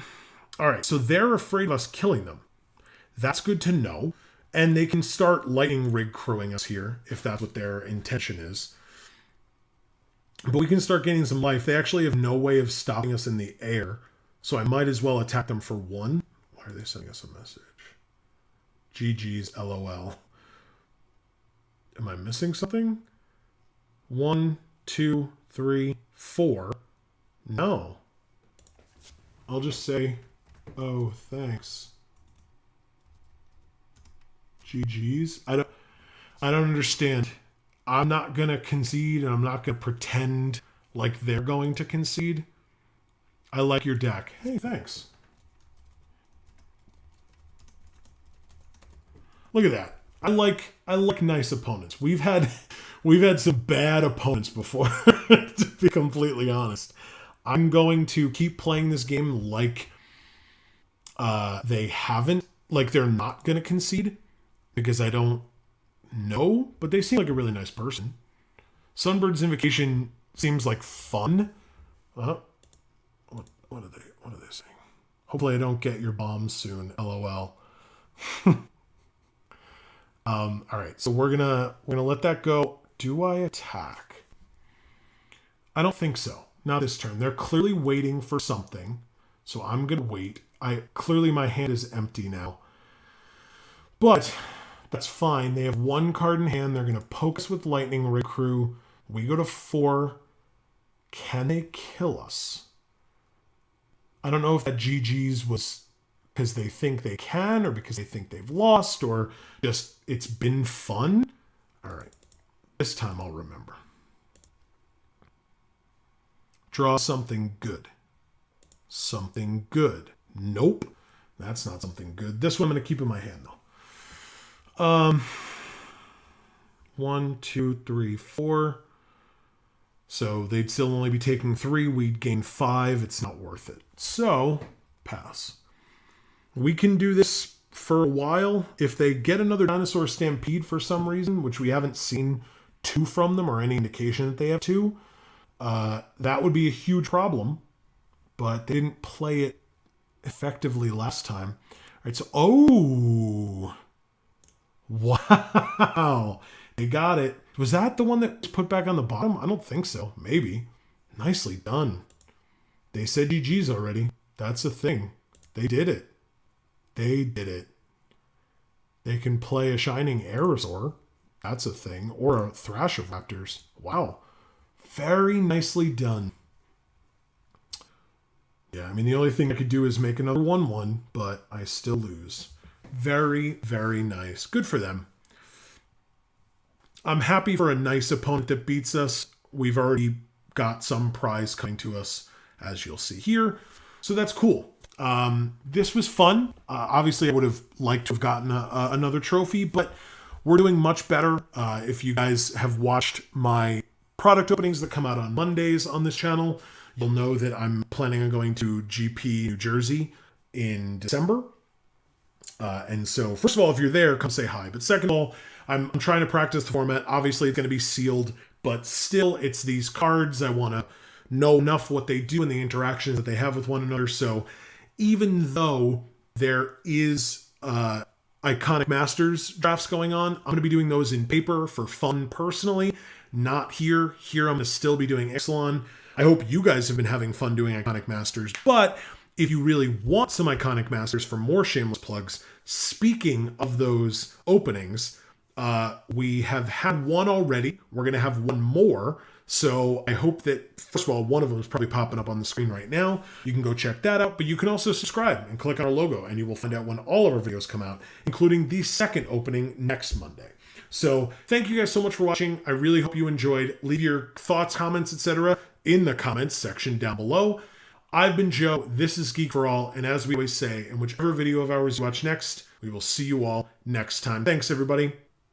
All right, so they're afraid of us killing them. That's good to know. And they can start lightning rig crewing us here, if that's what their intention is. But we can start gaining some life. They actually have no way of stopping us in the air, so I might as well attack them for 1. Why are they sending us a message? GG's LOL. Am I missing something? 1, 2, 3, 4. No. I'll just say, oh, thanks. GG's. I don't understand. I'm not going to concede, and I'm not going to pretend like they're going to concede. I like your deck. Hey, thanks. Look at that. I like nice opponents. We've had some bad opponents before, to be completely honest. I'm going to keep playing this game like they haven't, like they're not going to concede, because I don't know, but they seem like a really nice person. Sunbird's Invocation seems like fun. What are they saying? Hopefully I don't get your bombs soon. LOL. All right, so we're gonna let that go. Do I attack? I don't think so. Not this turn. They're clearly waiting for something, so I'm gonna wait. Clearly my hand is empty now, but that's fine. They have 1 card in hand. They're gonna poke us with Lightning Rig Crew. We go to 4. Can they kill us? I don't know if that GG's was because they think they can, or because they think they've lost, or just it's been fun. All right. This time I'll remember. Draw something good. Something good. Nope. That's not something good. This one I'm going to keep in my hand, though. 1, 2, 3, 4. So they'd still only be taking 3. We'd gain 5. It's not worth it. So, pass. We can do this for a while. If they get another Dinosaur Stampede for some reason, which we haven't seen 2 from them or any indication that they have 2, that would be a huge problem. But they didn't play it effectively last time. All right, so, oh, wow, they got it. Was that the one that was put back on the bottom? I don't think so. Maybe. Nicely done. They said GG's already. That's a thing. They did it. They did it. They can play a Shining Aerosaur. That's a thing. Or a Thrasher Raptors. Wow. Very nicely done. Yeah, I mean, the only thing I could do is make another 1/1, but I still lose. Very, very nice. Good for them. I'm happy for a nice opponent that beats us. We've already got some prize coming to us, as you'll see here. So that's cool. This was fun. Obviously, I would have liked to have gotten another trophy, but we're doing much better. If you guys have watched my product openings that come out on Mondays on this channel, you'll know that I'm planning on going to GP New Jersey in December. And so, first of all, if you're there, come say hi. But second of all, I'm trying to practice the format. Obviously, it's going to be sealed, but still, it's these cards. I want to know enough what they do and the interactions that they have with one another. So even though there is Iconic Masters drafts going on, I'm going to be doing those in paper for fun personally, not here. Here, I'm going to still be doing XLN. I hope you guys have been having fun doing Iconic Masters, but if you really want some Iconic Masters for more shameless plugs, speaking of those openings, we have had one already. We're going to have one more. So I hope that, first of all, one of them is probably popping up on the screen right now. You can go check that out, but you can also subscribe and click on our logo, and you will find out when all of our videos come out, including the second opening next Monday. So thank you guys so much for watching. I really hope you enjoyed. Leave your thoughts, comments, etc. in the comments section down below. I've been Joe. This is Geek for All. And as we always say, in whichever video of ours you watch next, we will see you all next time. Thanks, everybody.